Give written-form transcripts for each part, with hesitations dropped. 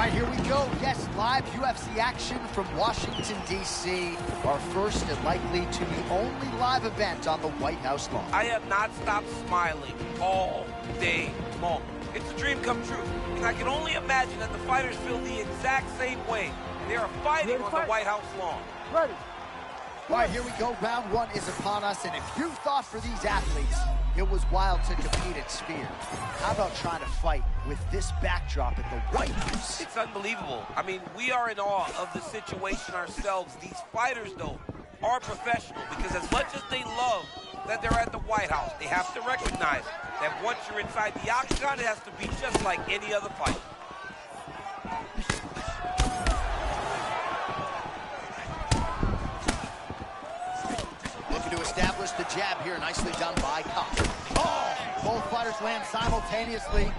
right, here we go. Yes, live UFC action from Washington, D.C. Our first and likely to be only live event on the White House lawn. I have not stopped smiling all day long. It's a dream come true. And I can only imagine that the fighters feel the exact same way. They are fighting on the White House lawn. Ready. All right, here we go. Round one is upon us. And if you thought for these athletes it was wild to compete at Sphere, how about trying to fight with this backdrop at the White House? It's unbelievable. I mean, we are in awe of the situation ourselves. These fighters, though, are professional because as much as they love that they're at the White House, they have to recognize that once you're inside the octagon, it has to be just like any other fight. Looking to establish the jab here, nicely done by Kopp. Oh, both fighters land simultaneously.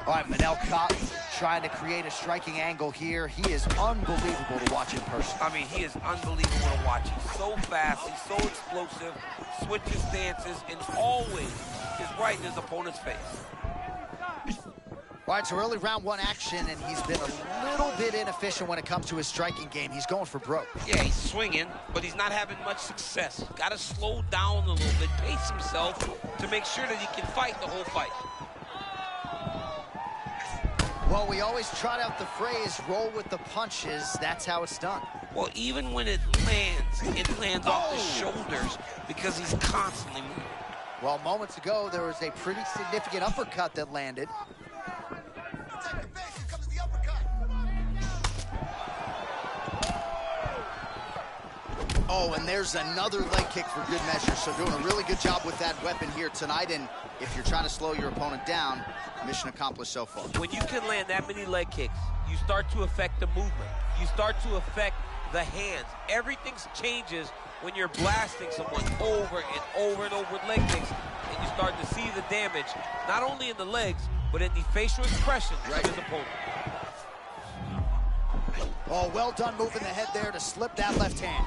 All right, Kopp trying to create a striking angle here. He is unbelievable to watch in person. I mean, he is unbelievable to watch. He's so fast, he's so explosive, switches stances, and always is right in his opponent's face. All right, so early round one action, and he's been a little bit inefficient when it comes to his striking game. He's going for broke. Yeah, he's swinging, but he's not having much success. Got to slow down a little bit, pace himself to make sure that he can fight the whole fight. Well, we always trot out the phrase, roll with the punches. That's how it's done. Well, even when it lands off the shoulders because he's constantly moving. Well, moments ago, there was a pretty significant uppercut that landed. Oh, and there's another leg kick for good measure. So doing a really good job with that weapon here tonight. And if you're trying to slow your opponent down, mission accomplished so far. When you can land that many leg kicks, you start to affect the movement. You start to affect the hands. Everything changes when you're blasting someone over and over and over with leg kicks, and you start to see the damage, not only in the legs, but in the facial expression of his opponent. Oh, well done moving the head there to slip that left hand.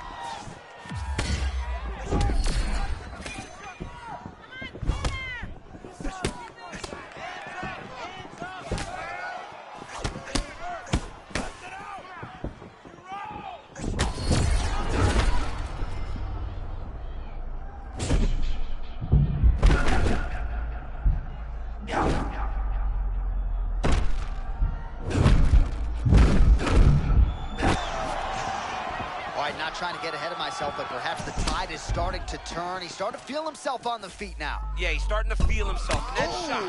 Trying to get ahead of myself, but perhaps the tide is starting to turn. He's starting to feel himself on the feet now. Yeah, he's starting to feel himself. And that shot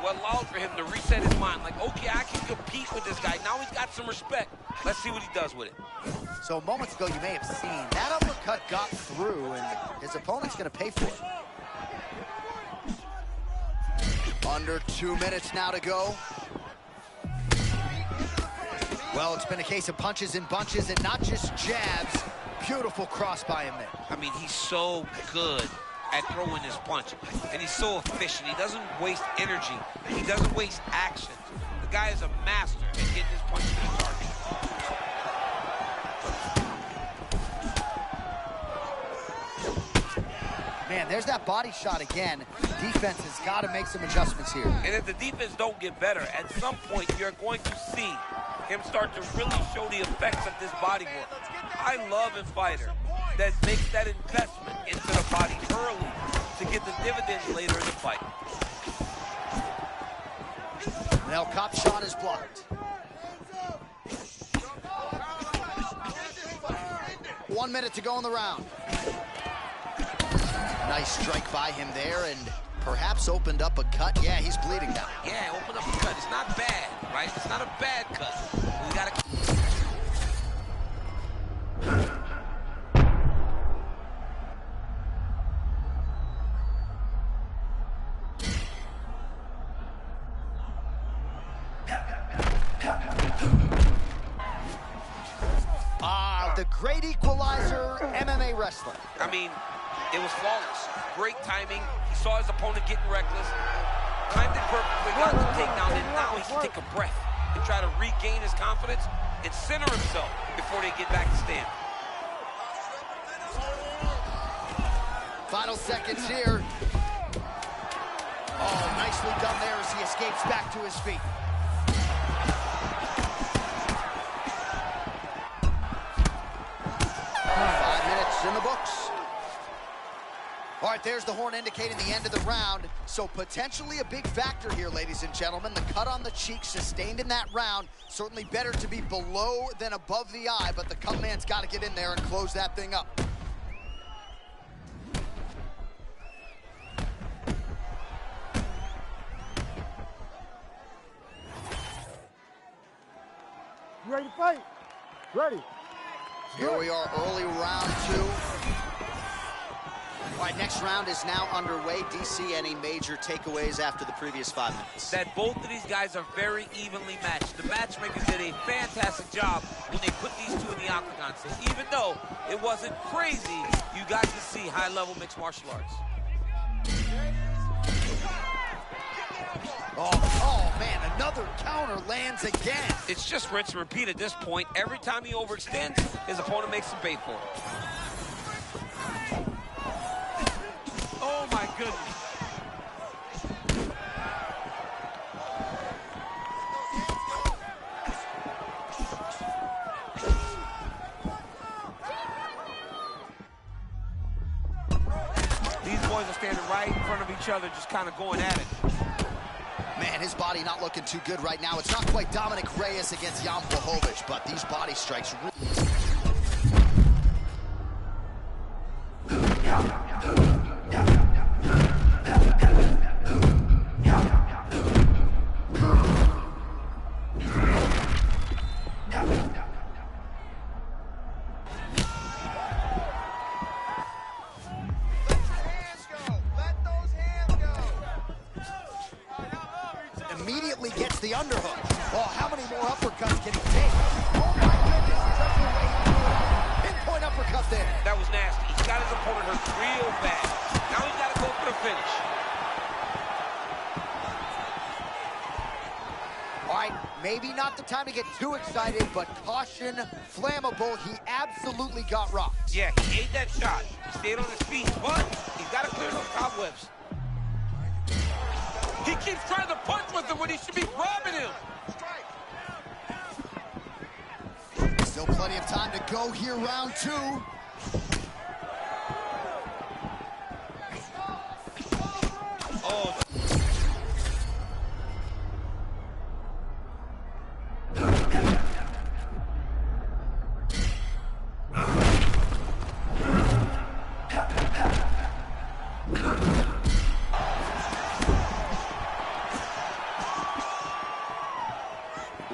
will allow for him to reset his mind. Like, okay, I can compete with this guy. Now he's got some respect. Let's see what he does with it. So moments ago, you may have seen that uppercut got through, and his opponent's going to pay for it. Under 2 minutes now to go. Well, it's been a case of punches and bunches and not just jabs. Beautiful cross by him there. I mean, he's so good at throwing his punch, and he's so efficient. He doesn't waste energy. He doesn't waste action. The guy is a master at getting his punch to the target. Man, there's that body shot again. Defense has got to make some adjustments here. And if the defense don't get better, at some point you're going to see him start to really show the effects of this body work. I love a fighter that makes that investment into the body early to get the dividends later in the fight. Now, Kopp's shot is blocked. 1 minute to go in the round. Nice strike by him there, and perhaps opened up a cut. Yeah, he's bleeding now. Yeah, opened up a cut. It's not bad, right? It's not a bad cut. We gotta... The great equalizer, MMA wrestler. I mean, it was flawless. Great timing. He saw his opponent getting reckless. Timed it perfectly, got the takedown, and now he can take a breath and try to regain his confidence and center himself before they get back to stand. Final seconds here. Oh, nicely done there as he escapes back to his feet. In the books. All right, there's the horn indicating the end of the round. So potentially a big factor here, ladies and gentlemen. The cut on the cheek sustained in that round. Certainly better to be below than above the eye, but the cut man's got to get in there and close that thing up. You ready to fight? Ready. Here we are, early round 2. All right, next round is now underway. DC, any major takeaways after the previous 5 minutes? That both of these guys are very evenly matched. The matchmakers did a fantastic job when they put these two in the octagon. So even though it wasn't crazy, you got to see high-level mixed martial arts. Oh, man, another counter lands again. It's just rinse and repeat at this point. Every time he overextends, his opponent makes him pay for it. Oh, my goodness. These boys are standing right in front of each other, just kind of going at it. Man, his body not looking too good right now. It's not quite Dominic Reyes against Jan Blachowicz, but these body strikes really... Immediately gets the underhook. Oh, how many more uppercuts can he take? Oh my goodness, just the way he threw it out. Pinpoint uppercut there. That was nasty. He got his opponent hurt real bad. Now he's got to go for the finish. All right, maybe not the time to get too excited, but caution, flammable. He absolutely got rocked. Yeah, he ate that shot. He stayed on his feet, but he's got to clear those cobwebs. He keeps trying to punch with him when he should be grabbing him. Still plenty of time to go here, round 2. Oh.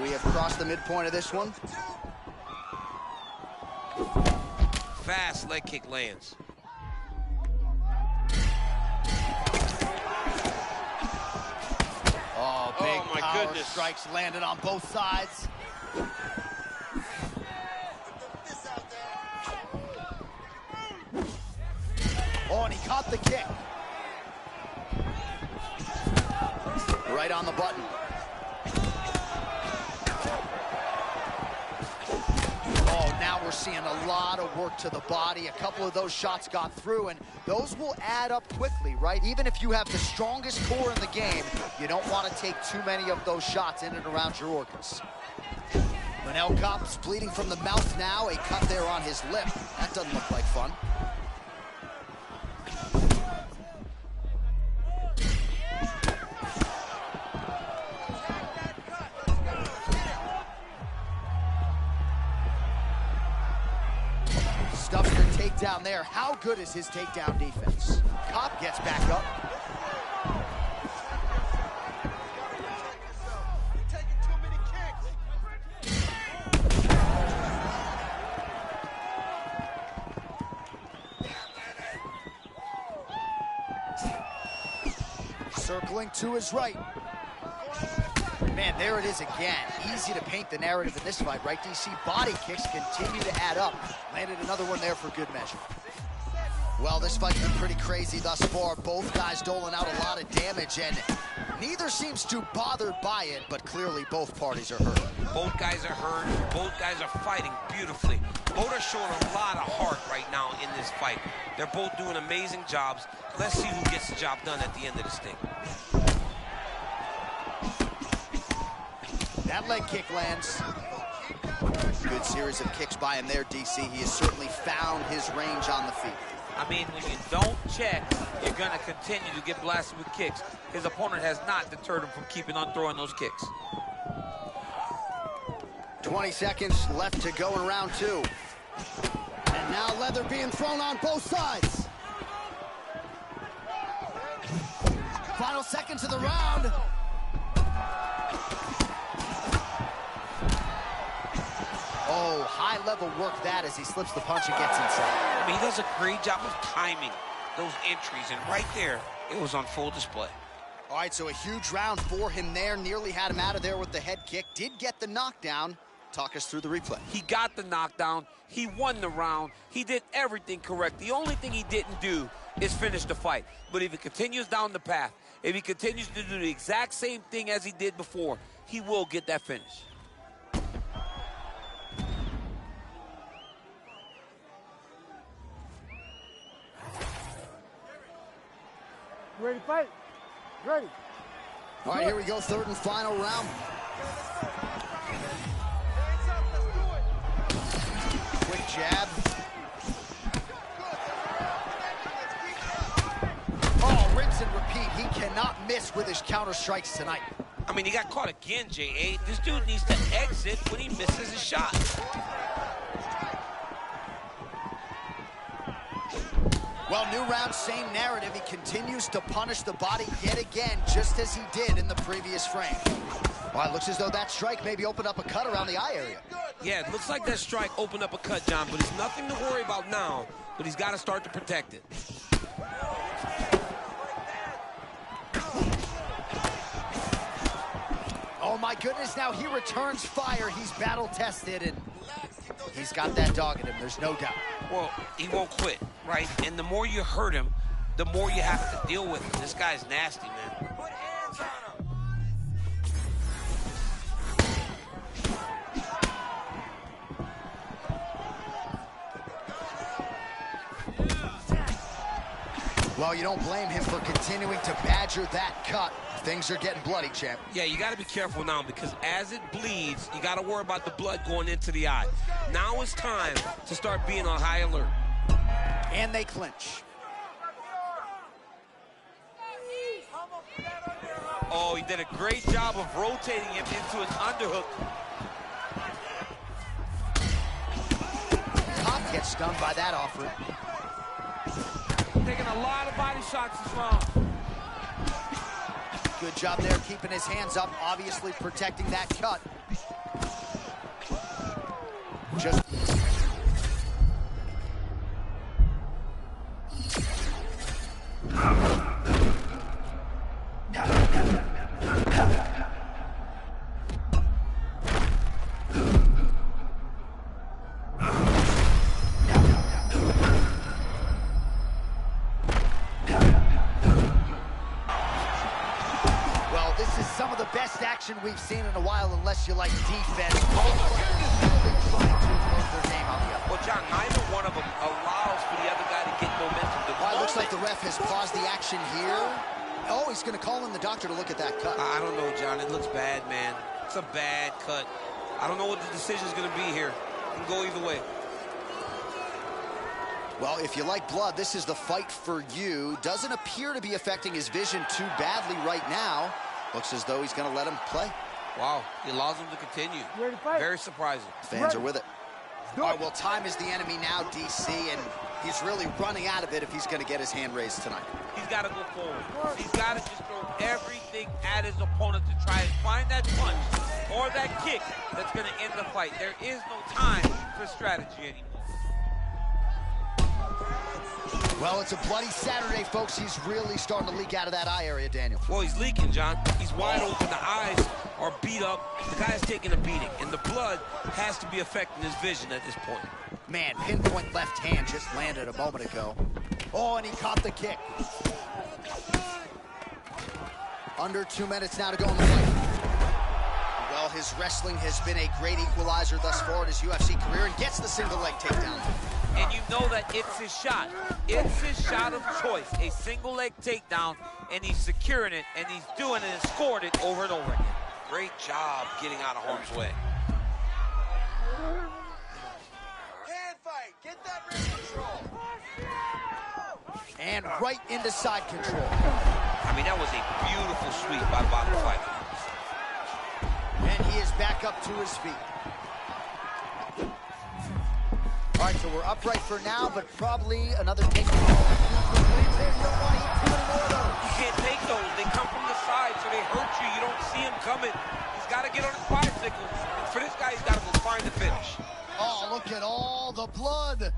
We have crossed the midpoint of this one. Fast leg kick lands. Oh, big my power goodness. strikes landed on both sides. Oh, and he caught the kick. Right on the button. Oh, now we're seeing a lot of work to the body. A couple of those shots got through, and those will add up quickly, right? Even if you have the strongest core in the game, you don't want to take too many of those shots in and around your organs. Manel Kape's bleeding from the mouth now, a cut there on his lip. That doesn't look like fun. Stuffs the takedown there. How good is his takedown defense? Kape gets back up. Circling to his right. Man, there it is again. Easy to paint the narrative in this fight, right, DC? Body kicks continue to add up. Landed another one there for good measure. Well, this fight's been pretty crazy thus far. Both guys doling out a lot of damage, and neither seems too bothered by it, but clearly both parties are hurt. Both guys are hurt. Both guys are fighting beautifully. Both are showing a lot of heart right now in this fight. They're both doing amazing jobs. Let's see who gets the job done at the end of this thing. That leg kick lands. Good series of kicks by him there, DC. He has certainly found his range on the feet. I mean, when you don't check, you're going to continue to get blasted with kicks. His opponent has not deterred him from keeping on throwing those kicks. 20 seconds left to go in round 2. And now leather being thrown on both sides. Final seconds of the round. Oh, high-level work that as he slips the punch and gets inside. I mean, he does a great job of timing those entries, and right there, it was on full display. All right, so a huge round for him there. Nearly had him out of there with the head kick. Did get the knockdown. Talk us through the replay. He got the knockdown. He won the round. He did everything correct. The only thing he didn't do is finish the fight. But if he continues down the path, if he continues to do the exact same thing as he did before, he will get that finish. Ready to fight? Ready. All right, here we go, third and final round. Quick jab. Oh, rinse and repeat. He cannot miss with his counter strikes tonight. I mean, he got caught again, J.A. This dude needs to exit when he misses his shot. Well, new round, same narrative. He continues to punish the body yet again, just as he did in the previous frame. Well, it looks as though that strike maybe opened up a cut around the eye area. Yeah, it looks like that strike opened up a cut, John, but it's nothing to worry about now, but he's got to start to protect it. Oh, my goodness, now he returns fire. He's battle-tested, and he's got that dog in him, there's no doubt. Well, he won't quit, right? And the more you hurt him, the more you have to deal with him. This guy's nasty, man. Put hands on him. Well, you don't blame him for continuing to badger that cut. Things are getting bloody, champ. Yeah, you got to be careful now because as it bleeds, you got to worry about the blood going into the eye. Now it's time to start being on high alert. And they clinch. Oh, he did a great job of rotating him into an underhook. Top gets stunned by that offering. Taking a lot of body shots this round. Good job there, keeping his hands up, obviously protecting that cut. Just... we've seen in a while, unless you like defense. Both players really trying to impose their game on the other. Well, John, neither one of them allows for the other guy to get momentum. It looks like the ref has paused the action here. Oh, he's going to call in the doctor to look at that cut. I don't know, John. It looks bad, man. It's a bad cut. I don't know what the decision's going to be here. It can go either way. Well, if you like blood, this is the fight for you. Doesn't appear to be affecting his vision too badly right now. Looks as though he's going to let him play. Wow, he allows him to continue. Ready to fight? Very surprising. Fans are with it. All right, well, time is the enemy now, DC, and he's really running out of it if he's going to get his hand raised tonight. He's got to go forward. He's got to just throw everything at his opponent to try and find that punch or that kick that's going to end the fight. There is no time for strategy anymore. Well, it's a bloody Saturday, folks. He's really starting to leak out of that eye area, Daniel. Well, he's leaking, John. He's wide open. The eyes are beat up. The guy's taking a beating, and the blood has to be affecting his vision at this point. Man, pinpoint left hand just landed a moment ago. Oh, and he caught the kick. Under 2 minutes now to go in the fight. Well, his wrestling has been a great equalizer thus far in his UFC career, and gets the single leg takedown. And you know that it's his shot. It's his shot of choice, a single leg takedown, and he's securing it, and he's doing it and scoring it over and over again. Great job getting out of harm's way. Hand fight, get that wrist control. And right into side control. I mean, that was a beautiful sweep by the bottom fighter. And he is back up to his feet. All right, so we're upright for now, but probably another takedown. You can't take those. They come from the side, so they hurt you. You don't see him coming. He's got to get on his bicycle. And for this guy, he's got to go find the finish. Oh, look at all the blood.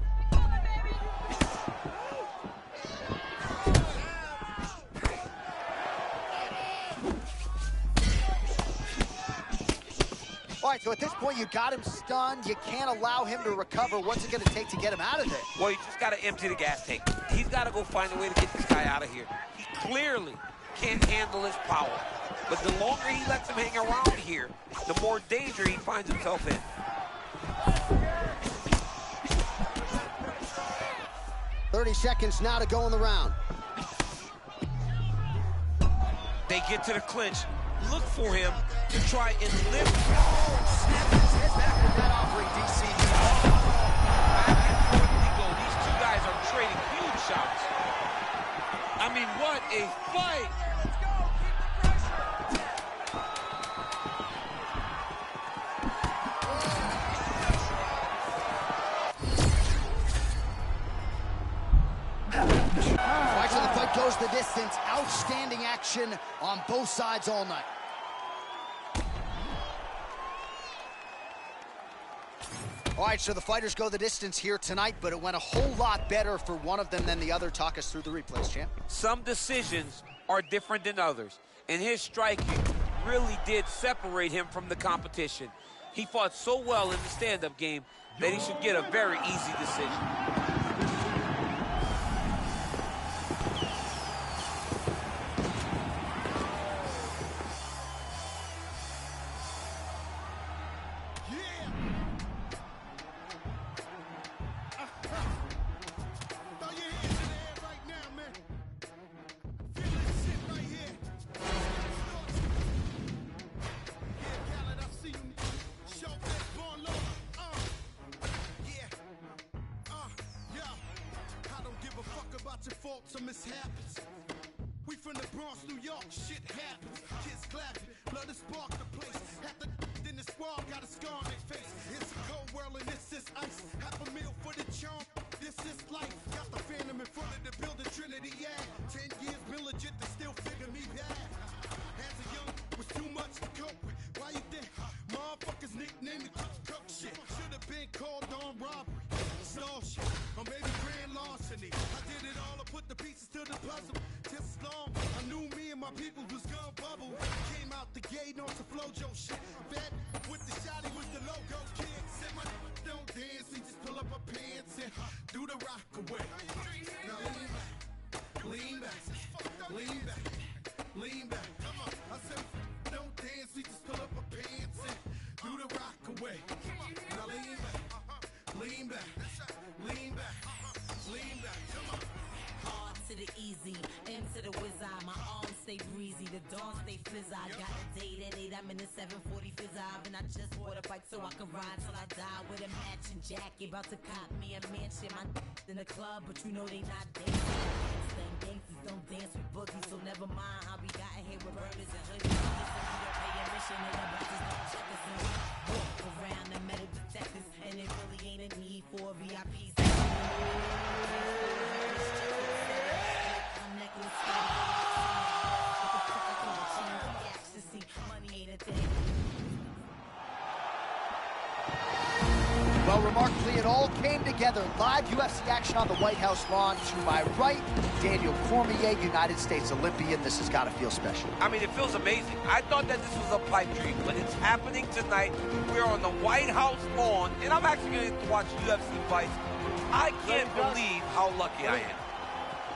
All right, so at this point, you got him stunned. You can't allow him to recover. What's it going to take to get him out of there? Well, you just got to empty the gas tank. He's got to go find a way to get this guy out of here. He clearly can't handle his power. But the longer he lets him hang around here, the more danger he finds himself in. .30 seconds now to go in the round. They get to the clinch. Look for him to try and lift. Snap his head back with that offering, DC. Back and forth they go. These two guys are trading huge shots. I mean, what a fight! All right, so the fight goes the distance. Outstanding action on both sides all night. All right, so the fighters go the distance here tonight, but it went a whole lot better for one of them than the other. Talk us through the replays, champ. Some decisions are different than others, and his striking really did separate him from the competition. He fought so well in the stand-up game that he should get a very easy decision. Faults or mishaps. We from the Bronx, New York, shit happens. Kids clapping, blood is spark the place. Half the in the squad got a scar on their face. It's a cold world and this is ice. Half a meal for the charm, this is life. Got the phantom in front of the building, Trinity, yeah. 10 years been legit, they still figure me bad. As a young, was too much to cope with. Why you think motherfuckers nickname me cook shit? Should've been called on robbery, stall shit, or maybe grand larceny. I did it all, I put the pieces to the puzzle. Just long, I knew me and my people was gonna bubble. Came out the gate on some Flojo shit. Vet with the shotty was the logo kid. Said my don't dance, we just pull up our pants and do the rock away. Now lean back, lean back, lean back. Come on, I said don't dance, we just pull up our pants and do the rock away. Now lean back, lean back, lean back, lean back. Come on. R to the easy, M to the wizard. My arms stay breezy, the dawn stay fizz. I got a date at 8, I'm in the 740 fizz. And I just bought a bike so I can ride till I die with a matching jacket. About to cop me a mansion. My in the club, but you know they not dancing. Gangsters don't dance with boogies, so never mind how we got here with burners and hoodies. We don't pay admission and the buses don't check us in. Walk around the metal detectors, and it really ain't a need for a VIP. Well, remarkably, it all came together. Live UFC action on the White House lawn. To my right, Daniel Cormier, United States Olympian. This has got to feel special. I mean, it feels amazing. I thought that this was a pipe dream, but it's happening tonight. We're on the White House lawn, and I'm actually going to watch UFC fights. I can't believe how lucky I am.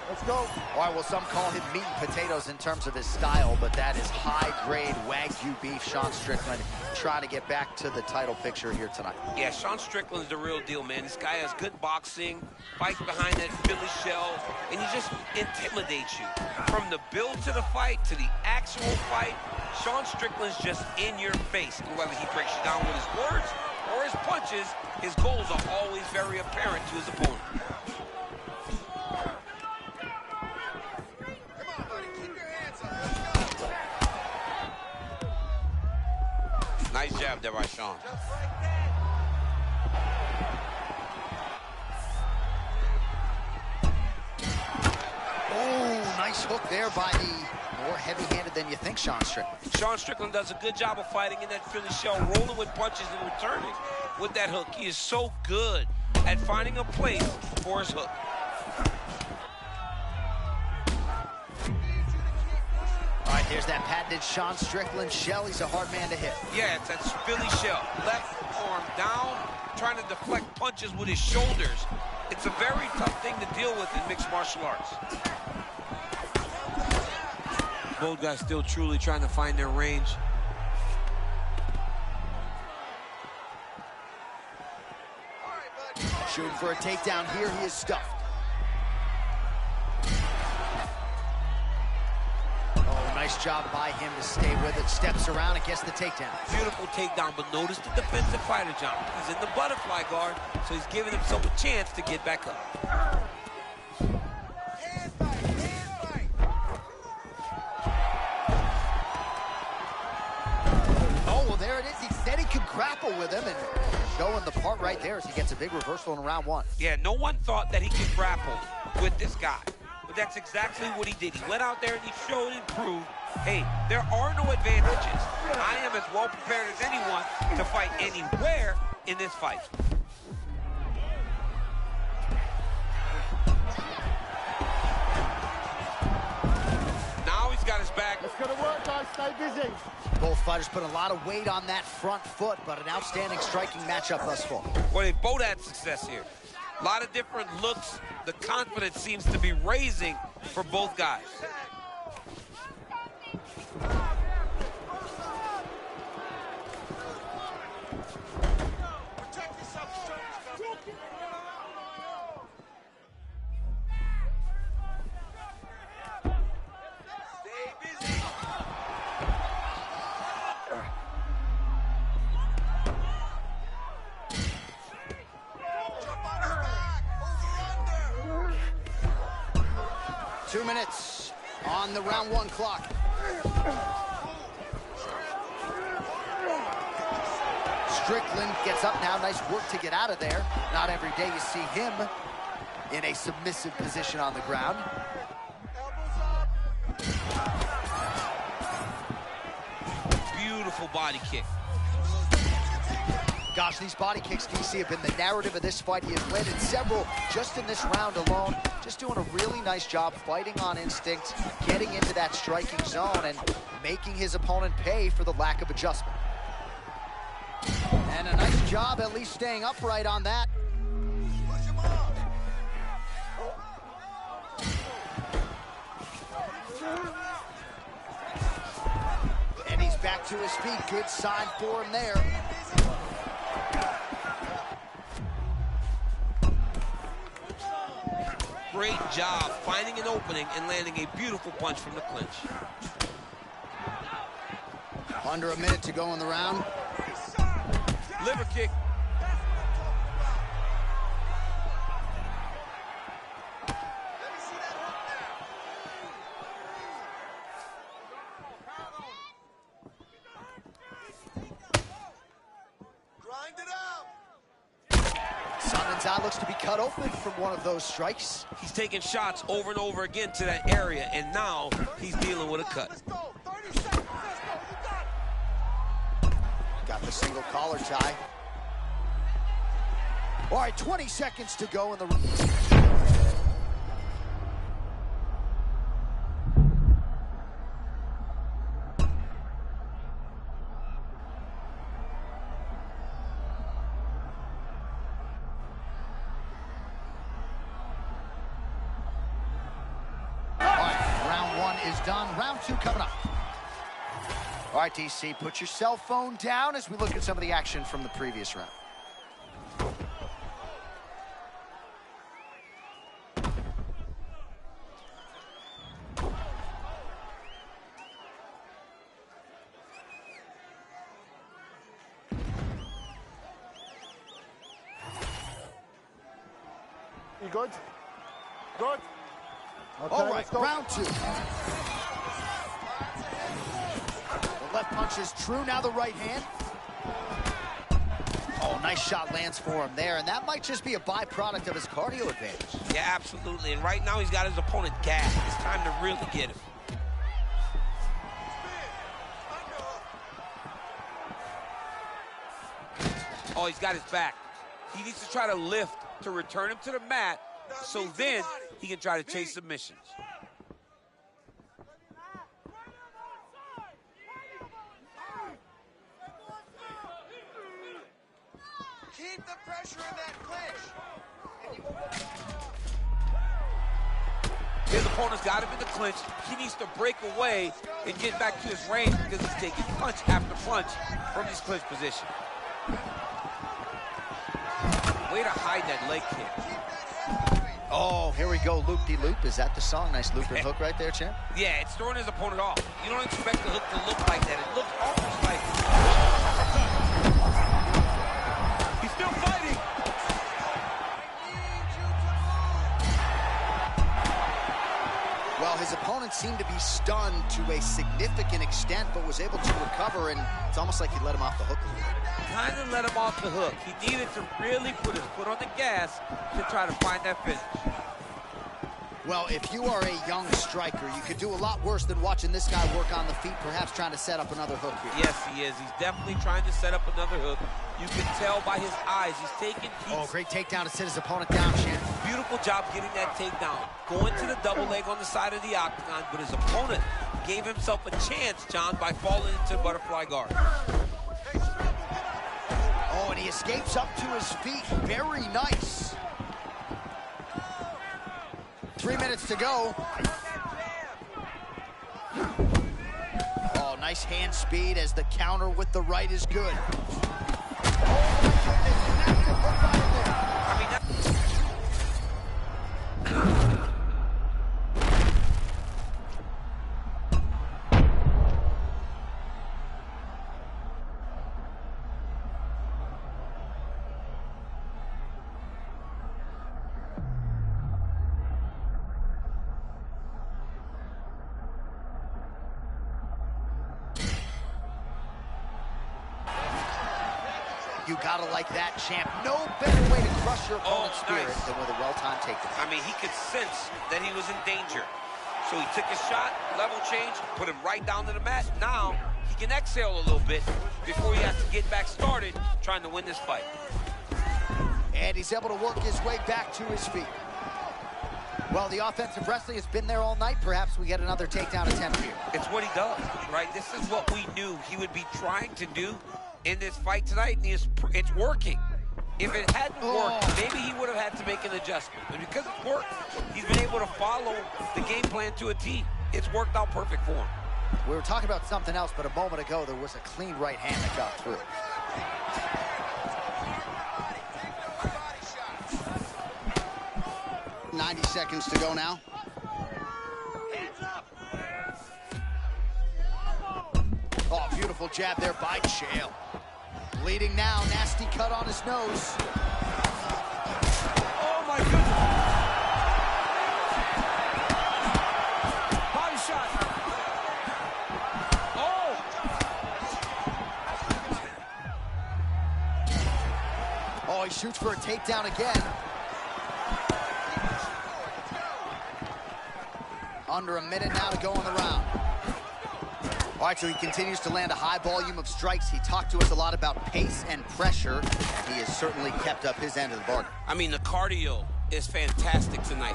Let's go. All right, well, some call him meat and potatoes in terms of his style, but that is high-grade Wagyu beef. Sean Strickland trying to get back to the title picture here tonight. Yeah, Sean Strickland's the real deal, man. This guy has good boxing, fights behind that Philly shell, and he just intimidates you. From the build to the fight to the actual fight, Sean Strickland's just in your face. And whether he breaks you down with his words or his punches, his goals are always very apparent to his opponent. Nice jab there by Sean. Oh, nice hook there by the more heavy-handed than you think Sean Strickland. Sean Strickland does a good job of fighting in that Philly shell, rolling with punches and returning with that hook. He is so good at finding a place for his hook. All right, there's that patented Sean Strickland shell. He's a hard man to hit. Yeah, it's that Philly shell. Left arm down, trying to deflect punches with his shoulders. It's a very tough thing to deal with in mixed martial arts. Both guys still truly trying to find their range. Shooting for a takedown here. He is stuffed. Oh, nice job by him to stay with it. Steps around and gets the takedown. Beautiful takedown, but notice the defensive fighter, John. He's in the butterfly guard, so he's giving himself a chance to get back up. Hand fight, hand fight. Oh, well, there it is. He said he could grapple with him, and showing the part right there as he gets a big reversal in round one. Yeah, no one thought that he could grapple with this guy. But that's exactly what he did. He went out there and he showed and proved, hey, there are no advantages. I am as well prepared as anyone to fight anywhere in this fight. Now he's got his back. Let's go to work, guys. Stay busy. Both fighters put a lot of weight on that front foot, but an outstanding striking matchup thus far. Well, they both had success here. A lot of different looks. The confidence seems to be raising for both guys. Protect yourself, shoulders coming. Stay busy. Jump on his back. Over under. 2 minutes on the round one clock. Strickland gets up now. Nice work to get out of there. Not every day you see him in a submissive position on the ground. Elbows up. Beautiful body kick. Gosh, these body kicks, DC, have been the narrative of this fight. He has landed several just in this round alone. Just doing a really nice job fighting on instinct, getting into that striking zone, and making his opponent pay for the lack of adjustment. And a nice job at least staying upright on that. Push him up. And he's back to his feet. Good sign for him there. Great job finding an opening and landing a beautiful punch from the clinch. Under a minute to go in the round. Liver kick. Grind it out. Sundin's eye looks to be cut open from one of those strikes. He's taking shots over and over again to that area, and now he's dealing with a cut. Let's go. 30 seconds. Let's go. You got it. Got the single collar tie. All right, 20 seconds to go in the... is done. Round 2 coming up. All right, DC, put your cell phone down as we look at some of the action from the previous round. You good? Good? Okay, All right, let's go. round 2. The left punch is true, now the right hand. Oh, nice shot lands for him there, and that might just be a byproduct of his cardio advantage. Yeah, absolutely. And right now he's got his opponent gassed. It's time to really get him. Oh, he's got his back. He needs to try to lift to return him to the mat, so then he can try to chase submissions. Keep the pressure in that clinch. His opponent's got him in the clinch. He needs to break away and get back to his range because he's taking punch after punch from his clinch position. Way to hide that leg kick. Oh, here we go, loop-de-loop. Is that the song? Nice loop and hook right there, champ. Yeah, it's throwing his opponent off. You don't expect the hook to look like that. It looks almost like... He's still fighting. Well, his opponent seemed to be stunned to a significant extent, but was able to recover, and it's almost like he let him off the hook a little bit. Kind of let him off the hook. He needed to really put his foot on the gas to try to find that finish. Well, if you are a young striker, you could do a lot worse than watching this guy work on the feet, perhaps trying to set up another hook here. Yes, he is. He's definitely trying to set up another hook. You can tell by his eyes. He's taking peeks. Oh, great takedown to sit his opponent down, champ. Beautiful job getting that takedown. Going to the double leg on the side of the octagon, but his opponent gave himself a chance, John, by falling into butterfly guard. Oh, and he escapes up to his feet. Very nice. 3 minutes to go. Oh, nice hand speed as the counter with the right is good. You gotta like that, champ. No better way to crush your opponent's spirit than with a well-timed takedown. I mean, he could sense that he was in danger. So he took his shot, level change, put him right down to the mat. Now he can exhale a little bit before he has to get back started trying to win this fight. And he's able to work his way back to his feet. Well, the offensive wrestling has been there all night. Perhaps we get another takedown attempt here. It's what he does, right? This is what we knew he would be trying to do in this fight tonight, and it's working. If it hadn't worked, maybe he would have had to make an adjustment. But because it's worked, he's been able to follow the game plan to a T. It's worked out perfect for him. We were talking about something else, but a moment ago, there was a clean right hand that got through. 90 seconds to go now. Oh, beautiful jab there by Chael. Bleeding now, nasty cut on his nose. Oh, my goodness. Body shot. Oh, he shoots for a takedown again. Under a minute now to go in the round. All right, so he continues to land a high volume of strikes. He talked to us a lot about pace and pressure, and he has certainly kept up his end of the bargain. I mean, the cardio is fantastic tonight.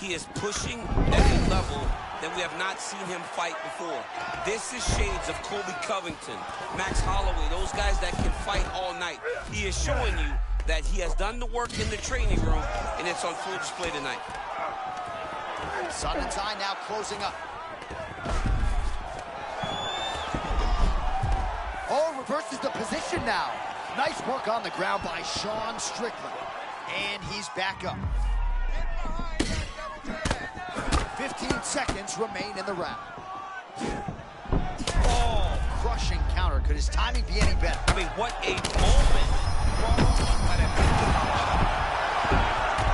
He is pushing at a level that we have not seen him fight before. This is shades of Colby Covington, Max Holloway, those guys that can fight all night. He is showing you that he has done the work in the training room, and it's on full display tonight. Sun and Ty now closing up. Oh, reverses the position now. Nice work on the ground by Sean Strickland. And he's back up. 15 seconds remain in the round. Oh, crushing counter. Could his timing be any better? I mean, what a moment.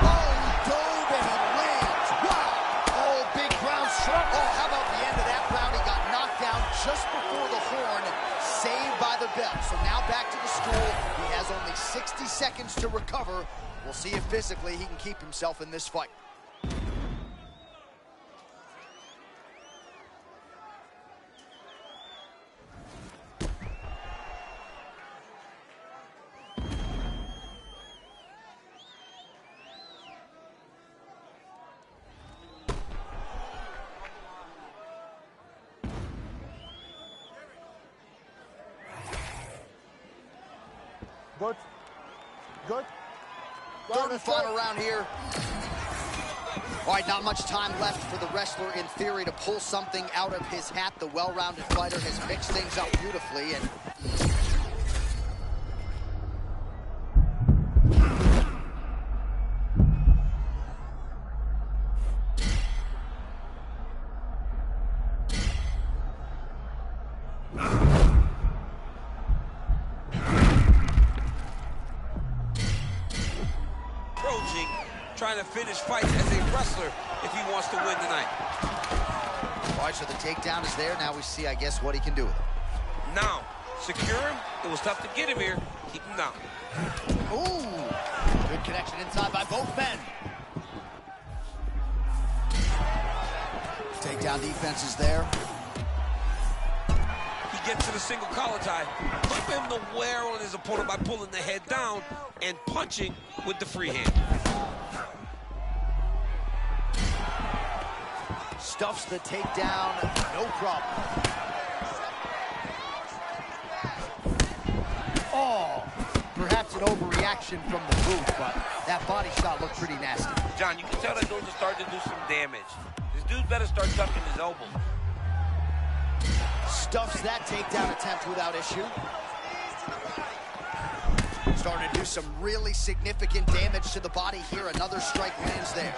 Oh, he dove and he lands. Wow. Oh, big ground stroke. Oh, how about the end of that round? He got knocked down just before the horn, saved by the bell. So now back to the stool. He has only 60 seconds to recover. We'll see if physically he can keep himself in this fight. Good. Good. Third and final round here. All right, not much time left for the wrestler, in theory, to pull something out of his hat. The well-rounded fighter has mixed things up beautifully. And trying to finish fights as a wrestler if he wants to win tonight. All right, so the takedown is there. Now we see, I guess, what he can do with it. Now, secure him. It was tough to get him here. Keep him down. Ooh, good connection inside by both men. Takedown defense is there. He gets to the single collar tie. Put him to wear on his opponent by pulling the head down and punching with the free hand. Stuffs the takedown, no problem. Oh, perhaps an overreaction from the boot, but that body shot looked pretty nasty. John, you can tell that dude's starting to do some damage. This dude better start tucking his elbow. Stuffs that takedown attempt without issue. Starting to do some really significant damage to the body here. Another strike lands there.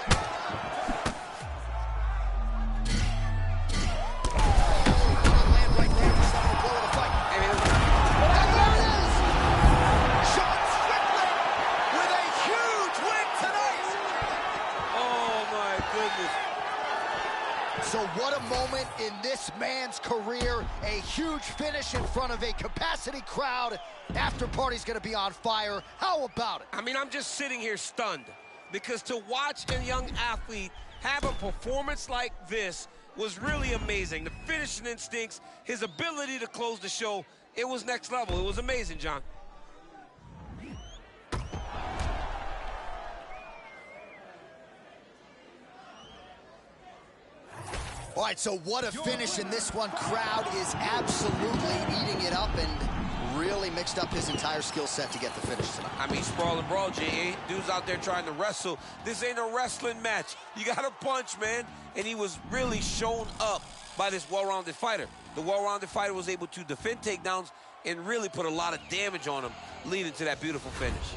So what a moment in this man's career. A huge finish in front of a capacity crowd. After party's gonna be on fire. How about it? I mean, I'm just sitting here stunned because to watch a young athlete have a performance like this was really amazing. The finishing instincts, his ability to close the show, it was next level. It was amazing, John. All right, so what a finish in this one. Crowd is absolutely eating it up and really mixed up his entire skill set to get the finish tonight. I mean, sprawl and brawl, J.A. Dude's out there trying to wrestle. This ain't a wrestling match. You got to punch, man. And he was really shown up by this well-rounded fighter. The well-rounded fighter was able to defend takedowns and really put a lot of damage on him, leading to that beautiful finish.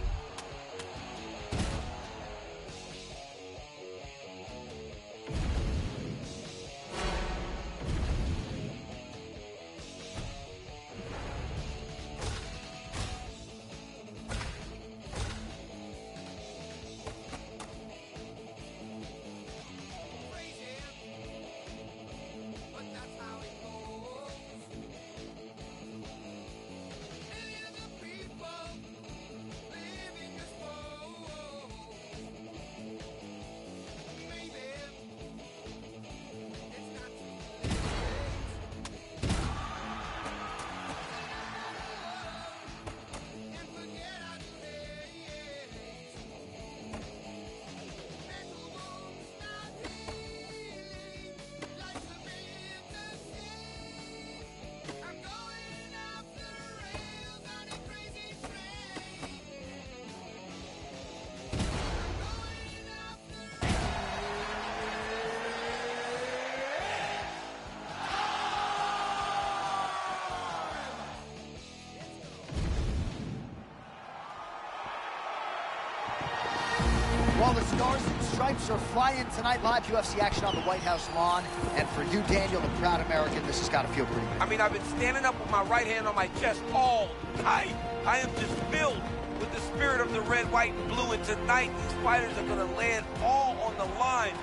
stars and stripes are flying tonight. Live UFC action on the White House lawn. And for you, Daniel, the proud American, this has got to feel pretty good. I mean, I've been standing up with my right hand on my chest all night. I am just filled with the spirit of the red, white, and blue. And tonight, these fighters are going to lay it all on the line.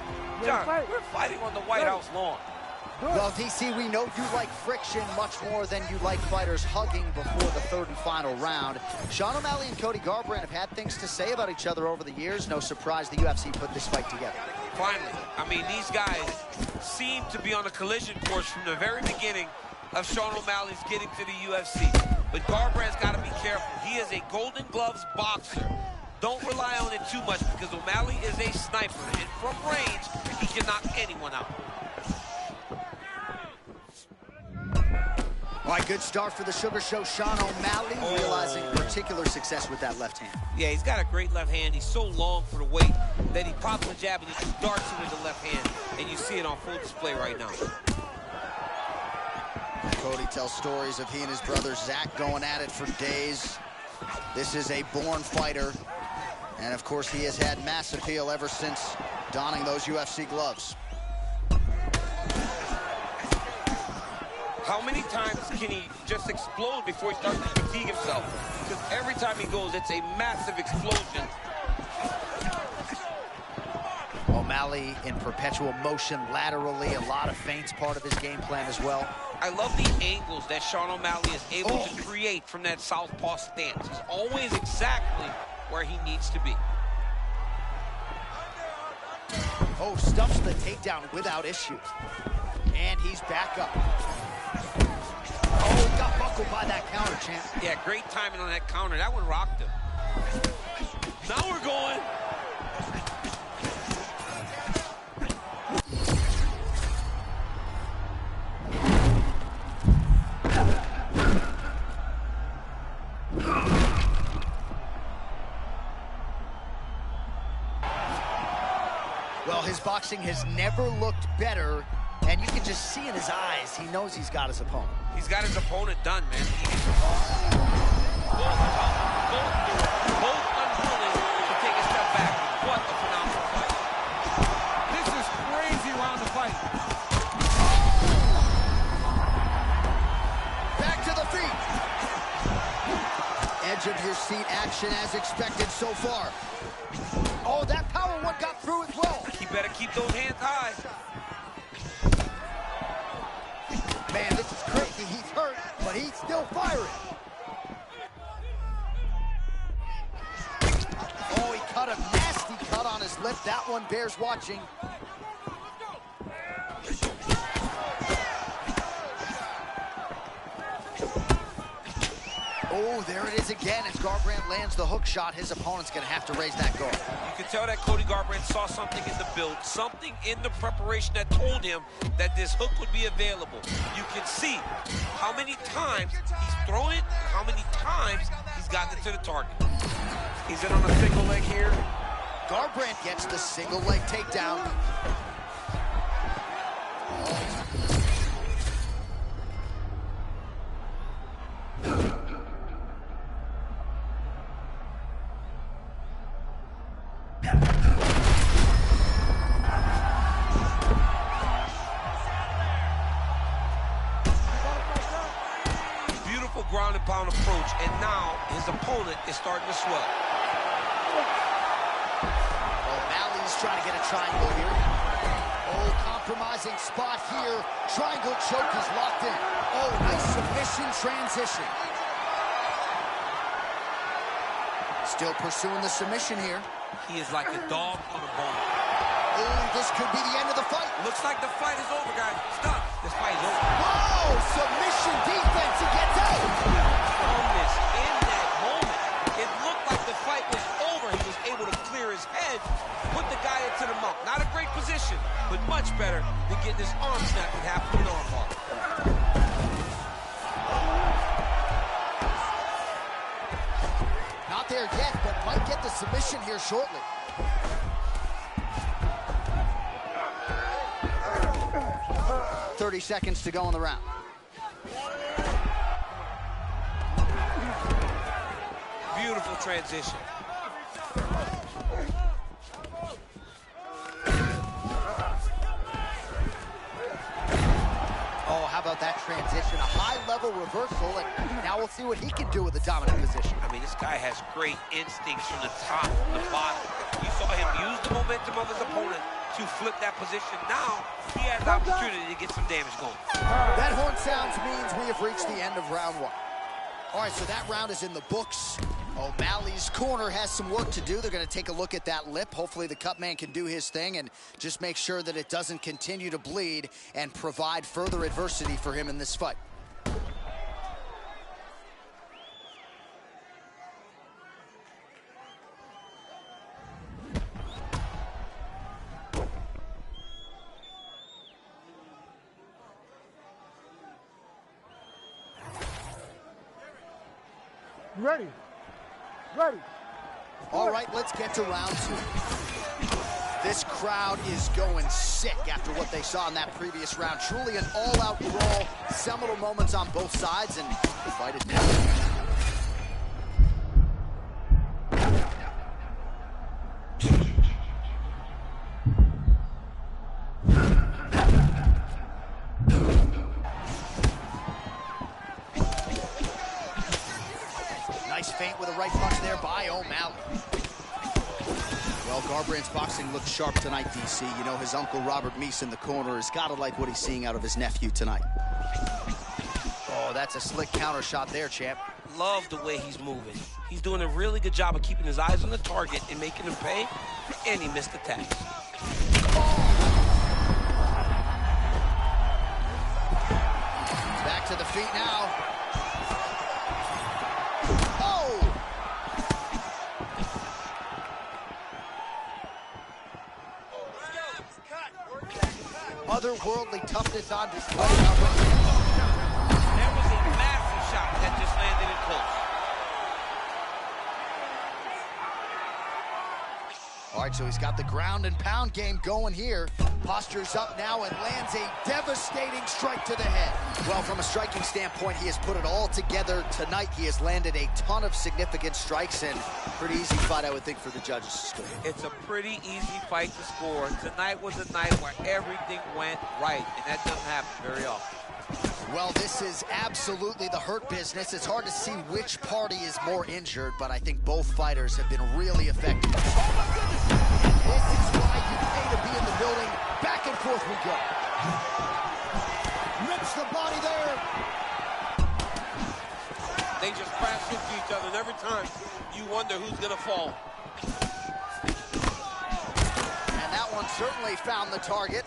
John, we're fighting on the White House lawn. Well, DC, we know you like friction much more than you like fighters hugging before the third and final round. Sean O'Malley and Cody Garbrandt have had things to say about each other over the years. No surprise the UFC put this fight together. Finally, I mean, these guys seem to be on a collision course from the very beginning of Sean O'Malley's getting to the UFC. But Garbrandt's got to be careful. He is a Golden Gloves boxer. Don't rely on it too much because O'Malley is a sniper, and from range, he can knock anyone out. All right, good start for the Sugar Show. Sean O'Malley realizing particular success with that left hand. Yeah, he's got a great left hand. He's so long for the weight that he pops a jab and he just darts it with the left hand. And you see it on full display right now. Cody tells stories of he and his brother Zach going at it for days. This is a born fighter. And, of course, he has had mass appeal ever since donning those UFC gloves. How many times can he just explode before he starts to fatigue himself? Because every time he goes, it's a massive explosion. O'Malley in perpetual motion laterally, a lot of feints part of his game plan as well. I love the angles that Sean O'Malley is able to create from that southpaw stance. He's always exactly where he needs to be. Oh, stuffs the takedown without issue. And he's back up. Oh, he got buckled by that counter, champ. Yeah, great timing on that counter. That one rocked him. Now we're going. Well, his boxing has never looked better, and you can just see in his eyes, he knows he's got his opponent. He's got his opponent done, man. Both unwilling to take a step back. What a phenomenal fight. This is crazy around the fight. Back to the feet. Edge of your seat action as expected so far. Oh, that power one got through as well. He better keep those hands high. Man, this is crazy. He's hurt, but he's still firing. Oh, he cut a nasty cut on his lip. That one bears watching. Oh, there it is again. As Garbrandt lands the hook shot, his opponent's going to have to raise that guard. You can tell that Cody Garbrandt saw something in the build, something in the preparation that told him that this hook would be available. You can see how many times he's thrown it, how many times he's gotten it to the target. He's in on a single leg here. Garbrandt gets the single leg takedown. Ground and pound approach, and now his opponent is starting to swell. O'Malley's trying to get a triangle here. Oh, compromising spot here. Triangle choke is locked in. Oh, nice submission transition. Still pursuing the submission here. He is like a dog on a bone. Oh, this could be the end of the fight. Looks like the fight is over, guys. Stop. This fight is over. Whoa, submission defense. He gets out. Calmness in that moment. It looked like the fight was over. He was able to clear his head, put the guy into the mount. Not a great position, but much better than getting his arm snapped in half with an arm bar. Not there yet, but might get the submission here shortly. Seconds to go in the round. Beautiful transition. about that transition? A high-level reversal, and now we'll see what he can do with the dominant position. I mean, this guy has great instincts from the top, from the bottom. You saw him use the momentum of his opponent to flip that position. Now, he has the opportunity to get some damage going. That horn sounds means we have reached the end of round one. All right, so that round is in the books. O'Malley's corner has some work to do. They're going to take a look at that lip. Hopefully the cut man can do his thing and just make sure that it doesn't continue to bleed and provide further adversity for him in this fight. Ready. Ready. All right, let's get to round two. This crowd is going sick after what they saw in that previous round. Truly an all-out brawl, seminal moments on both sides, and the fight is now. Nice feint with a right punch there by O'Malley. Well, Garbrandt's boxing looks sharp tonight, DC. You know, his uncle Robert Meese in the corner has got to like what he's seeing out of his nephew tonight. Oh, that's a slick counter shot there, champ. Love the way he's moving. He's doing a really good job of keeping his eyes on the target and making him pay, and he missed the tag. Back to the feet now. Otherworldly toughness on display. That was a massive shot that just landed in close. All right, so he's got the ground and pound game going here. Postures up now and lands a devastating strike to the head. Well, from a striking standpoint, he has put it all together tonight. He has landed a ton of significant strikes, and pretty easy fight, I would think, for the judges to score. It's a pretty easy fight to score. Tonight was a night where everything went right, and that doesn't happen very often. Well, this is absolutely the hurt business. It's hard to see which party is more injured, but I think both fighters have been really effective. Oh, my goodness! This is why you pay to be in the building. Back and forth we go. Rips the body there. They just crash into each other, and every time you wonder who's going to fall. And that one certainly found the target.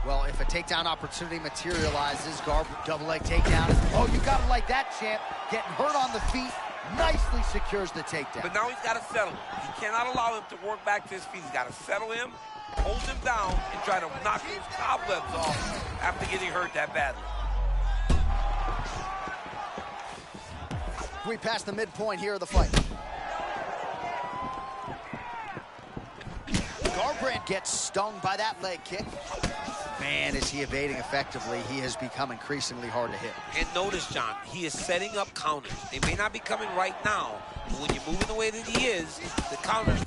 Well, if a takedown opportunity materializes, double leg takedown. Oh, you got to like that, champ. Getting hurt on the feet, nicely secures the takedown. But now he's got to settle him. He cannot allow him to work back to his feet. He's got to settle him, hold him down, and try to knock those cobwebs off after getting hurt that badly. We passed the midpoint here of the fight. Garbrandt gets stung by that leg kick. Man, is he evading effectively. He has become increasingly hard to hit. And notice, John, he is setting up counters. They may not be coming right now, but when you're moving the way that he is, the counters...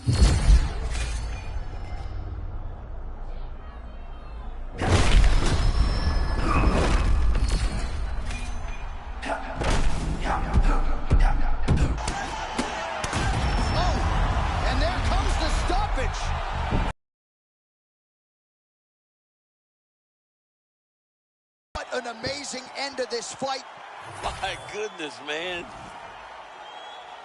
Oh, and there comes the stoppage. What an amazing end to this fight. My goodness, man.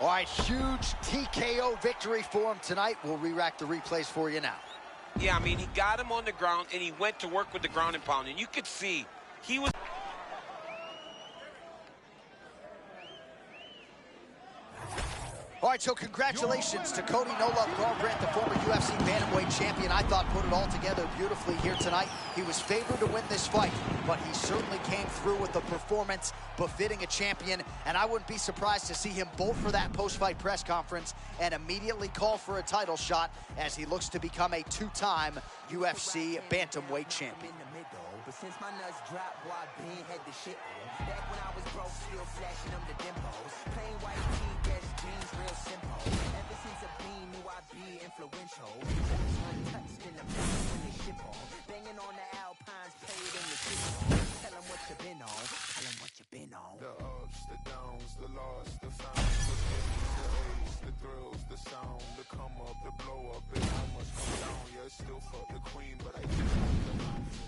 All right, huge TKO victory for him tonight. We'll re-rack the replays for you now. Yeah, I mean, he got him on the ground, and he went to work with the ground and pound. And you could see he was... All right, so congratulations to Cody No Love Garbrandt, the former UFC bantamweight champion. I thought put it all together beautifully here tonight. He was favored to win this fight, but he certainly came through with a performance befitting a champion, and I wouldn't be surprised to see him bolt for that post-fight press conference and immediately call for a title shot as he looks to become a two-time UFC bantamweight champion. But since my nuts dropped, boy, I been had the shit on. Back when I was broke, still flashing them the dimples. Plain white tee, best jeans, real simple. Ever since a bean, knew I'd be influential. Untouched in the place when they ship on. Banging on the Alpines, Tell them what you been on. Tell them what you been on. The ups, the downs, the loss, the found, the hits, the ace, the thrills, the sound, the come up, the blow up, it almost come down. Yeah, still fuck the queen, but I just want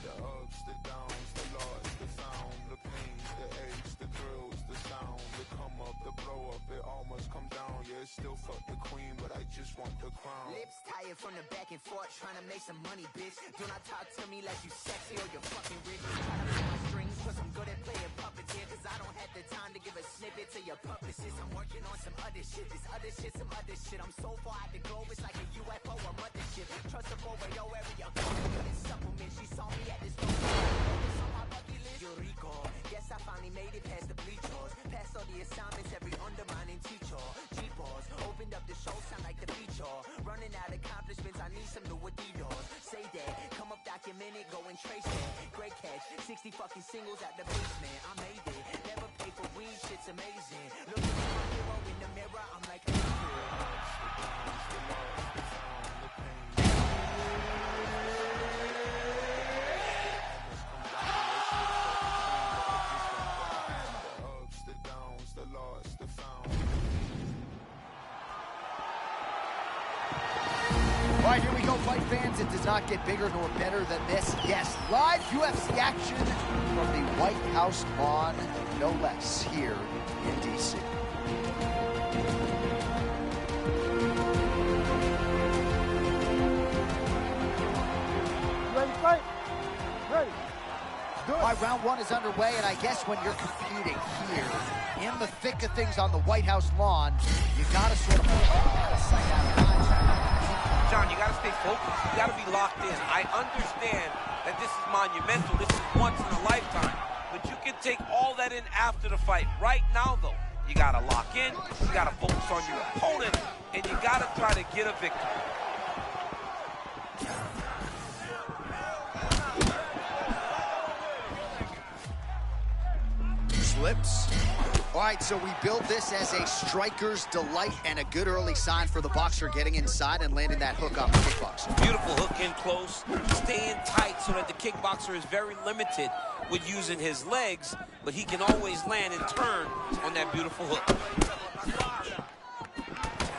the ups, the downs, the loss, the found, the pains, the aches, the thrills, the sound, the come up, the blow up, it almost come down. Yeah, still fuck the queen, but I just want the crown. Lips tired from the back and forth, trying to make some money, bitch. Do not talk to me like you sexy or you're fucking rich. Try to pull my strings, cause I'm good at playing puppets here. Cause I don't have the time to give a snippet to your publicist. I'm working on some other shit, this other shit, some other shit. I'm so far out the globe, it's like a UFO or mothership. Trust her over your area, this supplement. She saw me at this store. It's on my bucket list. You're Rico. Guess I finally made it past the bleachers. Passed all the assignments, every undermining teacher. G-Balls, opened up the show, sound like the feature. Running out accomplishments, I need some new Adidas. Say that, come up, document it, go and trace it. Great catch, 60 fucking singles at the basement. I made it, never pay for weed, shit's amazing. Looking at my hero in the mirror, I'm like, hey, All right, here we go, fight fans. It does not get bigger nor better than this. Yes, live UFC action from the White House lawn, no less, here in D.C. Ready to fight? Ready. Do it. All right, round one is underway, and I guess when you're competing here, in the thick of things on the White House lawn, you gotta sort of sight out of mind. John, you got to stay focused. You got to be locked in. I understand that this is monumental. This is once in a lifetime. But you can take all that in after the fight. Right now, though, you got to lock in. You got to focus on your opponent. And you got to try to get a victory. Slips. All right, so we build this as a striker's delight and a good early sign for the boxer getting inside and landing that hook on the kickboxer. Beautiful hook in close, staying tight so that the kickboxer is very limited with using his legs, but he can always land and turn on that beautiful hook.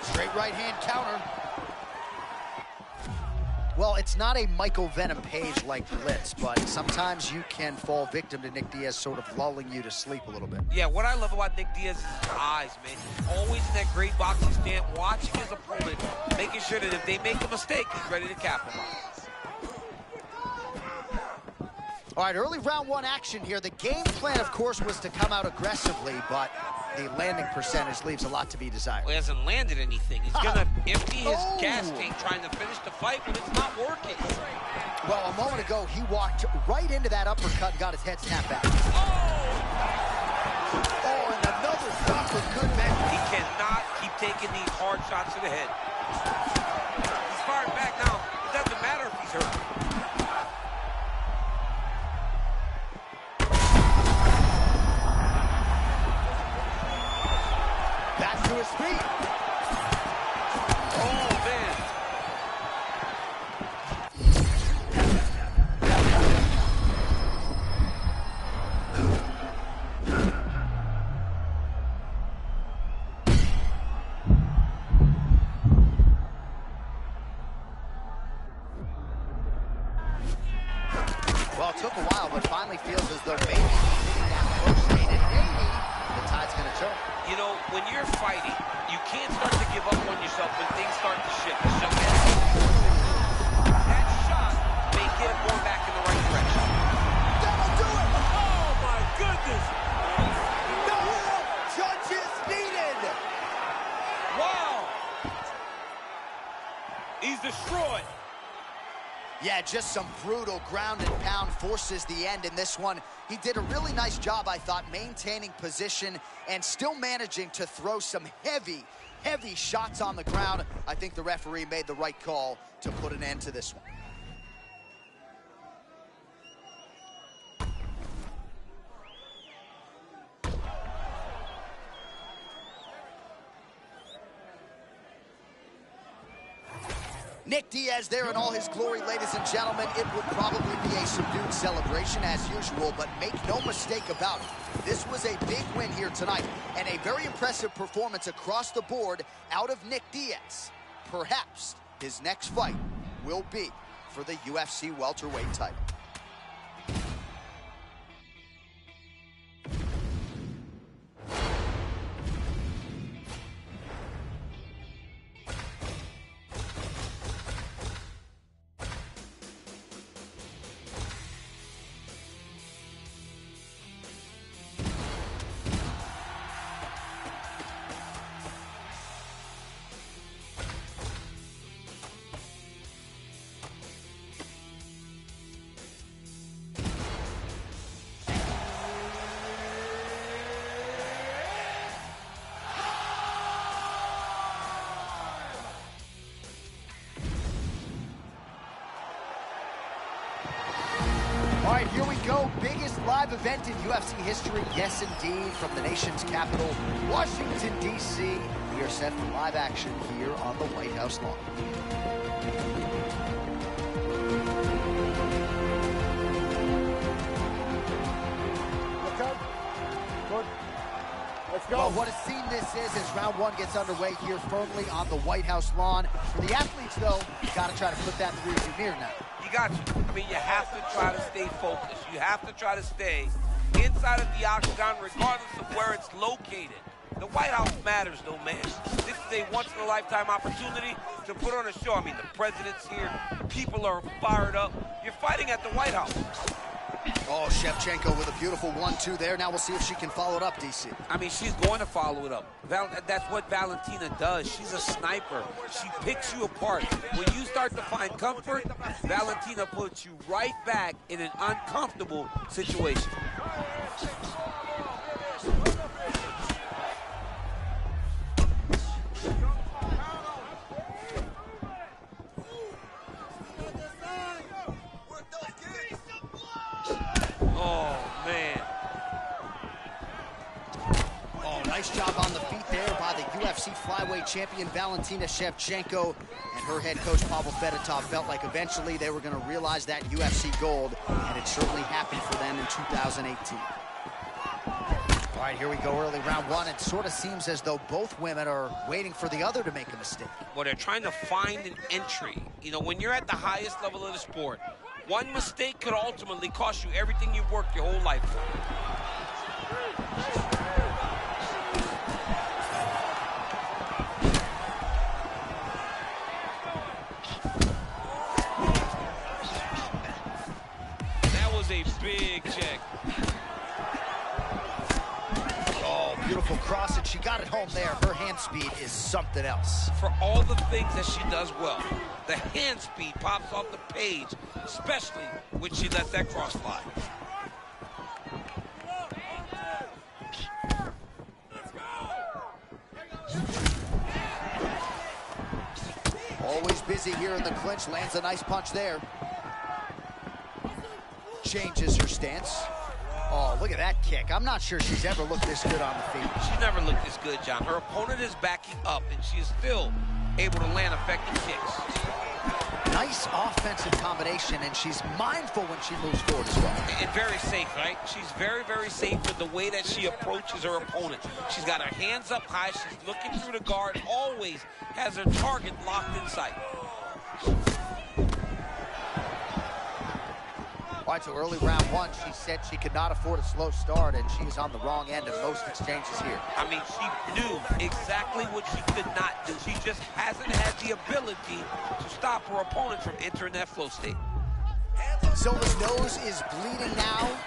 Straight right hand counter. Well, it's not a Michael Venom Page like blitz, but sometimes you can fall victim to Nick Diaz sort of lulling you to sleep a little bit. Yeah, what I love about Nick Diaz is his eyes, man. Always in that great boxing stand, watching his opponent, making sure that if they make a mistake, he's ready to capitalize. All right, early round one action here. The game plan, of course, was to come out aggressively, but the landing percentage leaves a lot to be desired. Well, he hasn't landed anything. He's going to empty his gas tank trying to finish the fight, but it's not working. Well, a moment ago, he walked right into that uppercut and got his head snapped back. Oh, and another uppercut back. He cannot keep taking these hard shots to the head. He's firing back now. It doesn't matter if he's hurt. Back to his feet. Oh, man. Well, it took a while, but finally feels as though maybe hitting that first aid, and maybe the tide's going to turn. You know, when you're fighting, you can't start to give up on yourself when things start to shift. That shot may get him going back in the right direction. That'll do it! Oh, my goodness! No judges needed! Wow! He's destroyed. Yeah, just some brutal ground and pound forces the end in this one. He did a really nice job, I thought, maintaining position and still managing to throw some heavy, heavy shots on the ground. I think the referee made the right call to put an end to this one. Nick Diaz there in all his glory, ladies and gentlemen. It would probably be a subdued celebration as usual, but make no mistake about it. This was a big win here tonight, and a very impressive performance across the board out of Nick Diaz. Perhaps his next fight will be for the UFC welterweight title. All right, here we go. Biggest live event in UFC history. Yes, indeed, from the nation's capital, Washington, D.C. We are set for live action here on the White House lawn. Okay. Good. Let's go. Well, what a scene this is as round one gets underway here firmly on the White House lawn. For the athletes, though, you got to try to put that in the rearview mirror now. You got to. I mean, you have to try to stay focused. You have to try to stay inside of the octagon, regardless of where it's located. The White House matters, though, man. This is a once-in-a-lifetime opportunity to put on a show. I mean, the president's here. People are fired up. You're fighting at the White House. Oh, Shevchenko with a beautiful 1-2 there. Now we'll see if she can follow it up, DC. I mean, she's going to follow it up. That's what Valentina does. She's a sniper. She picks you apart. When you start to find comfort, Valentina puts you right back in an uncomfortable situation. Oh, man. Oh, nice job on the feet there by the UFC flyweight champion Valentina Shevchenko. And her head coach, Pavel Fedotov, felt like eventually they were going to realize that UFC gold. And it certainly happened for them in 2018. All right, here we go, early round one. It sort of seems as though both women are waiting for the other to make a mistake. Well, they're trying to find an entry. You know, when you're at the highest level of the sport, one mistake could ultimately cost you everything you've worked your whole life for. That was a big check. Oh, beautiful cross, and she got it home there. Her hand speed is something else. For all the things that she does well, the hand speed pops off the page, especially when she lets that cross fly. Always busy here in the clinch, lands a nice punch there. Changes her stance. Oh, look at that kick. I'm not sure she's ever looked this good on the feet. She's never looked this good, John. Her opponent is backing up, and she is still able to land effective kicks. Nice offensive combination, and she's mindful when she moves forward as well. And very safe, right? She's very, very safe with the way that she approaches her opponent. She's got her hands up high. She's looking through the guard, always has her target locked in sight. All right, so early round one, she said she could not afford a slow start, and she is on the wrong end of most exchanges here. I mean, she knew exactly what she could not do. She just hasn't had the ability to stop her opponent from entering that flow state. Silva's nose is bleeding now.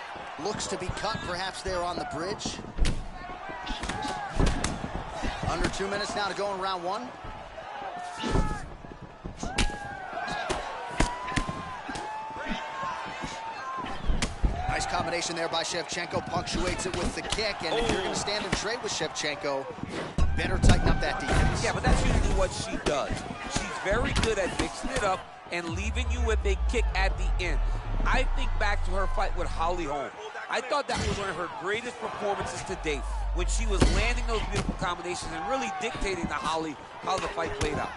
Looks to be cut, perhaps there on the bridge. Under 2 minutes now to go in round one. Nice combination there by Shevchenko, punctuates it with the kick, and if you're going to stand and trade with Shevchenko, better tighten up that defense. Yeah, but that's usually what she does. She's very good at mixing it up and leaving you with a kick at the end. I think back to her fight with Holly Holm. I thought that was one of her greatest performances to date. when she was landing those beautiful combinations and really dictating to Holly how the fight played out.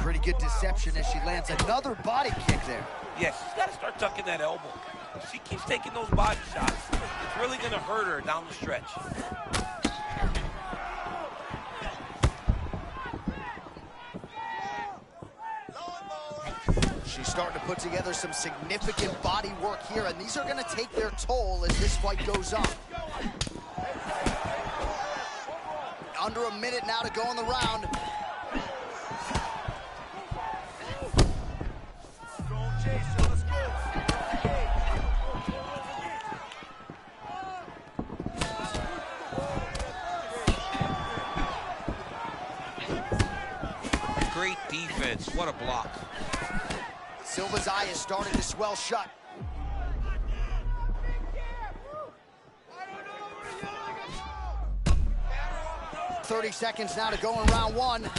Pretty good deception as she lands another body kick there. Yes, she's got to start tucking that elbow. If she keeps taking those body shots, it's really going to hurt her down the stretch. She's starting to put together some significant body work here, and these are going to take their toll as this fight goes on. Under a minute now to go in the round. Great defense. What a block. Silva's eye is starting to swell shut. "30 seconds now to go in round one." Get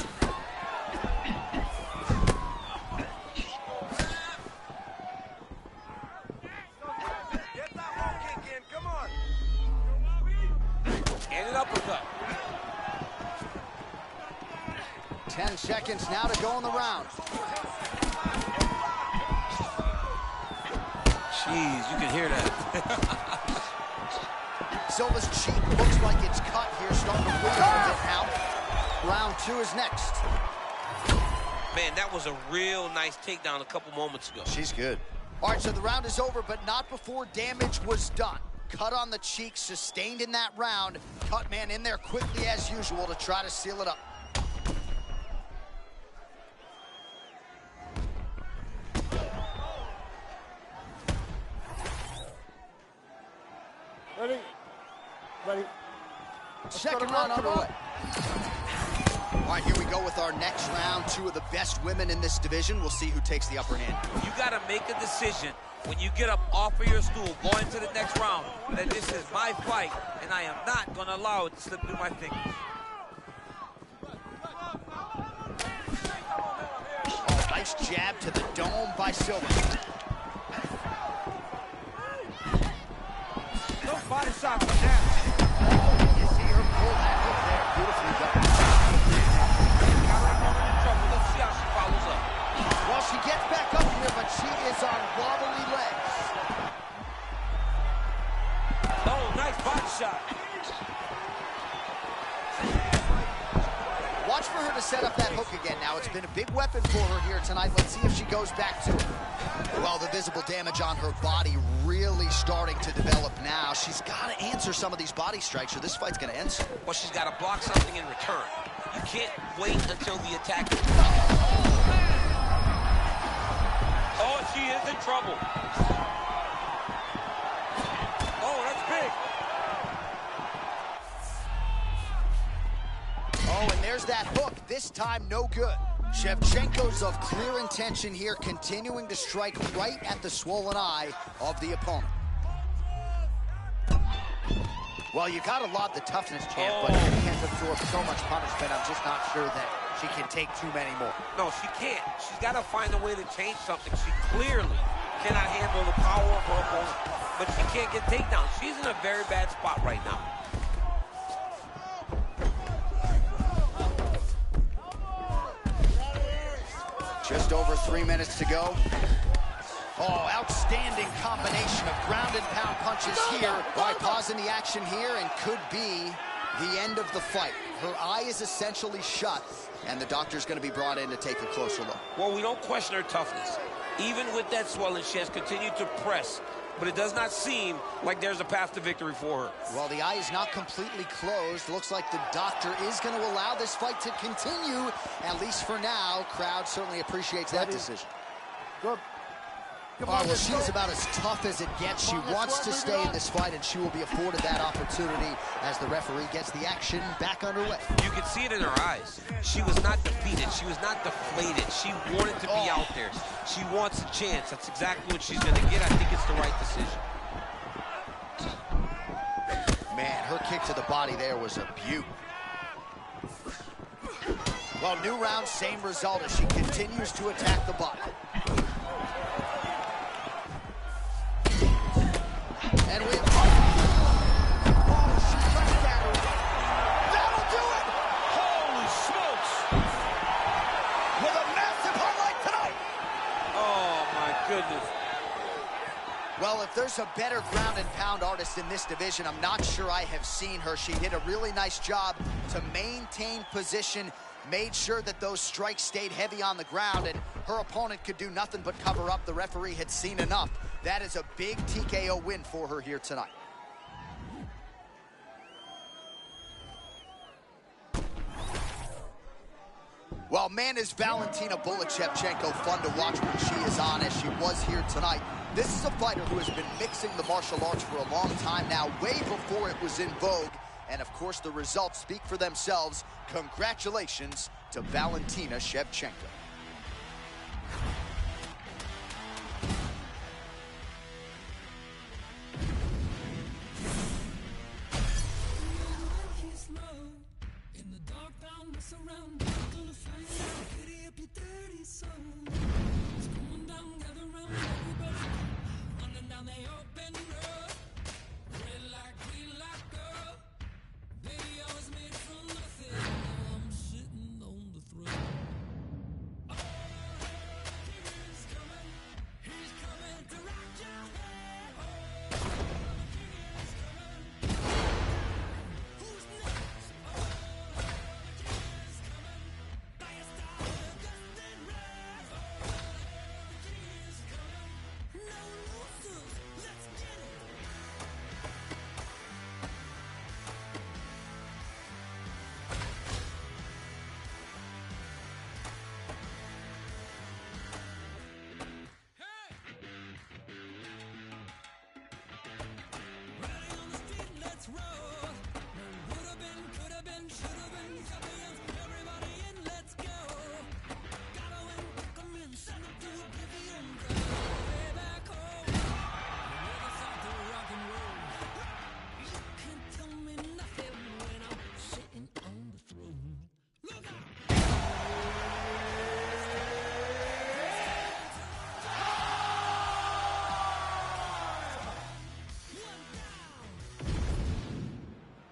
that low kick in, come on. And an uppercut. 10 seconds now to go in the round. Jeez, you can hear that. Silva's cheek looks like it's cut here, starting to bleed a little bit now. Round two is next. Man, that was a real nice takedown a couple moments ago. She's good. All right, so the round is over, but not before damage was done. Cut on the cheek, sustained in that round. Cut man in there quickly as usual to try to seal it up. Ready? Ready. Second round underway. All right, here we go with our next round. Two of the best women in this division. We'll see who takes the upper hand. You got to make a decision when you get up off of your stool, going to the next round, that this is my fight, and I am not going to allow it to slip through my fingers. Oh, nice jab to the dome by Silva. No body shots for that. You see her pull that hook there. Beautifully done. Let's see how she follows up. Well, she gets back up here, but she is on wobbly legs. Oh, nice body shot. Watch for her to set up that hook again now. It's been a big weapon for her here tonight. Let's see if she goes back to it. Well, the visible damage on her body really starting to develop now. She's got to answer some of these body strikes or this fight's going to end soon. Well, she's got to block something in return. You can't wait until the attack is Oh, she is in trouble. Oh, that's big. Oh, and there's that hook. This time, no good. Shevchenko's of clear intention here, continuing to strike right at the swollen eye of the opponent. Well, you got to laud the toughness, champ, but she can't absorb so much punishment. I'm just not sure that she can take too many more. No, she can't. She's got to find a way to change something. She clearly cannot handle the power of her opponent, but she can't get takedowns. She's in a very bad spot right now. Just over 3 minutes to go. Oh, outstanding combination of ground and pound punches here. All right, pausing the action here and could be the end of the fight. Her eye is essentially shut, and the doctor's going to be brought in to take a closer look. Well, we don't question her toughness. Even with that swelling, she has continued to press, but it does not seem like there's a path to victory for her. Well, the eye is not completely closed. Looks like the doctor is going to allow this fight to continue, at least for now. Crowd certainly appreciates that decision. Good. All right, well, she's about as tough as it gets. She wants to stay in this fight, and she will be afforded that opportunity as the referee gets the action back underway. You can see it in her eyes. She was not defeated. She was not deflated. She wanted to be out there. She wants a chance. That's exactly what she's going to get. I think it's the right decision. Man, her kick to the body there was a beaut. Well, new round, same result as she continues to attack the body. And we... Oh, she left that Well, if there's a better ground and pound artist in this division, I'm not sure I have seen her. She did a really nice job to maintain position, made sure that those strikes stayed heavy on the ground, and her opponent could do nothing but cover up. The referee had seen enough. That is a big TKO win for her here tonight. Well, man, is Valentina Shevchenko fun to watch when she is on, as she was here tonight. This is a fighter who has been mixing the martial arts for a long time now, way before it was in vogue. And, of course, the results speak for themselves. Congratulations to Valentina Shevchenko.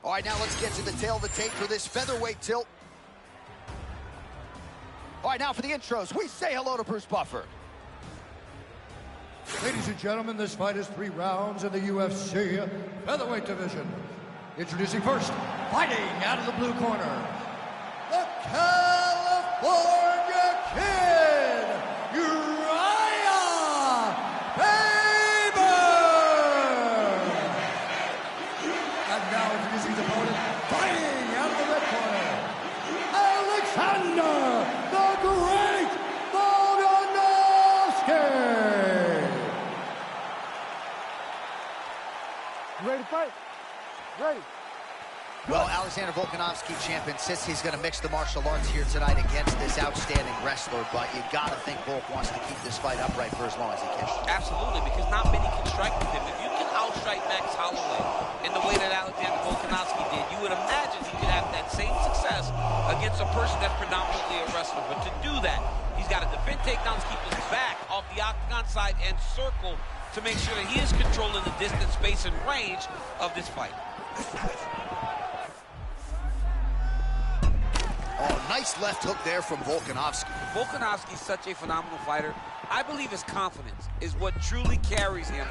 All right, now let's get to the tail of the tape for this featherweight tilt. All right, now for the intros, we say hello to Bruce Buffer. Ladies and gentlemen, this fight is 3 rounds in the UFC featherweight division. Introducing first, fighting out of the blue corner, the California Kid, Uriah Faber! And now introducing his opponent, fighting out of the red corner, Alexander the Great Volkanovski! Ready to fight? Ready. Well, Alexander Volkanovski, champ, insists he's going to mix the martial arts here tonight against this outstanding wrestler, but you got to think Volk wants to keep this fight upright for as long as he can. Absolutely, because not many can strike with him. If you can outstrike Max Holloway in the way that Alexander Volkanovski did, you would imagine he could have that same success against a person that's predominantly a wrestler. But to do that, he's got to defend takedowns, keep his back off the octagon side, and circle to make sure that he is controlling the distance, space, and range of this fight. Oh, nice left hook there from Volkanovski. Volkanovski is such a phenomenal fighter. I believe his confidence is what truly carries him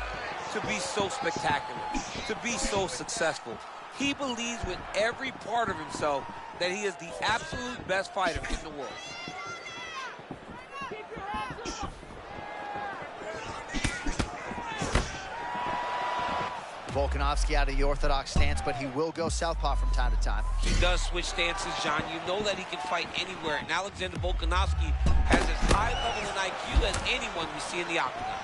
to be so spectacular, to be so successful. He believes with every part of himself that he is the absolute best fighter in the world. Volkanovski out of the orthodox stance, but he will go southpaw from time to time. He does switch stances, John. You know that he can fight anywhere. And Alexander Volkanovski has as high level in IQ as anyone we see in the octagon.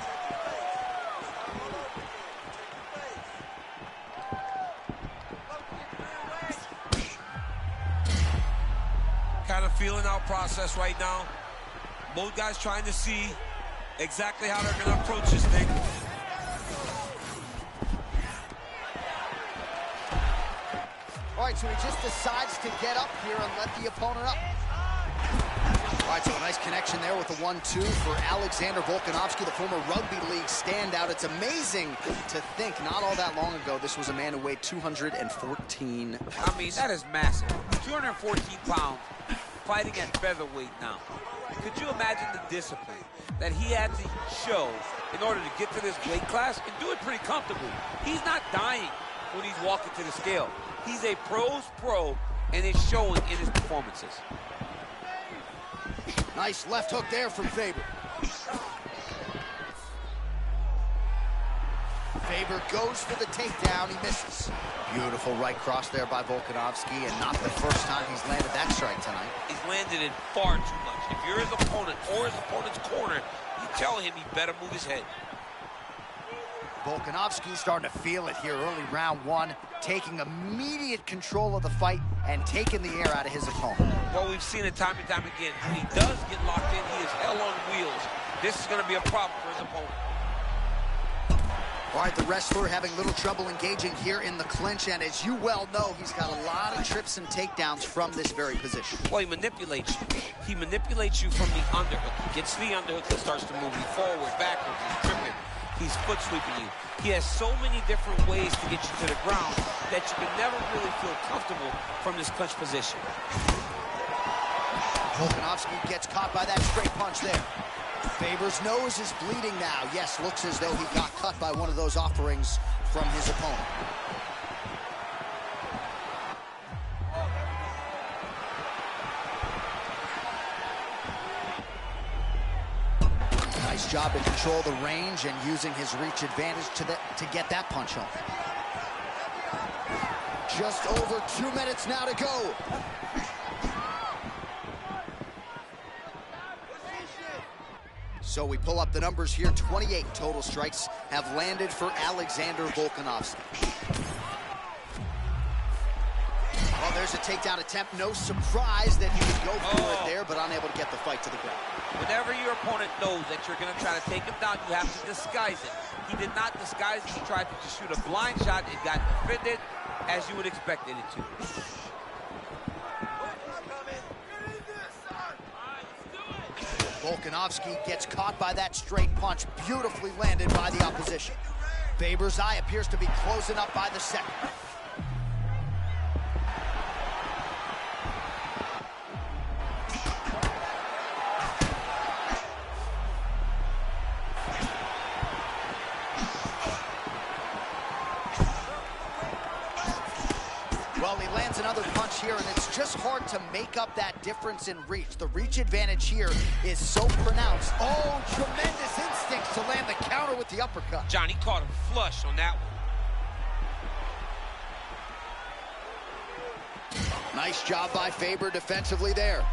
Kind of feeling out process right now. Both guys trying to see exactly how they're going to approach this thing. All right, so he just decides to get up here and let the opponent up. All right, so a nice connection there with the 1-2 for Alexander Volkanovski, the former rugby league standout. It's amazing to think not all that long ago this was a man who weighed 214 pounds. I mean, that is massive. 214 pounds fighting at featherweight now. Could you imagine the discipline? that he had to show in order to get to this weight class and do it pretty comfortably. He's not dying when he's walking to the scale. He's a pro's pro, and it's showing in his performances. Nice left hook there from Faber. Faber goes for the takedown. He misses. Beautiful right cross there by Volkanovski, and not the first time he's landed that strike tonight. He's landed it far too much. If you're his opponent or his opponent's corner, you tell him he better move his head. Volkanovski starting to feel it here early round one, taking immediate control of the fight and taking the air out of his opponent. Well, we've seen it time and time again. When he does get locked in, he is hell on wheels. This is going to be a problem for his opponent. All right, the wrestler having little trouble engaging here in the clinch, and as you well know, he's got a lot of trips and takedowns from this very position. Well, he manipulates you. He manipulates you from the underhook. He gets to the underhook and starts to move you forward, backwards, he's tripping. He's foot sweeping you. He has so many different ways to get you to the ground that you can never really feel comfortable from this clinch position. Volkanovski gets caught by that straight punch there. Faber's nose is bleeding now. Yes, looks as though he got cut by one of those offerings from his opponent. Nice job to control the range and using his reach advantage to get that punch home. Just over 2 minutes now to go. So we pull up the numbers here. 28 total strikes have landed for Alexander Volkanovski. Well, there's a takedown attempt. No surprise that he would go for it there, but unable to get the fight to the ground. Whenever your opponent knows that you're going to try to take him down, you have to disguise it. He did not disguise it. He tried to just shoot a blind shot. It got defended as you would expect it to. Volkanovski gets caught by that straight punch, beautifully landed by the opposition. Faber's eye appears to be closing up by the second. Well, he lands another punch here, and it's just hard to make up that difference in reach. The reach advantage here is so pronounced. Oh, tremendous instincts to land the counter with the uppercut. Johnny caught him flush on that one. Nice job by Faber defensively there.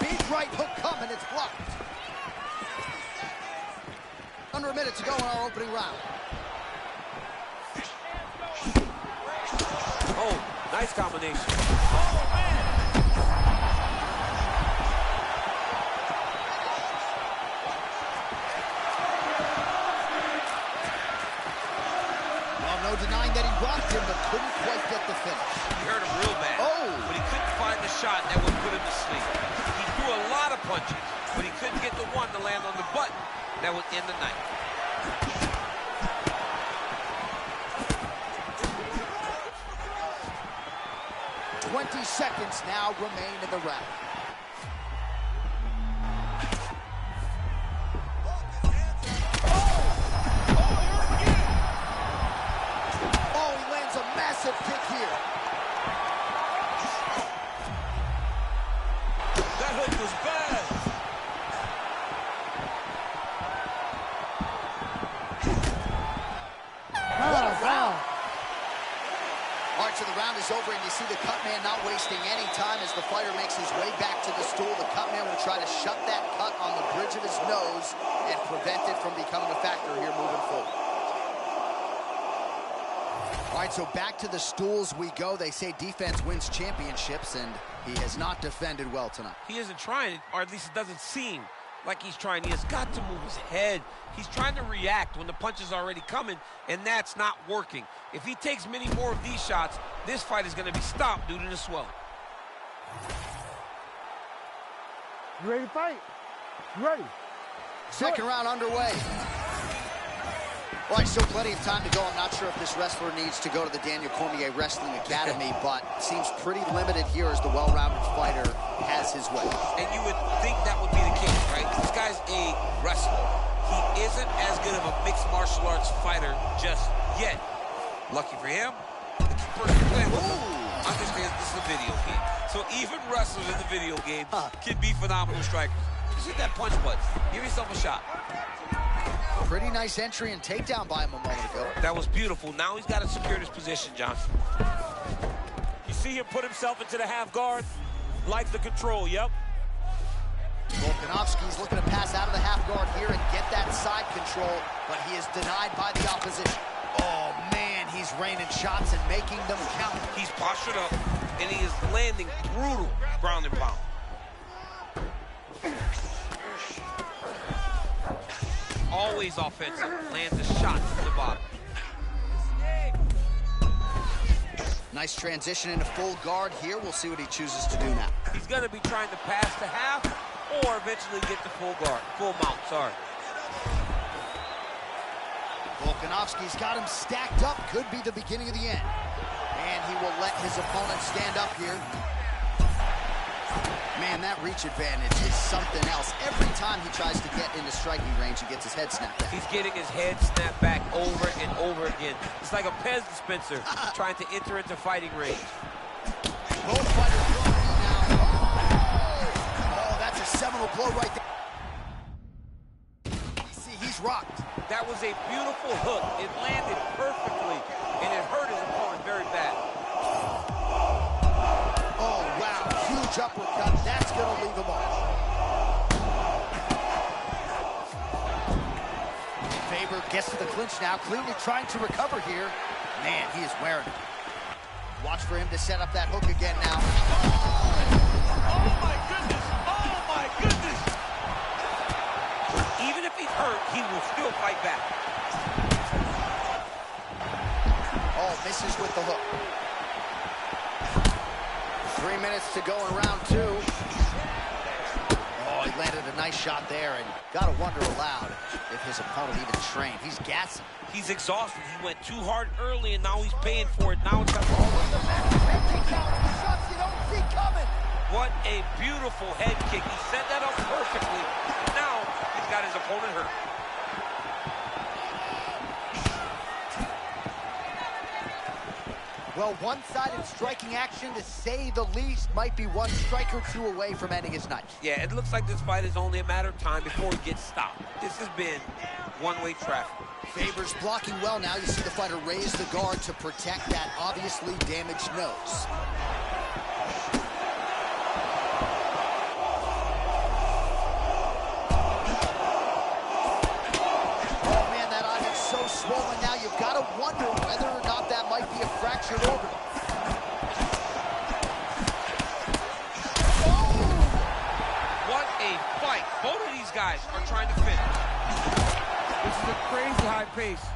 Big right hook coming, it's blocked. Under a minute to go in our opening round. Oh, nice combination. Oh, man. Well, no denying that he rocked him, but couldn't quite get the finish. He hurt him real bad. Oh! But he couldn't find the shot that would put him to sleep. He threw a lot of punches, but he couldn't get the one to land on the button that would end the night. 20 seconds now remain in the round. Oh, he lands a massive kick here. That hook was bad. What a round. All right, so the round is over, and you see the cut man not wasting any time as the fighter makes his way back to the stool. The cut man will try to shut that cut on the bridge of his nose and prevent it from becoming a factor here moving forward. All right, so back to the stools we go. They say defense wins championships, and he has not defended well tonight. He isn't trying, or at least it doesn't seem like he's trying. He has got to move his head. He's trying to react when the punch is already coming, and that's not working. If he takes many more of these shots, this fight is going to be stopped due to the swelling. You ready to fight? You ready? Second round underway. Well, there's still plenty of time to go. I'm not sure if this wrestler needs to go to the Daniel Cormier Wrestling Academy, but seems pretty limited here as the well-rounded fighter has his way. And you would think that would be the case, right? This guy's a wrestler. He isn't as good of a mixed martial arts fighter just yet. Lucky for him, the person playing with him understands this is a video game. So even wrestlers in the video game can be phenomenal strikers. Just hit that punch button. Give yourself a shot. Pretty nice entry and takedown by him a moment ago. That was beautiful. Now he's got to secure this position, John. You see him put himself into the half guard, like the control, yep. Volkanovski's looking to pass out of the half guard here and get that side control, but he is denied by the opposition. Oh, man, he's raining shots and making them count. He's postured up, and he is landing brutal ground and pound. Always offensive. Lands a shot from the bottom. Nice transition into full guard here. We'll see what he chooses to do now. He's going to be trying to pass to half or eventually get to full guard, full mount, sorry. Volkanovski's got him stacked up. Could be the beginning of the end. And he will let his opponent stand up here. Man, that reach advantage is something else. Every time he tries to get into striking range, he gets his head snapped back. He's getting his head snapped back over and over again. It's like a Pez dispenser trying to enter into fighting range. Both fighters throwing now. Oh, that's a seminal blow right there. See, he's rocked. That was a beautiful hook. It landed perfectly, and it hurt his opponent very bad. Oh, wow. Huge uppercut. That's going to leave him off. Faber gets to the clinch now, clearly trying to recover here. Man, he is wearing it. Watch for him to set up that hook again now. Oh my goodness! Oh my goodness! Even if he's hurt, he will still fight back. Oh, misses with the hook. 3 minutes to go in round two. Oh, he landed a nice shot there, and gotta wonder aloud if his opponent even trained. He's gassing. He's exhausted. He went too hard early, and now he's paying for it. Now it's got to Shots you don't see coming. What a beautiful head kick. He set that up perfectly. Now he's got his opponent hurt. Well, one-sided striking action, to say the least, might be one strike or two away from ending his night. Yeah, it looks like this fight is only a matter of time before he gets stopped. This has been one-way traffic. Faber's blocking well now. You see the fighter raise the guard to protect that obviously damaged nose. Oh, man, that eye is so swollen now. You've got to wonder whether or not that might be a fractured orbital. What a fight. Both of these guys are trying to finish. This is a crazy high pace.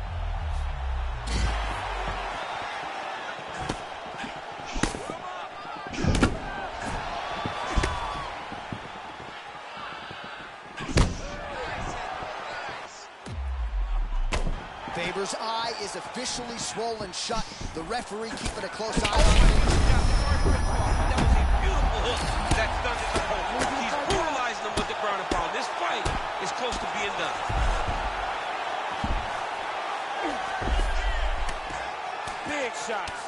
Faber's eye is officially swollen shut. The referee keeping a close eye on him. That was a beautiful hook that stunned his opponent. He's brutalizing him with the ground and pound. This fight is close to being done. Big shots.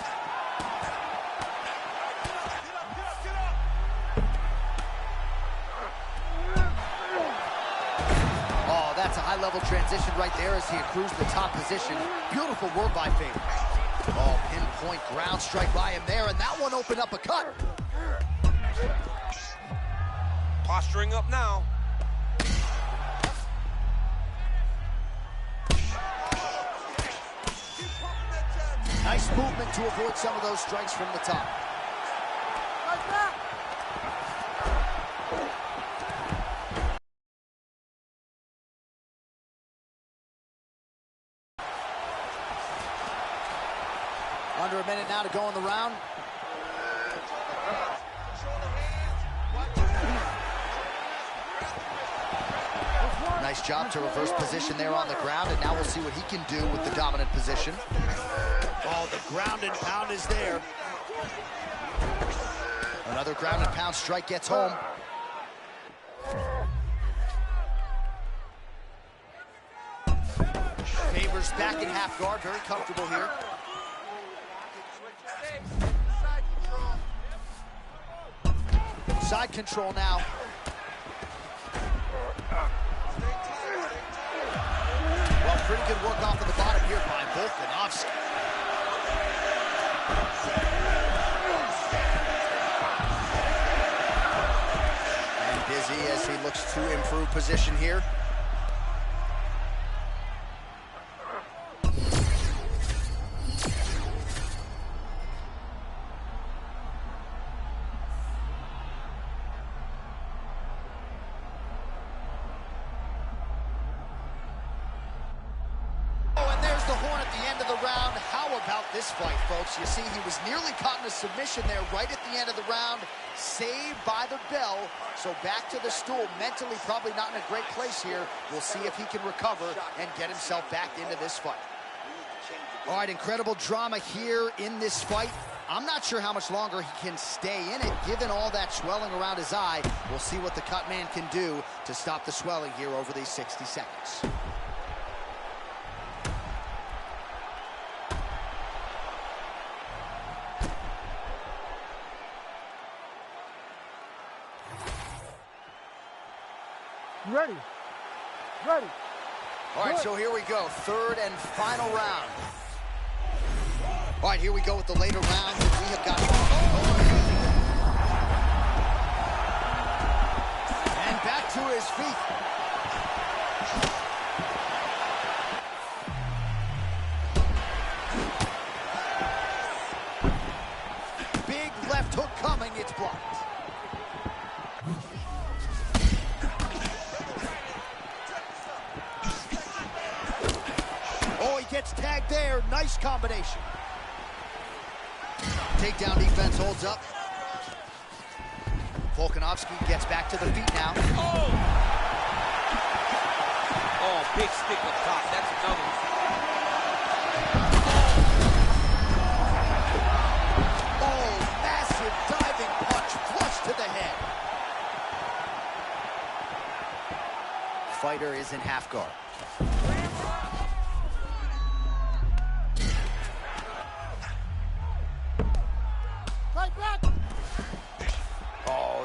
Oh, that's a high-level transition right there as he accrues the top position. Beautiful work by Faber. Oh, pinpoint ground strike by him there, and that one opened up a cut. Posturing up now. Nice movement to avoid some of those strikes from the top. Under a minute now to go in the round. Nice job to reverse position there on the ground, and now we'll see what he can do with the dominant position. Oh, the ground and pound is there. Another ground and pound strike gets home. Favors back in half guard, very comfortable here. Side control now. Well, pretty good work off of the bottom here by Volkanovski. And busy as he looks to improve position here. This fight, folks, you see he was nearly caught in a submission there right at the end of the round, saved by the bell. So back to the stool, mentally probably not in a great place here. We'll see if he can recover and get himself back into this fight. All right, incredible drama here in this fight. I'm not sure how much longer he can stay in it, given all that swelling around his eye. We'll see what the cut man can do to stop the swelling here over these 60 seconds. Ready. Ready. All right, so here we go. Third and final round. All right, here we go with the later rounds. We have got... And back to his feet. Big left hook coming. It's blocked. Gets tagged there. Nice combination. Takedown defense holds up. Volkanovski gets back to the feet now. Oh! Oh, big stick up top. That's another one. Oh, massive diving punch flush to the head. Fighter is in half guard.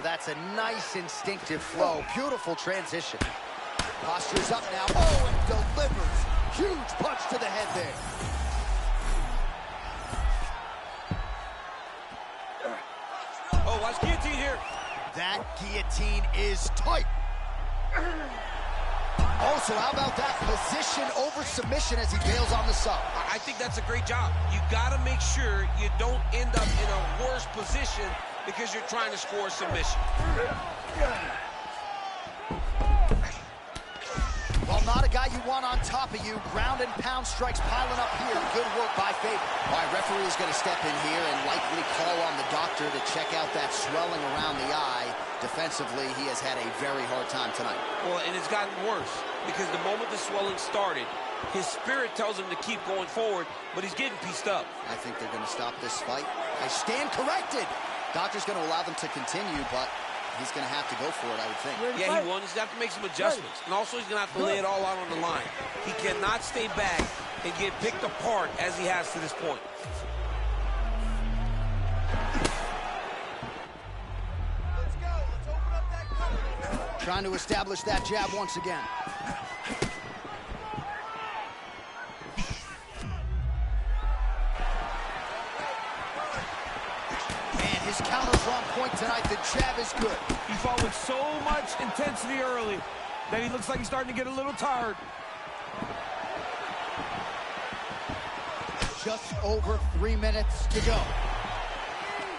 That's a nice instinctive flow. Beautiful transition. Posture's up now. Oh, and delivers. Huge punch to the head there. Oh, watch guillotine here. That guillotine is tight. Also, how about that position over submission as he bails on the sub? I think that's a great job. You got to make sure you don't end up in a worse position because you're trying to score a submission. Well, not a guy you want on top of you. Ground and pound strikes piling up here. Good work by Faber. All right, referee is going to step in here and likely call on the doctor to check out that swelling around the eye. Defensively, he has had a very hard time tonight. Well, and it's gotten worse because the moment the swelling started, his spirit tells him to keep going forward, but he's getting pieced up. I think they're going to stop this fight. I stand corrected. Doctor's going to allow them to continue, but he's going to have to go for it, I would think. Yeah, he won. He's going to have to make some adjustments. And also, he's going to have to lay it all out on the line. He cannot stay back and get picked apart as he has to this point. Let's go. Let's open up that cover. Trying to establish that jab once again. His counters are on point tonight. The jab is good. He fought with so much intensity early that he looks like he's starting to get a little tired. Just over 3 minutes to go.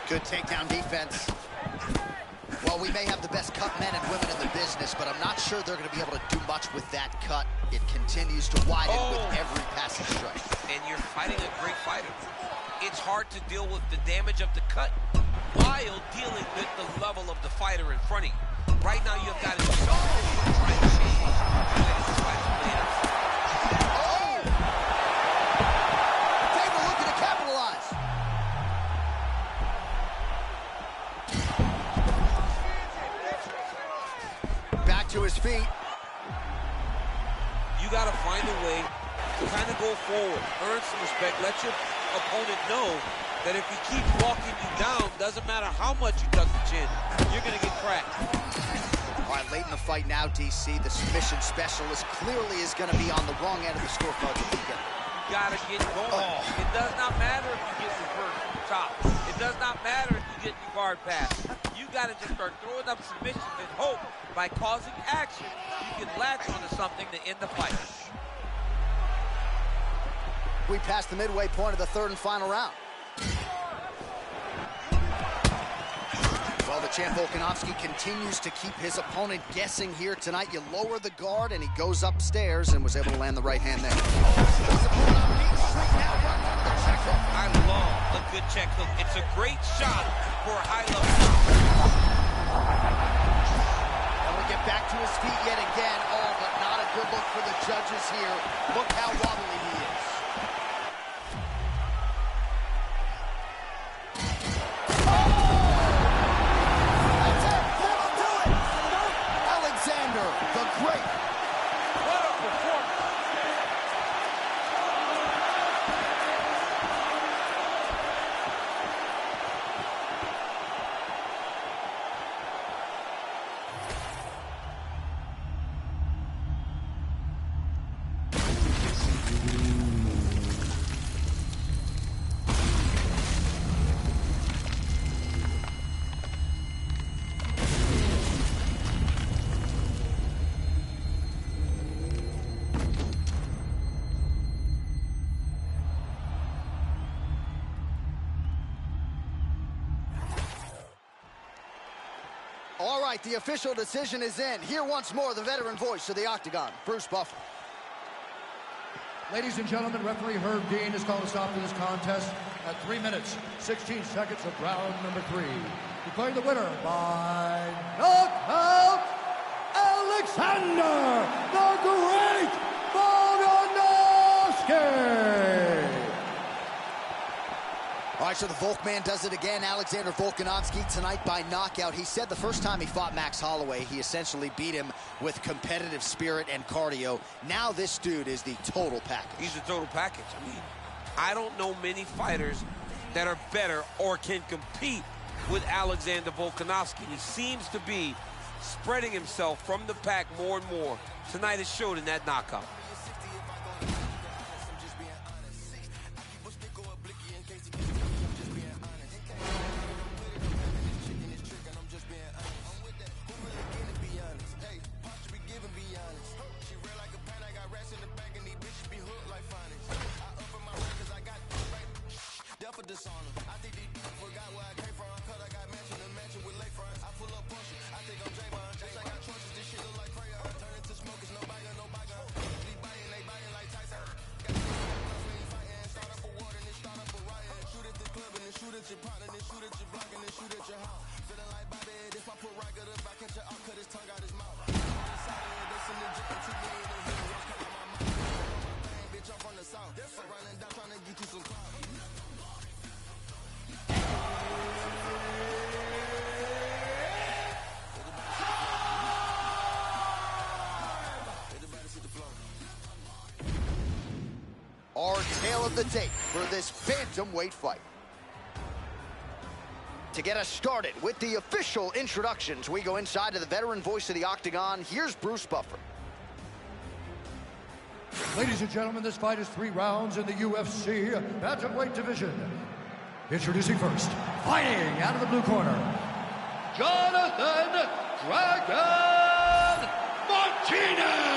Good takedown defense. Well, we may have the best cut men and women in the business, but I'm not sure they're going to be able to do much with that cut. It continues to widen with every passing strike. And you're fighting a great fighter. It's hard to deal with the damage of the cut while dealing with the level of the fighter in front of you. Right now, you've got to do something different, trying to change. Taylor looking to capitalize. Back to his feet. You got to find a way to kind of go forward, earn some respect, let your opponent know that if he keeps walking you down, doesn't matter how much you tuck the chin, you're going to get cracked. All right, late in the fight now, DC, the submission specialist clearly is going to be on the wrong end of the scorecard this weekend. You got to get going. It does not matter if you get reversed top. It does not matter if you get your guard pass. You got to just start throwing up submissions and hope by causing action, you can latch onto something to end the fight. We passed the midway point of the third and final round. Well, the champ Volkanovski continues to keep his opponent guessing here tonight. You lower the guard, and he goes upstairs and was able to land the right hand there. I love a good check hook. It's a great shot for a high level. And we get back to his feet yet again. Oh, but not a good look for the judges here. Look how wobbly he is. All right, the official decision is in. Here once more, the veteran voice of the Octagon, Bruce Buffer. Ladies and gentlemen, referee Herb Dean has called a stop to this contest at 3 minutes, 16 seconds of round number 3. Declaring the winner by knockout, Alexander the Great Volkanovski! All right, so the Volkman does it again. Alexander Volkanovski tonight by knockout. He said the first time he fought Max Holloway, he essentially beat him with competitive spirit and cardio. Now this dude is the total package. He's the total package. I mean, I don't know many fighters that are better or can compete with Alexander Volkanovski. He seems to be spreading himself from the pack more and more. Tonight it showed in that knockout. Our tale of the tape for this bantamweight fight. To get us started with the official introductions, we go inside to the veteran voice of the Octagon. Here's Bruce Buffer. Ladies and gentlemen, this fight is 3 rounds in the UFC bantamweight division. Introducing first, fighting out of the blue corner, Jonathan Dragon Martinez.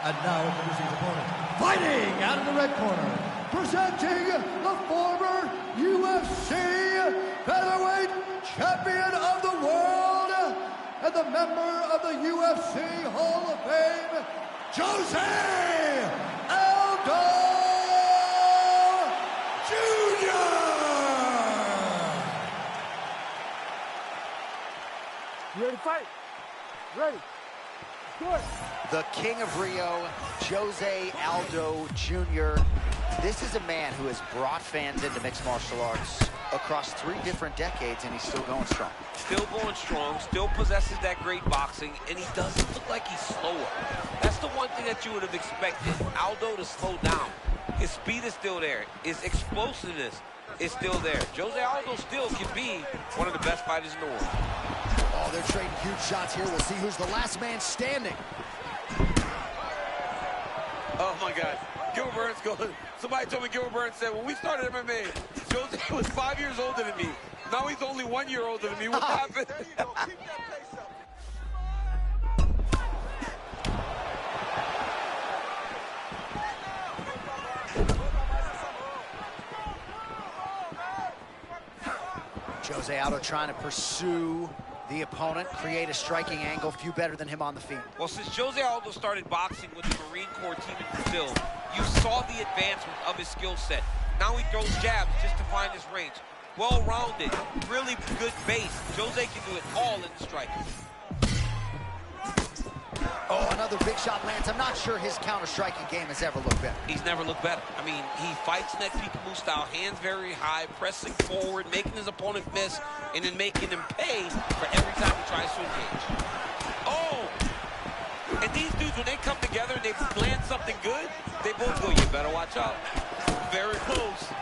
And now introducing his opponent, fighting out of the red corner, presenting the former UFC featherweight champion of the world and the member of the UFC Hall of Fame, Jose Aldo Jr. You ready to fight? Ready. Good. The king of Rio, Jose Aldo Jr. This is a man who has brought fans into mixed martial arts across 3 different decades, and he's still going strong. Still going strong, still possesses that great boxing, and he doesn't look like he's slower. That's the one thing that you would have expected Aldo to slow down. His speed is still there. His explosiveness is still there. Jose Aldo still can be one of the best fighters in the world. Oh, they're trading huge shots here. We'll see who's the last man standing. Oh my God. Gilbert Burns going. Somebody told me Gilbert Burns said, when we started MMA, Jose was 5 years older than me. Now he's only 1 year older than me. What happened? There you go. Keep that pace up. Jose Aldo trying to pursue the opponent, create a striking angle. Few better than him on the feet. Well, since Jose Aldo started boxing with the Marine Corps team in Brazil, you saw the advancement of his skill set. Now he throws jabs just to find his range. Well-rounded, really good base. Jose can do it all in the striking. Oh, another big shot lands. I'm not sure his counter-striking game has ever looked better. He's never looked better. I mean, he fights in that peekaboo style, hands very high, pressing forward, making his opponent miss, and then making him pay for every time he tries to engage. Oh! And these dudes, when they come together and they land something good, they both go, you better watch out. Very close.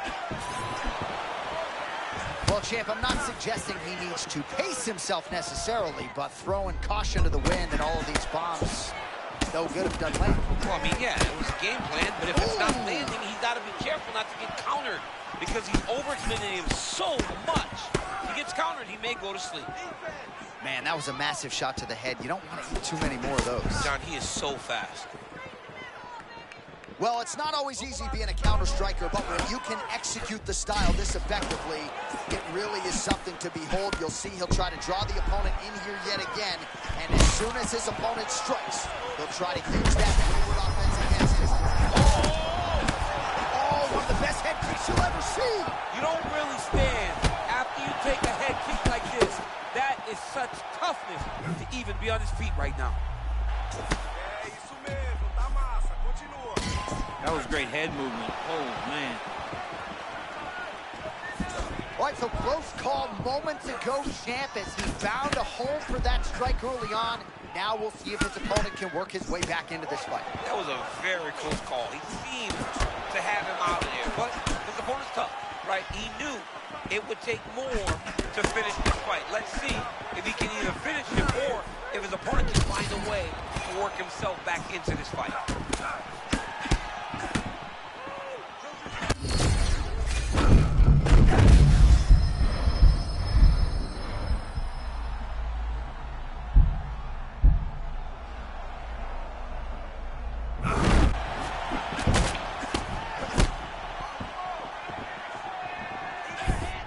Well, champ, I'm not suggesting he needs to pace himself necessarily, but throwing caution to the wind and all of these bombs, no good if done late. Well, I mean, yeah, it was a game plan, but if it's not landing, he's got to be careful not to get countered because he's overextending him so much. If he gets countered, he may go to sleep. Man, that was a massive shot to the head. You don't want to eat too many more of those. John, he is so fast. Well, it's not always easy being a counter-striker, but when you can execute the style this effectively, it really is something to behold. You'll see he'll try to draw the opponent in here yet again, and as soon as his opponent strikes, he'll try to use that forward offense against him. Oh, one of the best head kicks you'll ever see. You don't really stand after you take a head kick like this. That is such toughness to even be on his feet right now. That was great head movement. Oh, man. All right, so close call moments ago, champ, as he found a home for that strike early on. Now we'll see if his opponent can work his way back into this fight. That was a very close call. He seemed to have him out of there, but his opponent's tough, right? He knew it would take more to finish this fight. Let's see if he can either finish him or if his opponent can find a way to work himself back into this fight.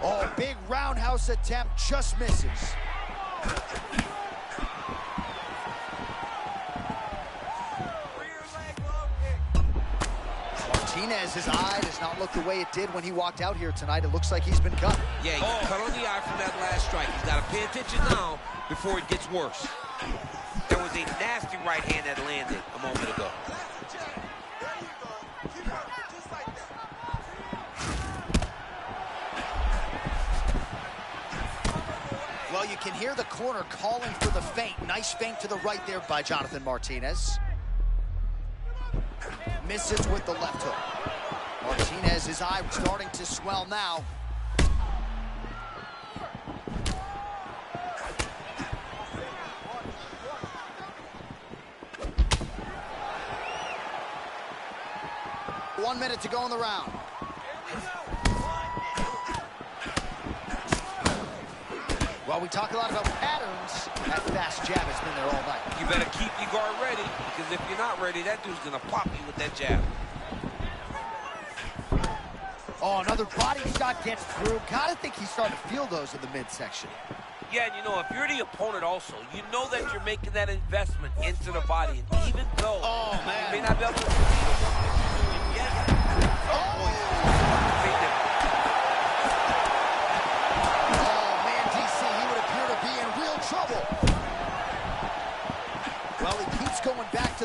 Oh, big roundhouse attempt, just misses. Martinez, his eye does not look the way it did when he walked out here tonight. It looks like he's been cut. Yeah, he cut on the eye from that last strike. He's got to pay attention now before it gets worse. There was a nasty right hand that landed a moment ago. Well, you can hear the corner calling for the feint. Nice feint to the right there by Jonathan Martinez. Misses with the left hook. Martinez, his eye starting to swell now. One minute to go in the round. Well, we talk a lot about patterns. That fast jab has been there all night. You better keep your guard ready, because if you're not ready, that dude's gonna pop you with that jab. Oh, another body shot gets through. Gotta think he's starting to feel those in the midsection. Yeah, and you know, if you're the opponent also, you know that you're making that investment into the body. And even though you may not be able to see what you're doing yet,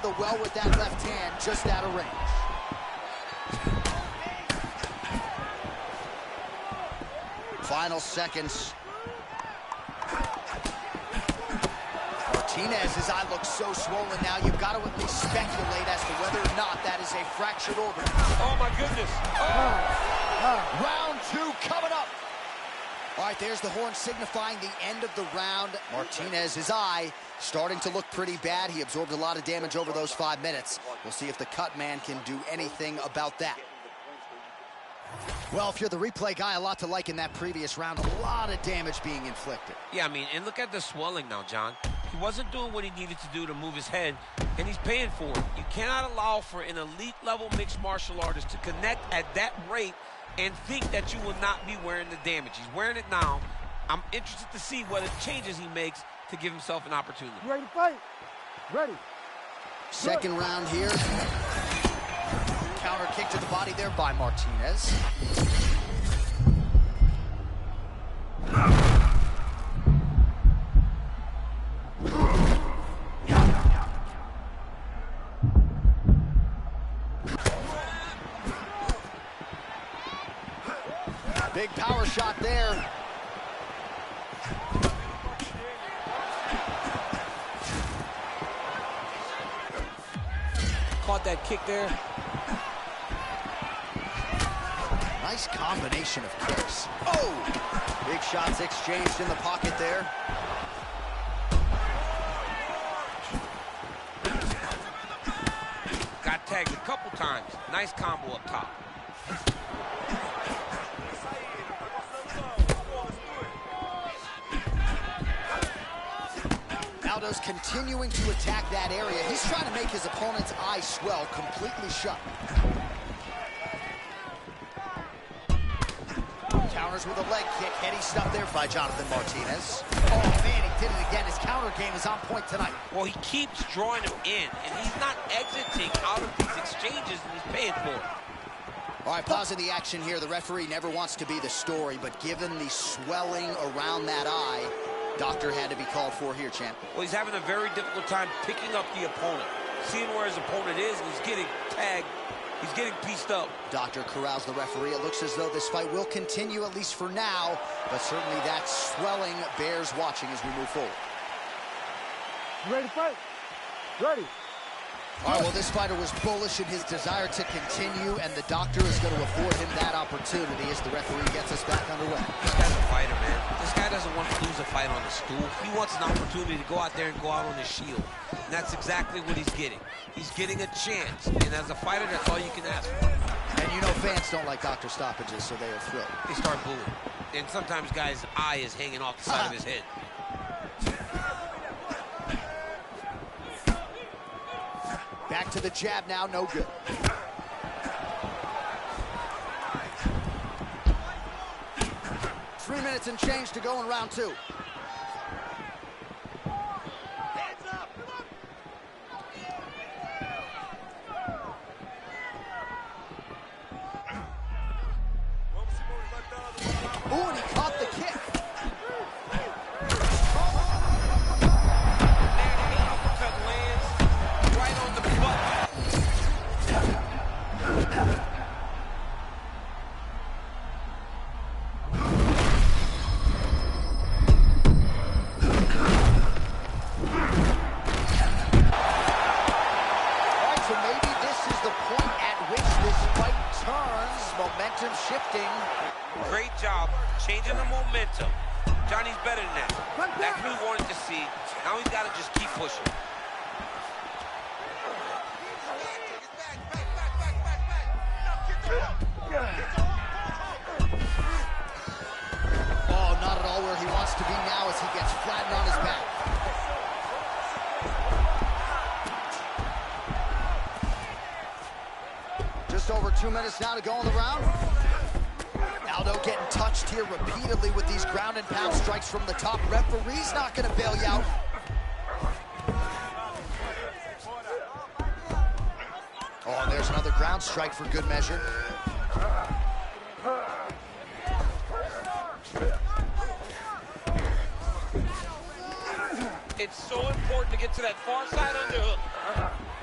the well with that left hand, just out of range. Final seconds. Martinez's eye looks so swollen now, you've got to at least speculate as to whether or not that is a fractured organ. Oh, my goodness. Oh. Round 2 coming up. All right, there's the horn signifying the end of the round. Martinez's eye starting to look pretty bad. He absorbed a lot of damage over those 5 minutes. We'll see if the cut man can do anything about that. Well, if you're the replay guy, a lot to like in that previous round. A lot of damage being inflicted. Yeah, I mean, and look at the swelling now, John. He wasn't doing what he needed to do to move his head, and he's paying for it. You cannot allow for an elite-level mixed martial artist to connect at that rate and think that you will not be wearing the damage. He's wearing it now. I'm interested to see what changes he makes to give himself an opportunity. You ready to fight? Ready. Second round here. Counter kick to the body there by Martinez. Big power shot there. Caught that kick there. Nice combination of kicks. Oh! Big shots exchanged in the pocket there. Got tagged a couple times. Nice combo up top. Aldo's continuing to attack that area. He's trying to make his opponent's eye swell completely shut. Counters with a leg kick. Heady stuff there by Jonathan Martinez. Oh, man, he did it again. His counter game is on point tonight. Well, he keeps drawing him in, and he's not exiting out of these exchanges, and he's paying for it. All right, pausing the action here. The referee never wants to be the story, but given the swelling around that eye, doctor had to be called for here, champ. Well, he's having a very difficult time picking up the opponent, seeing where his opponent is, and he's getting tagged. He's getting pieced up. Doctor corrals the referee. It looks as though this fight will continue, at least for now, but certainly that swelling bears watching as we move forward. You ready to fight? Ready. All right, well, this fighter was bullish in his desire to continue, and the doctor is going to afford him that opportunity as the referee gets us back underway. This guy's a fighter, man. This guy doesn't want to lose a fight on the stool. He wants an opportunity to go out there and go out on his shield. And that's exactly what he's getting. He's getting a chance. And as a fighter, that's all you can ask for. And you know fans don't like doctor stoppages, so they are thrilled. They start booing. And sometimes guys' eye is hanging off the side of his head. Back to the jab now, no good. Three minutes and change to go in round 2. Ooh, and he caught the kick. Shifting. Great job changing the momentum. Johnny's better than that. That's what we wanted to see. Now he's got to just keep pushing. Oh, not at all where he wants to be now as he gets flattened on his back. Just over 2 minutes now to go in the round. Aldo getting touched here repeatedly with these ground and pound strikes from the top. Referee's not going to bail you out. Oh, and there's another ground strike for good measure. It's so important to get to that far side underhook.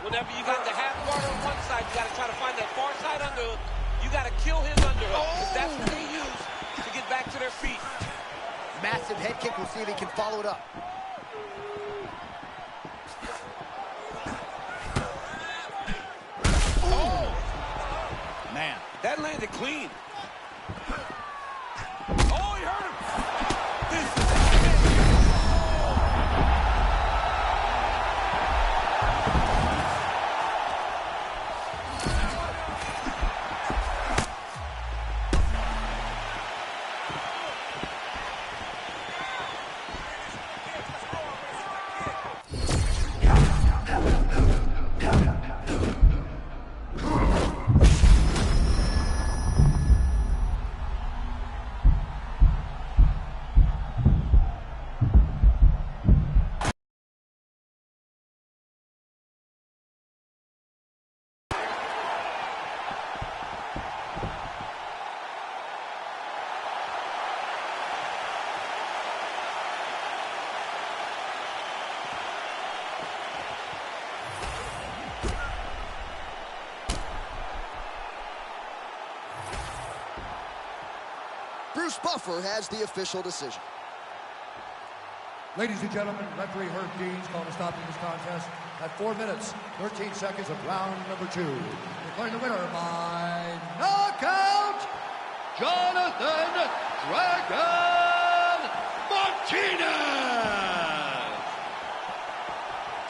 Whenever you got the half guard on one side, you got to try to find that far side underhook. You got to kill his underhook, because that's what they use to get back to their feet. Massive head kick. We'll see if he can follow it up. Oh! Man. That landed clean. Oh, he hurt him. This is Bruce Buffer has the official decision. Ladies and gentlemen, referee Herb Dean's calling a stop to this contest at 4 minutes, 13 seconds of round number 2. Declaring the winner by knockout, Jonathan Dragon Martinez!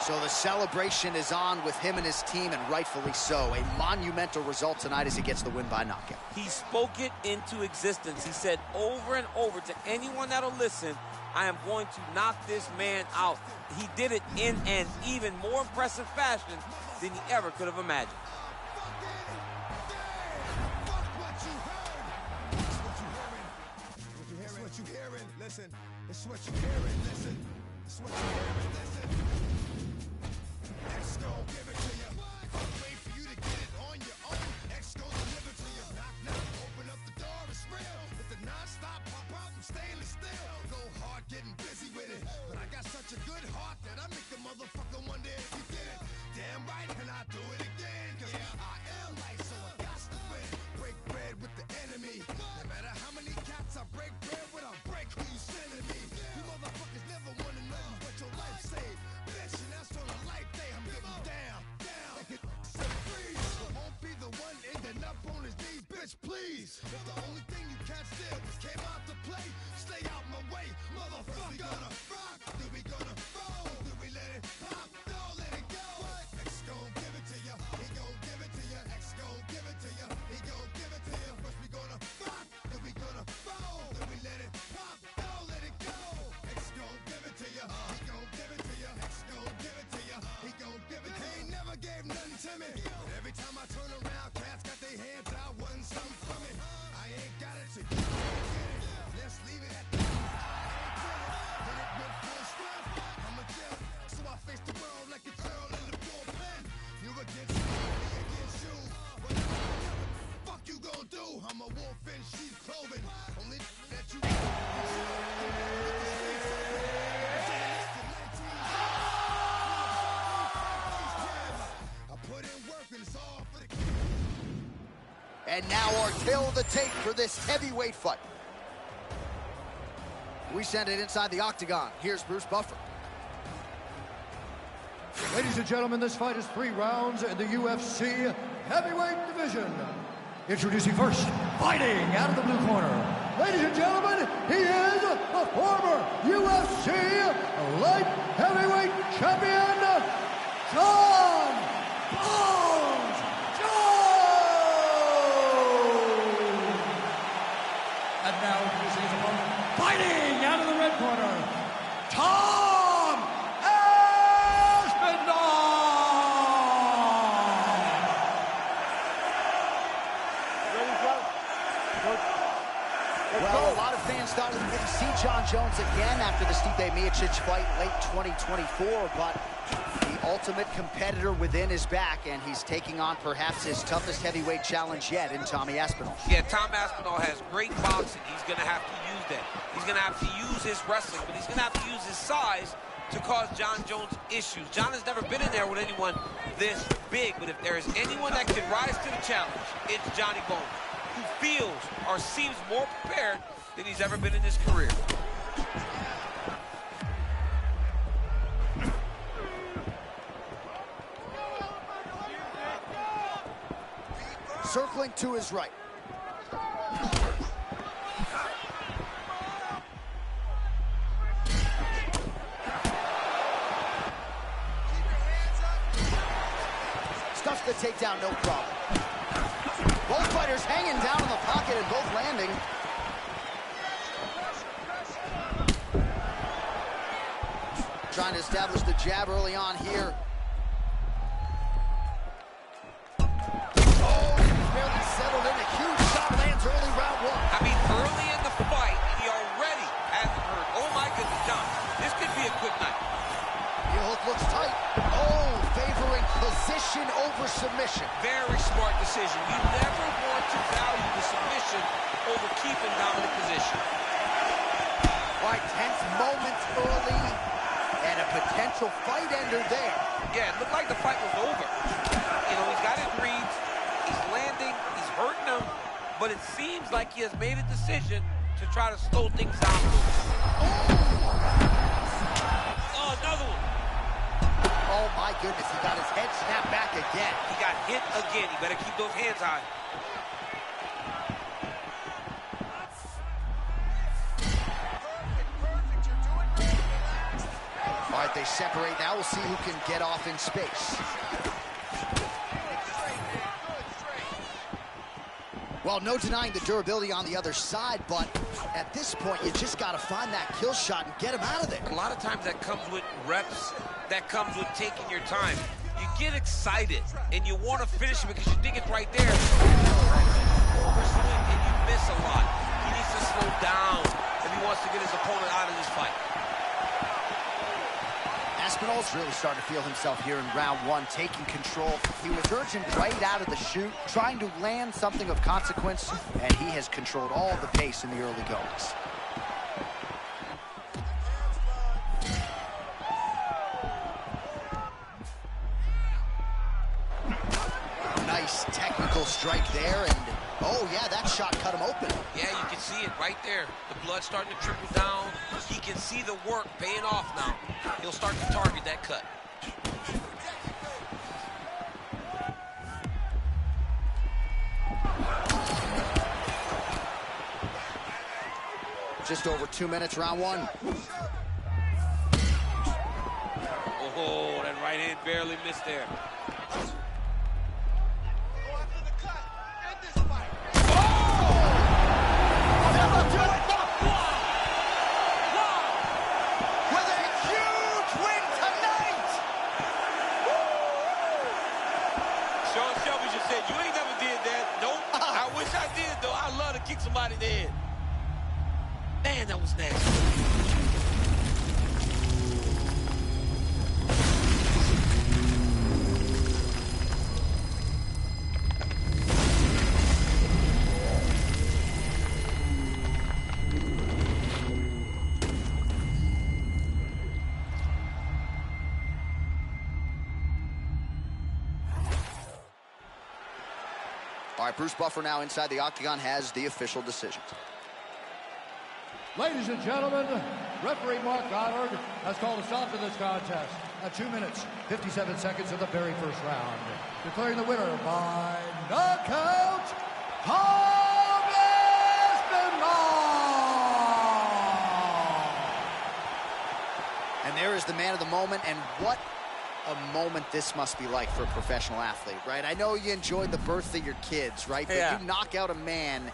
So the celebration is on with him and his team, and rightfully so. A monumental result tonight as he gets the win by knockout. He spoke it into existence. He said over and over to anyone that'll listen, I am going to knock this man out. He did it in an even more impressive fashion than he ever could have imagined. Listen, it's what you hearing, listen. It's what you hearing, listen. X gon' give it to you. Wait for you to get it on your own. X gon' deliver to you. Knock, knock, open up the door, it's real. With the non-stop pop out and stainless steel. Go hard, getting busy with it. But I got such a good heart that I make the motherfucker wonder if you did it. Damn right, and I do it again. Cause I am light, so I got to win. Break bread with the enemy. No matter how many cats I break bread with, I'll break who you sending me. You motherfuckers never wanna know what your life saved. Bitch, and that's on a life day. I'm getting down, down. Like it set free. I won't be the one ending up on his knees, bitch, please. If the only thing you can't steal was came out to play, stay out my way, motherfucker. We gonna rock, then we gonna roll, then we let it pop, don't let it go. X gon' give it to ya, he gon' give it to ya. X gon' give it to ya, he gon' give it to ya. First we gonna rock, then we gonna roll, then we let it pop, don't let it go. X gon' give it to ya, he gon' give it to ya. X gon' give it to ya, he gon' give it to ya. He ain't never gave nothing to me. But every time I turn around, cats got their hands out, wanting something from me. I ain't got it, so you can't get it. Let's leave it at that. Hit it with full strength. I'm a deal, so I face the world like a girl in the bullpen. You against me, me against you. What the fuck you gon' do? I'm a wolf in sheep's clothing. Only that you I put in work and it's all for the. And now our tail of the tape for this heavyweight fight. We send it inside the octagon. Here's Bruce Buffer. Ladies and gentlemen, this fight is 3 rounds in the UFC heavyweight division. Introducing first, fighting out of the blue corner. Ladies and gentlemen, he is the former UFC light heavyweight champion, John Bones Jones. And now introducing his opponent, fighting out of the red corner, Tom Aspinall. Well, a lot of fans thought we wouldn't see John Jones again after the Stipe Miocic fight late 2024, but the ultimate competitor within is back, and he's taking on perhaps his toughest heavyweight challenge yet in Tommy Aspinall. Yeah, Tom Aspinall has great boxing. He's going to have to use that. He's going to have to use his wrestling, but he's going to have to use his size to cause John Jones issues. John has never been in there with anyone this big, but if there is anyone that can rise to the challenge, it's Johnny Bones, who feels or seems more prepared than he's ever been in his career. Circling to his right. Stuffs the takedown, no problem. Both fighters hanging down in the pocket and both landing. Trying to establish the jab early on here. Settled in, a huge shot lands early round one. I mean, early in the fight, he already hasn't hurt. Oh my goodness, John, this could be a quick night. The hook looks tight. Oh, favoring position over submission. Very smart decision. You never want to value the submission over keeping dominant position. Right, tense moments early, and a potential fight ender there. Yeah, it looked like the fight was over. You know, he's got his reads, he's landing, hurting him, but it seems like he has made a decision to try to slow things down a little. Oh, another one. Oh my goodness, he got his head snapped back again. He got hit again. You better keep those hands high. All right, they separate now. We'll see who can get off in space. Well, no denying the durability on the other side, but at this point, you just got to find that kill shot and get him out of there. A lot of times that comes with reps, that comes with taking your time. You get excited, and you want to finish it because you think it's right there. And you miss a lot. He needs to slow down if he wants to get his opponent out of this fight. Aspinall's really starting to feel himself here in round one, taking control. He was urgent right out of the chute, trying to land something of consequence, and he has controlled all the pace in the early goings. Nice technical strike there, and oh yeah, that shot cut him open. Yeah, you can see it right there. The blood starting to trickle down. He can see the work paying off now. He'll start to target that cut. Just over 2 minutes, round one. Oh, that right hand barely missed there. Kick somebody in the head. Man, that was nasty. All right, Bruce Buffer now inside the octagon has the official decision. Ladies and gentlemen, referee Mark Goddard has called a stop to this contest at 2 minutes, 57 seconds of the very first round, declaring the winner by knockout, And there is the man of the moment, and what a moment this must be like for a professional athlete, right? I know you enjoyed the birth of your kids, right? But you knock out a man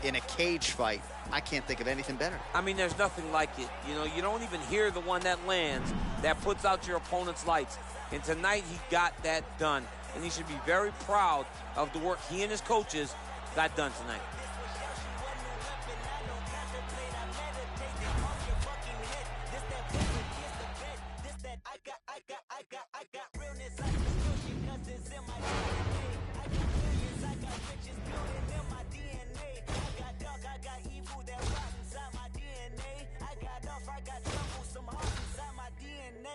in a cage fight. I can't think of anything better. I mean, there's nothing like it. You know, you don't even hear the one that lands, that puts out your opponent's lights. And tonight, he got that done. And he should be very proud of the work he and his coaches got done tonight. I got trouble, some heart inside my DNA.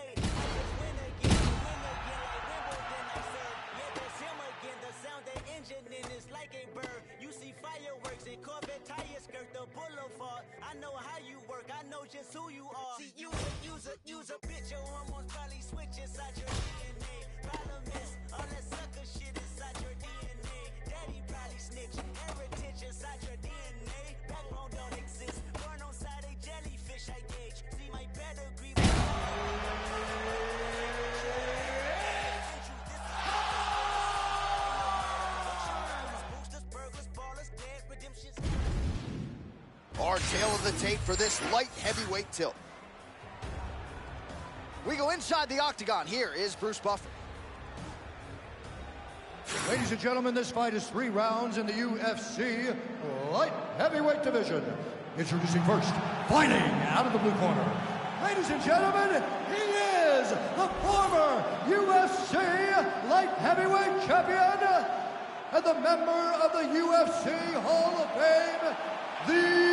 like a bird. You see fireworks and Corvette tires skirt the boulevard. I know how you work, I know just who you are. See, use a bitch, your hormones probably switch inside your DNA. Problem is, all that sucker shit inside your DNA. Daddy probably snitch, heritage inside your DNA. Backbone don't exist, born on side a jellyfish I gauge. See my pedigree. Our tail of the tape for this light heavyweight tilt. We go inside the octagon. Here is Bruce Buffer. Ladies and gentlemen, this fight is 3 rounds in the UFC light heavyweight division. Introducing first, fighting out of the blue corner. Ladies and gentlemen, he is the former UFC light heavyweight champion and the member of the UFC Hall of Fame, the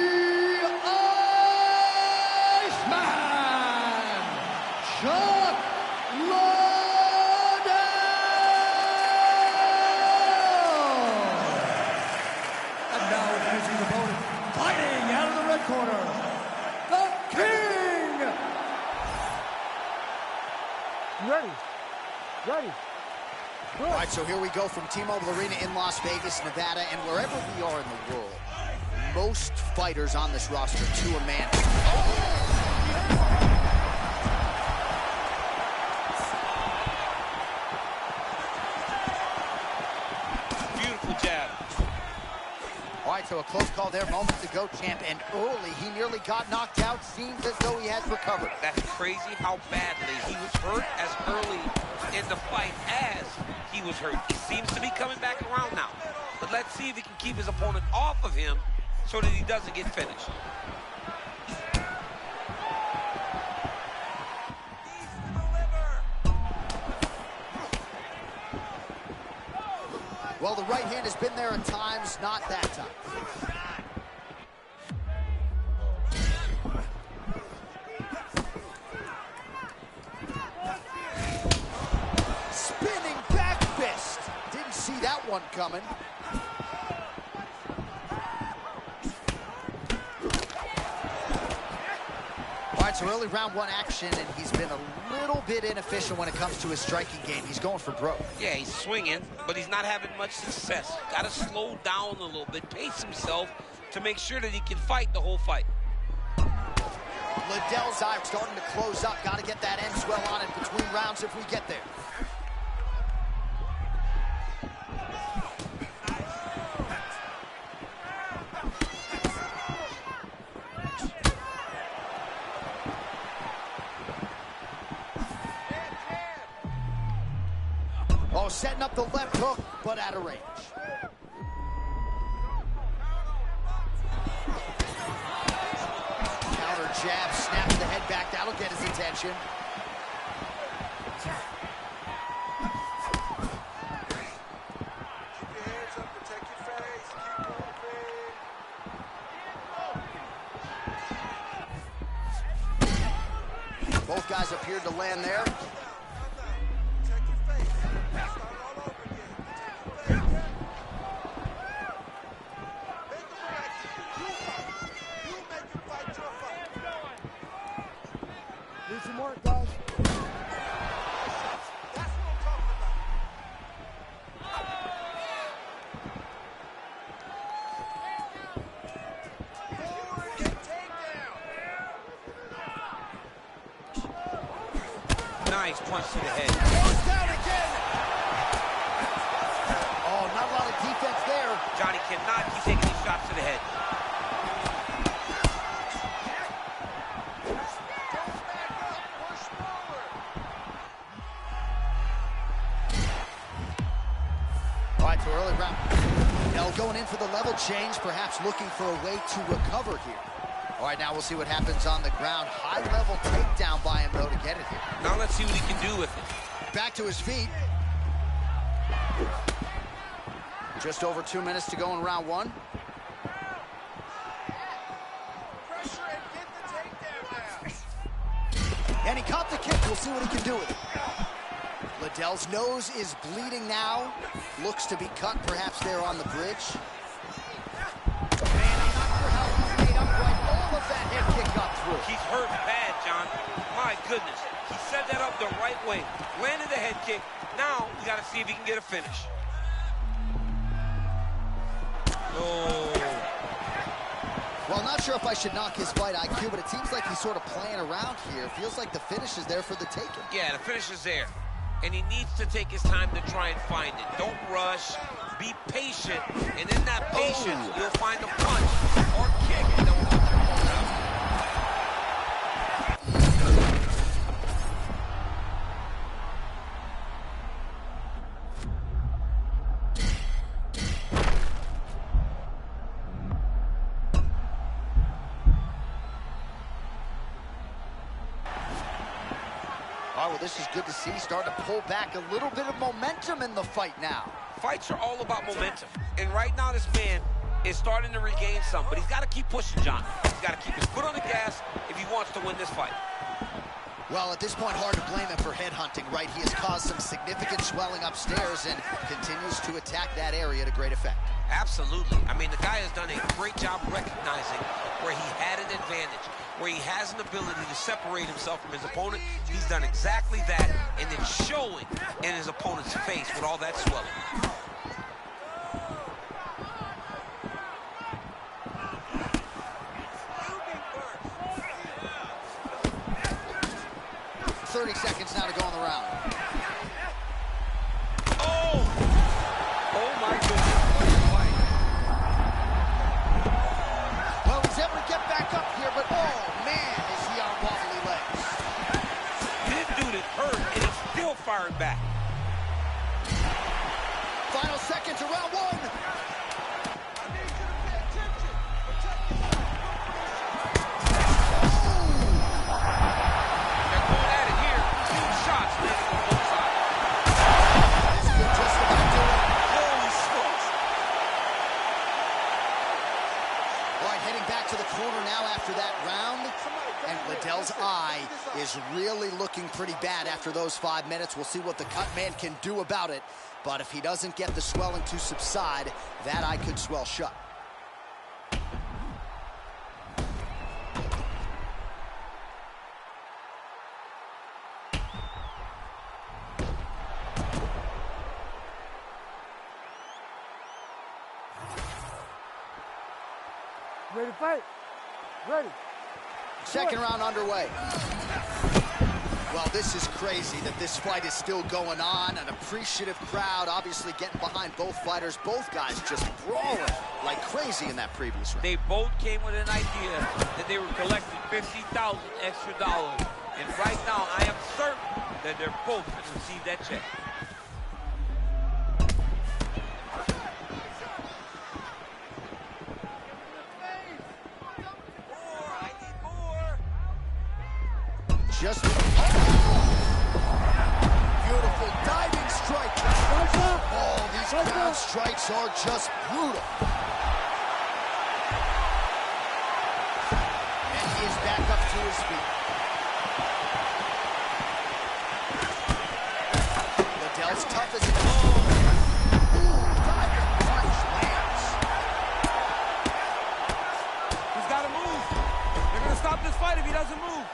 Iceman, Chuck Liddell. And now introducing his opponent, fighting out of the red corner, the King. Ready. Ready. All right, so here we go from T-Mobile Arena in Las Vegas, Nevada, and wherever we are in the world, most fighters on this roster to a man. Beautiful jab. All right, so a close call there, moments ago, champ, and early he nearly got knocked out. Seems as though he has recovered. That's crazy how badly he was hurt as early in the fight as he was hurt. He seems to be coming back around now. But let's see if he can keep his opponent off of him so that he doesn't get finished. Well, the right hand has been there at times, not that time. Spinning back fist. Didn't see that one coming. All right, so early round 1 action, and he's been a little bit inefficient when it comes to his striking game. He's going for broke. Yeah, he's swinging, but he's not having much success. Got to slow down a little bit, pace himself to make sure that he can fight the whole fight. Liddell's eye starting to close up. Got to get that end swell on in between rounds if we get there. Oh, setting up the left hook, but out of range. Counter jab, snaps the head back. That'll get his attention. Keep your hands up, protect your face, keep moving. Both guys appeared to land there. Protect your face. Start all over again. Protect your face. Make them fight you. You make them fight your fight. Need some work, guys. That's what I'm talking about. Forward and takedown. Nice punch to the head. Goes down again. Oh, not a lot of defense there. Johnny cannot keep taking these shots to the head. All right, so early round. Now going in for the level change, perhaps looking for a way to recover here. All right, now we'll see what happens on the ground. High-level takedown by him, though, to get it here. Now let's see what he can do with it. Back to his feet. Just over 2 minutes to go in round 1. Pressure and get the takedown now. And he caught the kick. We'll see what he can do with it. Liddell's nose is bleeding now. Looks to be cut, perhaps there on the bridge. Man, not for help. He stayed upright. All of that head kick got through. He's hurt bad, John. My goodness. He set that up the right way. Landed the head kick. Now, we got to see if he can get a finish. Oh. Well, not sure if I should knock his fight IQ, but it seems like he's sort of playing around here. Feels like the finish is there for the taking. Yeah, the finish is there. And he needs to take his time to try and find it. Don't rush. Be patient. And in that patience, you'll find a punch or kick that will knock your opponent out. All right, well, this is good to see. Starting to pull back a little bit of momentum in the fight now. Fights are all about momentum. And right now, this man is starting to regain some, but he's got to keep pushing, John. He's got to keep his foot on the gas if he wants to win this fight. Well, at this point, hard to blame him for headhunting, right? He has caused some significant swelling upstairs and continues to attack that area to great effect. Absolutely. I mean, the guy has done a great job recognizing where he had an advantage, where he has an ability to separate himself from his opponent. He's done exactly that, and it's showing in his opponent's face with all that swelling. .30 seconds now to go in the round. Oh! Oh, my goodness. What a fight. Well, he's able to get back up here, but oh, man, is he on wobbly legs. This dude is hurt, and he's still firing back. Final seconds of round one. Liddell's eye is really looking pretty bad after those 5 minutes. We'll see what the cut man can do about it. But if he doesn't get the swelling to subside, that eye could swell shut. Ready to fight? Ready. Second round underway. Well, this is crazy that this fight is still going on. An appreciative crowd obviously getting behind both fighters. Both guys just brawling like crazy in that previous round. They both came with an idea that they were collecting $50,000 extra dollars. And right now, I am certain that they're both going to receive that check. Just beautiful diving strike. Oh, these ground strikes are just brutal. And he is back up to his feet. Liddell's tough as it is. Diving punch lands. He's got to move. They're going to stop this fight if he doesn't move.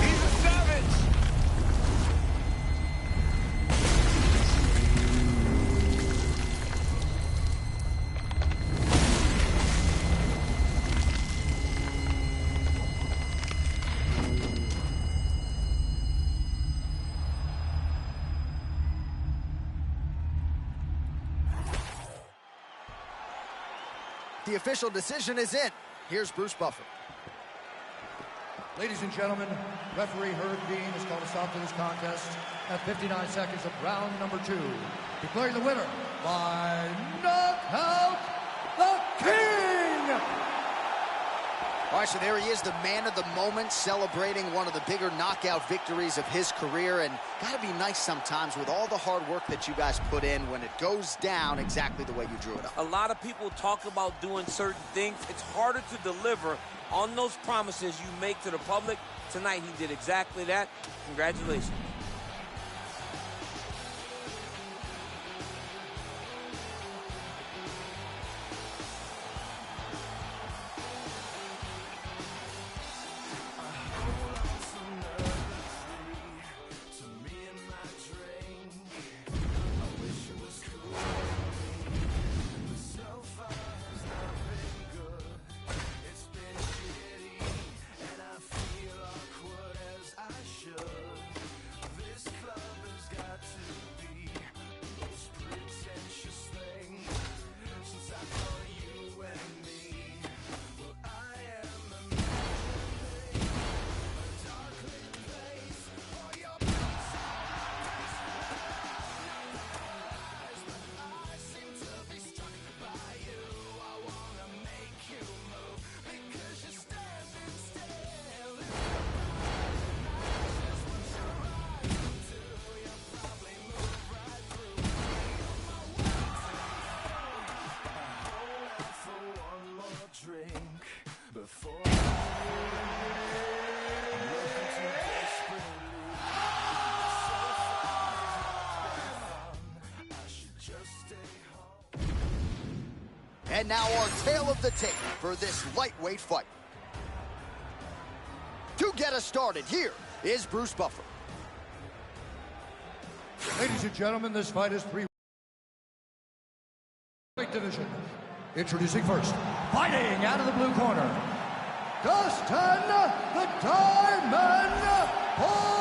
He's a savage. The official decision is in. Here's Bruce Buffer. Ladies and gentlemen, referee Herb Dean has called a stop to this contest at 59 seconds of round number 2. Declaring the winner by knockout, the King! All right, so there he is, the man of the moment, celebrating one of the bigger knockout victories of his career. And gotta be nice sometimes with all the hard work that you guys put in when it goes down exactly the way you drew it up. A lot of people talk about doing certain things. It's harder to deliver on those promises you make to the public. Tonight, he did exactly that. Congratulations. And now our tale of the tape for this lightweight fight. To get us started, here is Bruce Buffer. Ladies and gentlemen, this fight is three weight division. Introducing first, fighting out of the blue corner, Dustin the Diamond Poirier.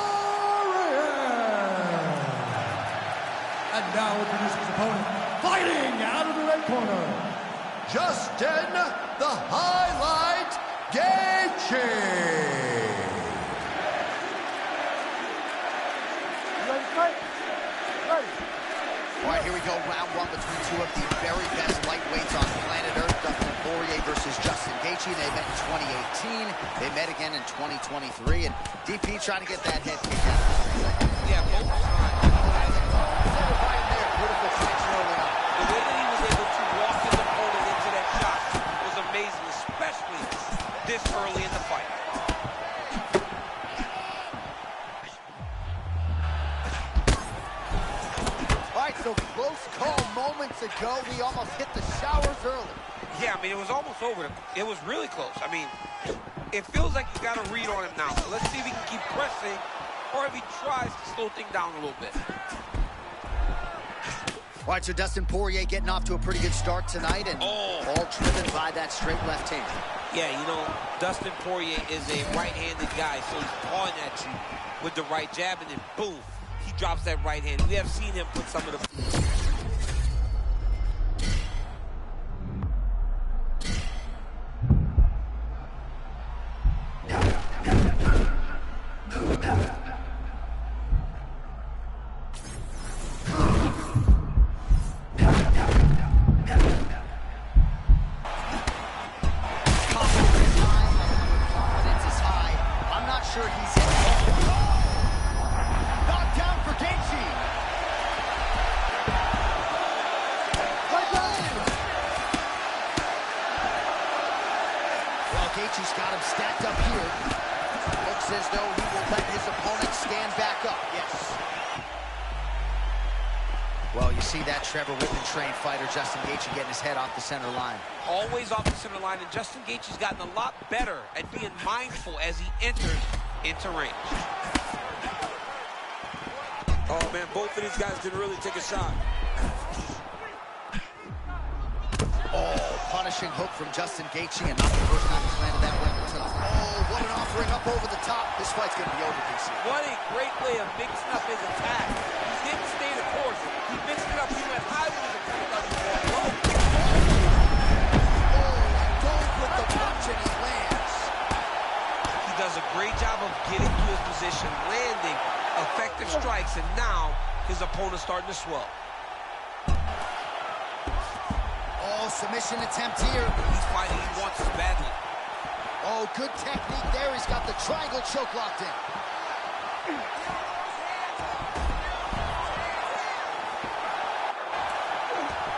And now introducing his opponent, fighting out of the red corner, Justin the Highlight Gaethje. Ready, fight? Ready. All right, here we go. Round one between two of the very best lightweights on planet Earth. Dustin Poirier versus Justin Gaethje. They met in 2018. They met again in 2023. And DP trying to get that head kicked out. Yeah, both sides. Right there, beautiful connection early on. The way that he was able to walk his opponent into that shot was amazing, especially this early in the fight. All right, so close call moments ago. We almost hit the showers early. Yeah, I mean, it was almost over. It was really close. I mean, it feels like you got a read on him now. So let's see if he can keep pressing or if he tries to slow things down a little bit. All right, so Dustin Poirier getting off to a pretty good start tonight, and all driven by that straight left hand. Yeah, you know, Dustin Poirier is a right-handed guy, so he's pawing at you with the right jab, and then boom, he drops that right hand. We have seen him put some of the... Gaethje's got him stacked up here. Looks as though he will let his opponent stand back up. Yes. Well, you see that Trevor Whitman-trained fighter, Justin Gaethje, getting his head off the center line. Always off the center line, and Justin Gaethje's gotten a lot better at being mindful as he enters into range. Oh, man, both of these guys didn't really take a shot. Punishing hook from Justin Gaethje, and not the first time he's landed that weapon tonight. Oh, what an offering up over the top. This fight's going to be over, DC. What a great way of mixing up his attack. He didn't stay the course. He mixed it up. He went high with his opponent. Oh, goes with the punch, and he lands. He does a great job of getting to his position, landing effective strikes, and now his opponent's starting to swell. Oh, submission attempt here. He's fighting, he wants it badly. Oh, good technique there. He's got the triangle choke locked in.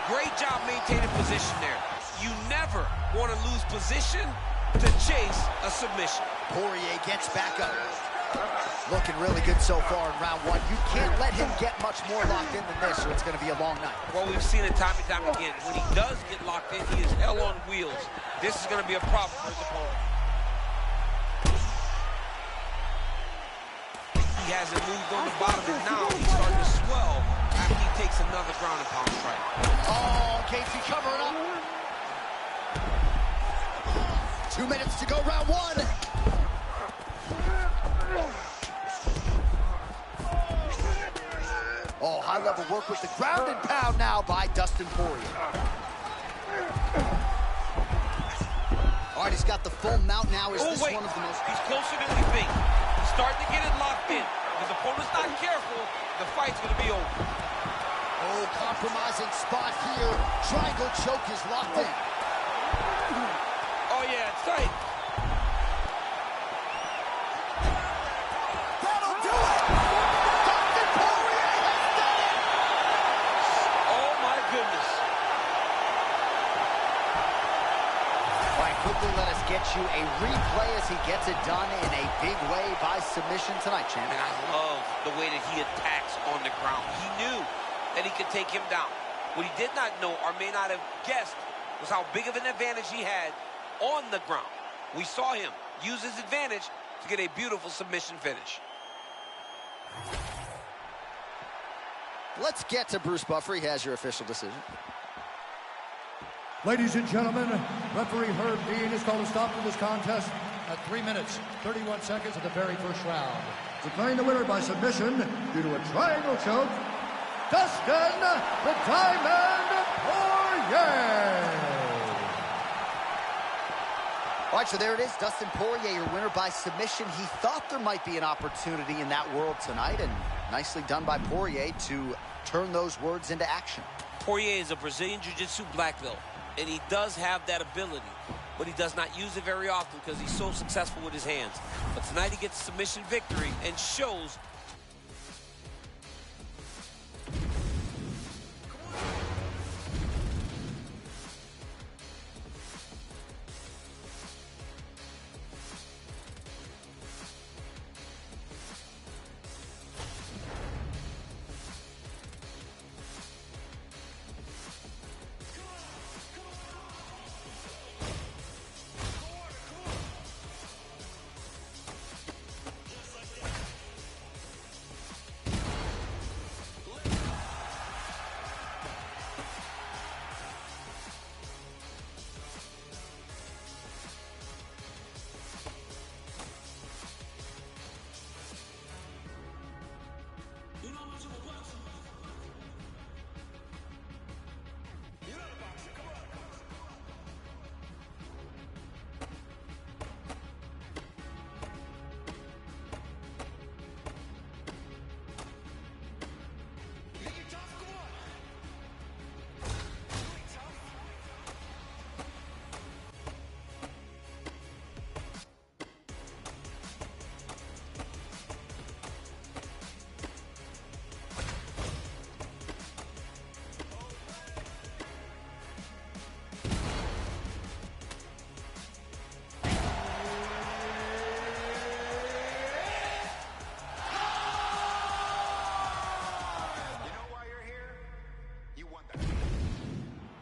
Great job maintaining position there. You never want to lose position to chase a submission. Poirier gets back up. Looking really good so far in round one. You can't let him get much more locked in than this, or it's going to be a long night. Well, we've seen it time and time again. When he does get locked in, he is hell on wheels. This is going to be a problem for his opponent. He hasn't moved on the bottom, and now he's starting to swell after he takes another ground and pound strike. Oh, Casey covering up. 2 minutes to go, round one. Oh, high-level work with the ground and pound now by Dustin Poirier. All right, he's got the full mount now. Is this one of the most... He's closer than we think. He's starting to get it locked in. If his opponent's not careful, the fight's going to be over. Oh, compromising spot here. Triangle choke is locked in. Oh, yeah, it's tight. That'll do it! Dustin Poirier has done it! Oh, my goodness. All right, quickly let us get you a replay as he gets it done in a big way by submission tonight, champ. And I love the way that he attacks on the ground. He knew that he could take him down. What he did not know or may not have guessed was how big of an advantage he had on the ground. We saw him use his advantage to get a beautiful submission finish. Let's get to Bruce Buffer. He has your official decision. Ladies and gentlemen, referee Herb Dean has called a stop to this contest at 3 minutes, 31 seconds of the very first round. Declaring the winner by submission due to a triangle choke, Dustin the Diamond Poirier. All right, so there it is. Dustin Poirier, your winner by submission. He thought there might be an opportunity in that world tonight, and nicely done by Poirier to turn those words into action. Poirier is a Brazilian Jiu-Jitsu black belt, and he does have that ability, but he does not use it very often because he's so successful with his hands. But tonight he gets a submission victory and shows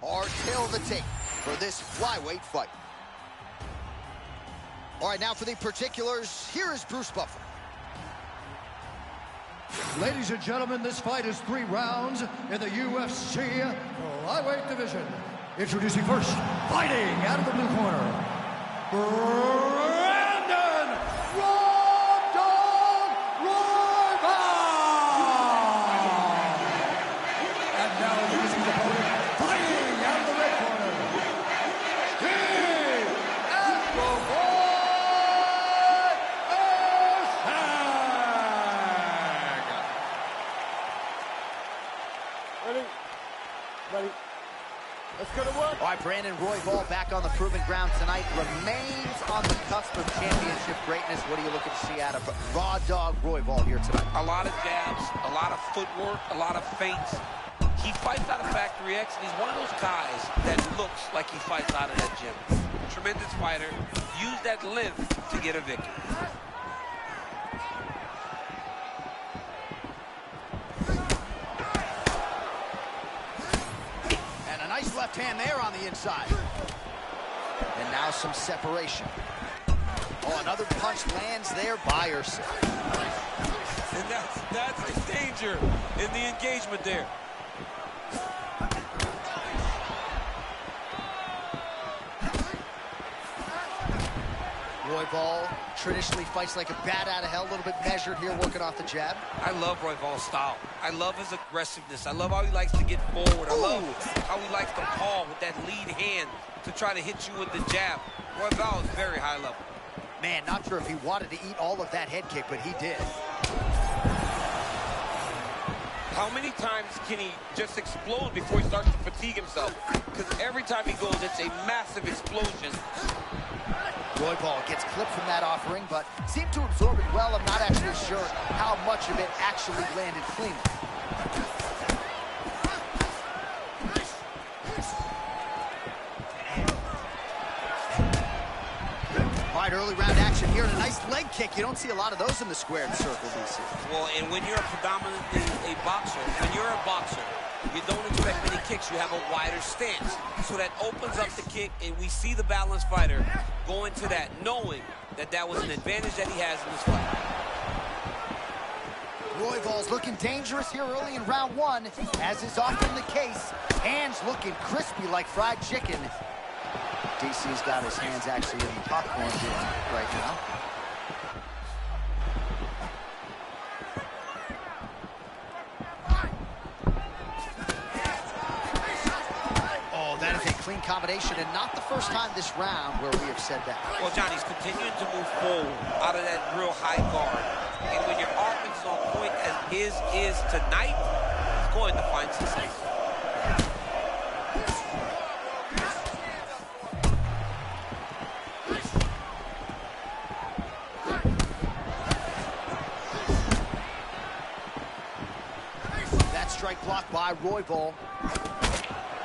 Hard tail of the tape for this flyweight fight. All right, now for the particulars, here is Bruce Buffer. Ladies and gentlemen, this fight is 3 rounds in the UFC flyweight division. Introducing first, fighting out of the blue corner, Brandon Rob Dog Royval. And now introducing his opponent, fighting out of the red corner, Steve Appleboy Ershag. Ready? Ready. Let's go to work. All right, Brandon Royval back on the proving ground tonight. Remains on the cusp of championship greatness. What are you looking to see out of Raw Dog Royval here tonight? A lot of jabs, a lot of footwork, a lot of feints. He fights out of Factory X, and he's one of those guys that looks like he fights out of that gym. Tremendous fighter. Use that length to get a victory. And a nice left hand there on the inside. And now some separation. Oh, another punch lands there by Erceg. And that's the danger in the engagement there. Royval traditionally fights like a bat out of hell, a little bit measured here, working off the jab. I love Royval's style. I love his aggressiveness. I love how he likes to get forward. I love how he likes to paw with that lead hand to try to hit you with the jab. Royval is very high level. Man, not sure if he wanted to eat all of that head kick, but he did. How many times can he just explode before he starts to fatigue himself? Because every time he goes, it's a massive explosion. Royval gets clipped from that offering, but seemed to absorb it well. I'm not actually sure how much of it actually landed cleanly. All right, early round action here, and a nice leg kick. You don't see a lot of those in the squared circle, DC. Well, and when you're predominantly a boxer, you don't expect many kicks. You have a wider stance. So that opens up the kick, and we see the balanced fighter go into that, knowing that that was an advantage that he has in this fight. Royval's looking dangerous here early in round one, as is often the case. Hands looking crispy like fried chicken. DC's got his hands actually in the popcorn here right now. Clean combination, and not the first time this round where we have said that. Well, Johnny's continuing to move forward out of that real high guard. And when your offense is on point as his is tonight, he's going to find success. That strike blocked by Royval.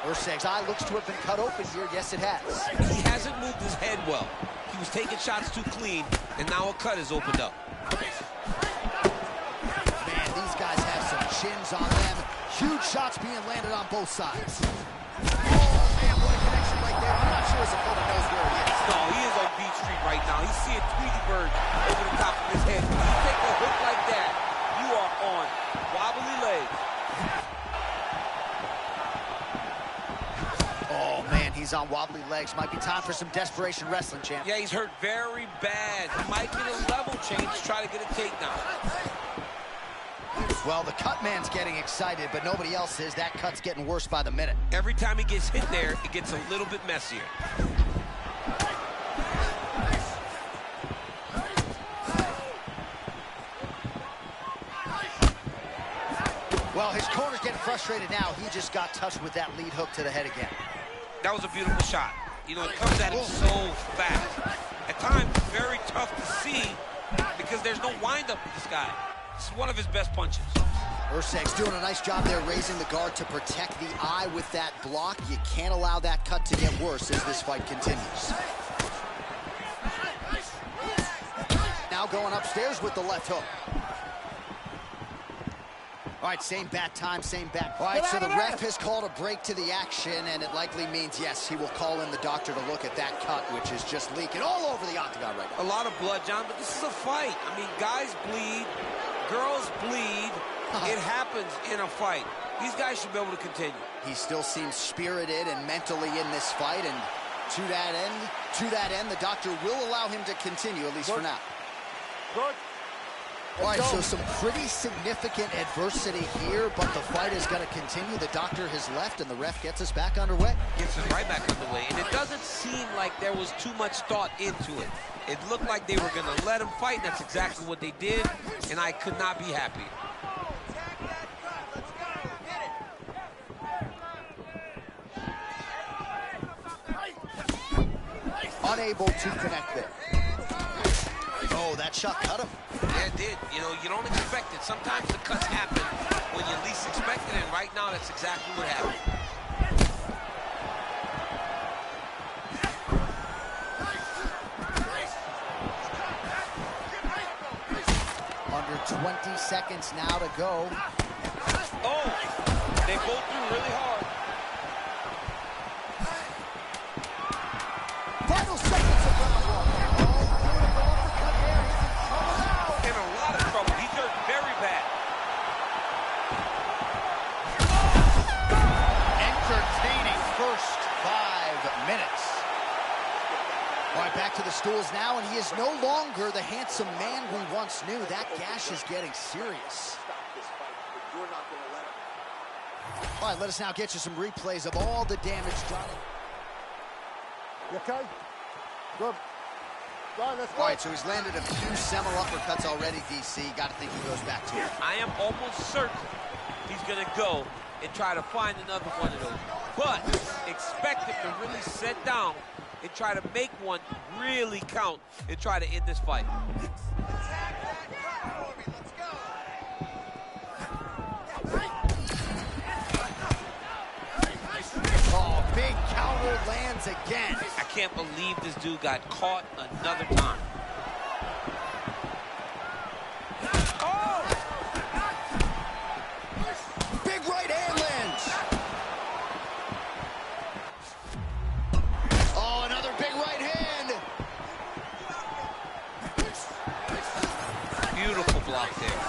Erceg's eye looks to have been cut open here. Yes, it has. He hasn't moved his head well. He was taking shots too clean, and now a cut is opened up. Man, these guys have some chins on them. Huge shots being landed on both sides. Oh, man, what a connection right there. I'm not sure his opponent knows where he is. No, he is on Beach Street right now. He's seeing Tweety Bird over the top of his head. When you take a hook like that, you are on wobbly legs. He's on wobbly legs. Might be time for some desperation wrestling, champ. Yeah, he's hurt very bad. He might get a level change to try to get a takedown. Well, the cut man's getting excited, but nobody else is. That cut's getting worse by the minute. Every time he gets hit there, it gets a little bit messier. Well, his corner's getting frustrated now. He just got touched with that lead hook to the head again. That was a beautiful shot. You know, it comes at him so fast. At times, very tough to see because there's no windup with this guy. This is one of his best punches. Erceg's doing a nice job there, raising the guard to protect the eye with that block. You can't allow that cut to get worse as this fight continues. Now going upstairs with the left hook. All right, same bat time, same bat. All right, so the ref has called a break to the action, and it likely means, yes, he will call in the doctor to look at that cut, which is just leaking all over the octagon right now. A lot of blood, John, but this is a fight. I mean, guys bleed, girls bleed. It happens in a fight. These guys should be able to continue. He still seems spirited and mentally in this fight, and to that end, the doctor will allow him to continue, at least for now. Good. All right, so some pretty significant adversity here, but the fight is going to continue. The doctor has left, and the ref gets us back underway. Gets us right back underway, and it doesn't seem like there was too much thought into it. It looked like they were going to let him fight, and that's exactly what they did, and I could not be happy. unable to connect there. Oh, that shot cut him. Yeah, it did. You know, you don't expect it. Sometimes the cuts happen when you least expect it, and right now that's exactly what happened. Under 20 seconds now to go. Oh, they both threw really hard. Final seconds of round one. Oh, beautiful uppercut there. He's in trouble now. In a lot of trouble. He's hurt very bad. Entertaining first 5 minutes. All right, back to the stools now, and he is no longer the handsome man we once knew. That gash is getting serious. All right, let us now get you some replays of all the damage done. You okay? Good. Right, let's go. All right, so he's landed a few seminal uppercuts already, DC. Got to think he goes back to it. I am almost certain he's going to go and try to find another one of those. But expect him to really sit down and try to make one really count and try to end this fight. Oh, big counter lands again. I can't believe this dude got caught another time. Oh! Big right hand lands. Oh, another big right hand. Beautiful block there.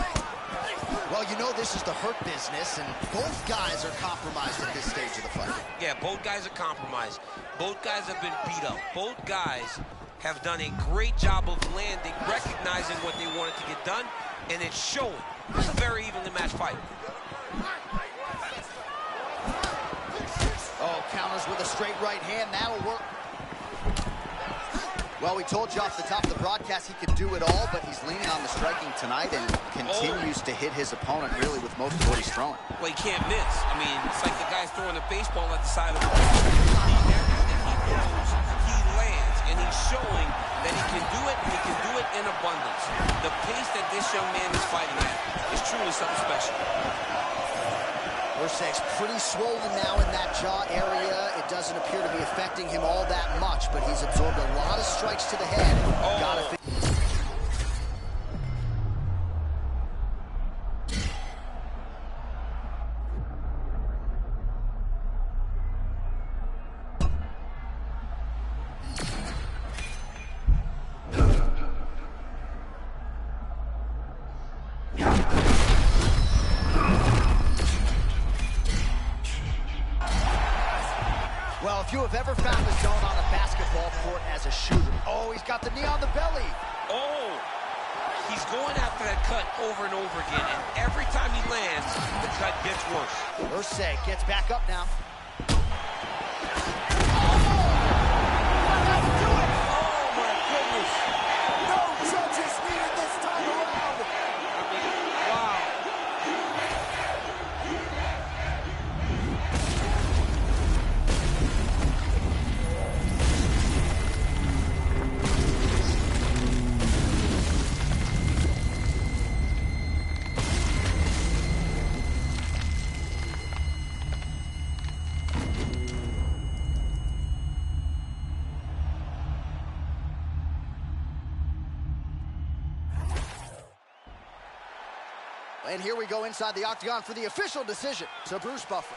Well, you know this is the hurt business, and both guys are compromised at this stage of the fight. Yeah, both guys are compromised. Both guys have been beat up. Both guys have done a great job of landing, recognizing what they wanted to get done, and it's showing. It's a very evenly matched fight. Oh, counters with a straight right hand. That'll work. Well, we told you off the top of the broadcast he could do it all, but he's leaning on the striking tonight and continues to hit his opponent really with most of what he's throwing. Well, he can't miss. I mean, it's like the guy's throwing a baseball at the side of the ball. Everything he throws, he lands, and he's showing that he can do it, and he can do it in abundance. The pace that this young man is fighting at is truly something special. Ursac's pretty swollen now in that jaw area. It doesn't appear to be affecting him all that much, but he's absorbed a lot of strikes to the head. Oh. Well, if you have ever found the zone on a basketball court as a shooter. Oh, he's got the knee on the belly. Oh, he's going after that cut over and over again, and every time he lands, the cut gets worse. Ursac gets back up now. Oh, my goodness. No judges needed this time around. I mean, wow. And here we go inside the octagon for the official decision to Bruce Buffer.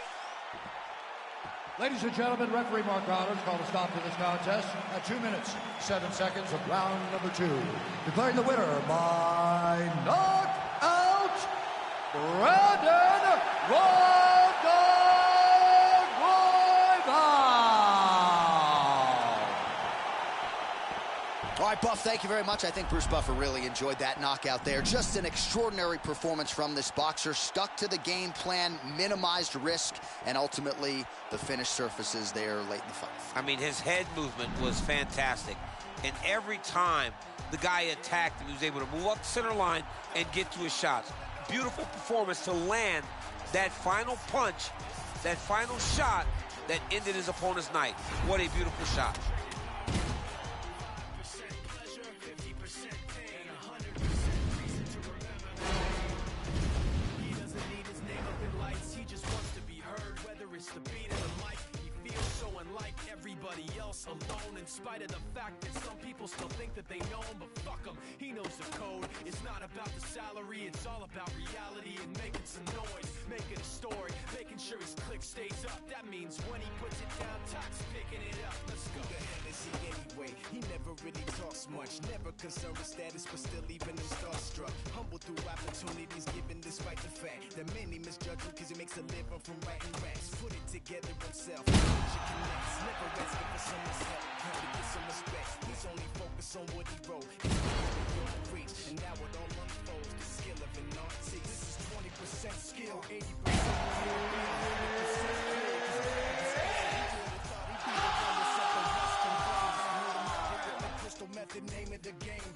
Ladies and gentlemen, referee Mark Connors called a stop to this contest at 2 minutes, 7 seconds of round number 2. Declaring the winner by knockout, Brandon Royval. All right, Buff, thank you very much. I think Bruce Buffer really enjoyed that knockout there. Just an extraordinary performance from this boxer. Stuck to the game plan, minimized risk, and ultimately the finish surfaces there late in the fight. I mean, his head movement was fantastic. And every time the guy attacked him, he was able to move up the center line and get to his shots. Beautiful performance to land that final punch, that final shot that ended his opponent's night. What a beautiful shot. sense the beat of the mic. He feels so unlike everybody else, alone, in spite of the fact that some people still think that they know him, but fuck him, he knows the code. It's not about the salary, it's all about reality and making some noise, making a story, making sure his click stays up. That means when he puts it down, Tox picking it up. Let's go. Who the hell is he anyway? He never really talks much, never concerned with status, but still even him starstruck. Humble through opportunities, given despite the fact that many misjudge him because he makes a living from writing raps. Put it together himself, connects, never asking for someone's help, come to get some respect. He's only focused on what he wrote, reach, and now it all unfolds. The skill of an artist. This is 20% skill, 80% method, name of the game.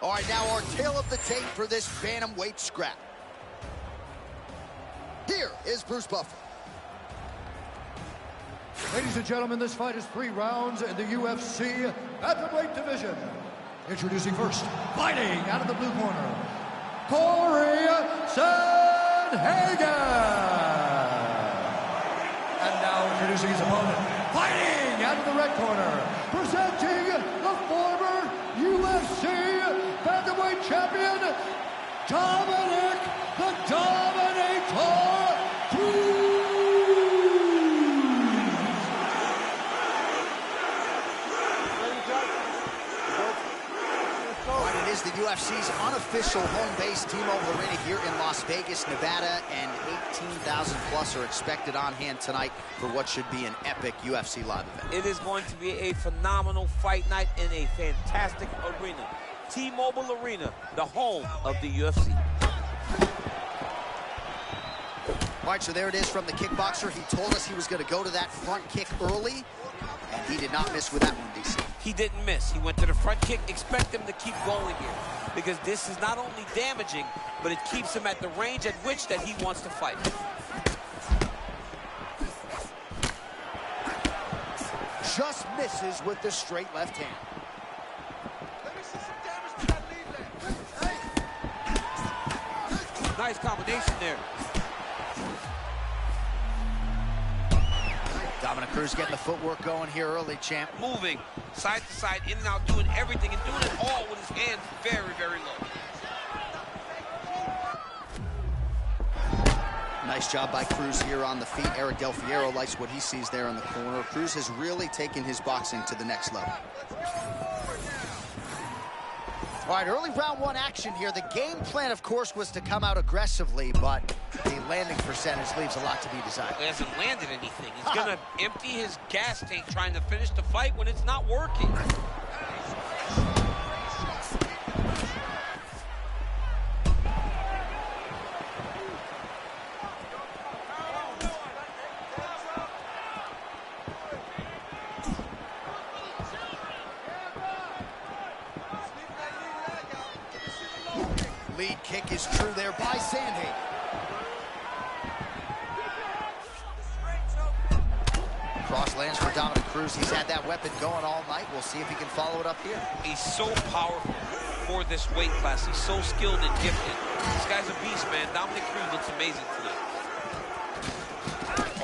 All right, now our tale of the tape for this bantamweight scrap. Here is Bruce Buffer. Ladies and gentlemen, this fight is 3 rounds in the UFC bantamweight division. Introducing first, fighting out of the blue corner, Corey Sandhagen. And now introducing his opponent, fighting out of the red corner, presenting the former UFC bantamweight champion, Dominic the Dominator Cruz. It is the UFC's unofficial home base, T-Mobile Arena here in Las Vegas, Nevada, and 18,000 plus are expected on hand tonight for what should be an epic UFC live event. It is going to be a phenomenal fight night in a fantastic arena. T-Mobile Arena, the home of the UFC. All right, so there it is from the kickboxer. He told us he was going to go to that front kick early, and he did not miss with that one, DC. He didn't miss. He went to the front kick. Expect him to keep going here, because this is not only damaging, but it keeps him at the range at which that he wants to fight. Just misses with the straight left hand. Nice combination there. Dominic Cruz getting the footwork going here early, champ. Moving side to side, in and out, doing everything, and doing it all with his hands very, very low. Nice job by Cruz here on the feet. Eric Del Fierro likes what he sees there in the corner. Cruz has really taken his boxing to the next level. All right, early round 1 action here. The game plan, of course, was to come out aggressively, but the landing percentage leaves a lot to be desired. He hasn't landed anything. He's gonna empty his gas tank trying to finish the fight when it's not working. Lead kick is true there by Sandhagen. Cross lands for Dominic Cruz. He's had that weapon going all night. We'll see if he can follow it up here. He's so powerful for this weight class. He's so skilled and gifted. This guy's a beast, man. Dominic Cruz looks amazing tonight.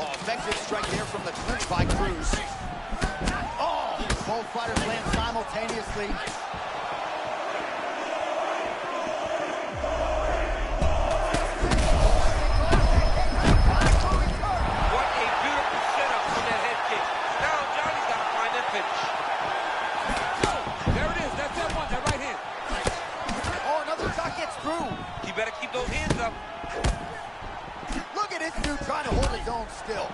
Oh, effective strike there from the clinch by Cruz. Oh, both fighters land simultaneously. He better keep those hands up. Look at this dude trying to hold his own still.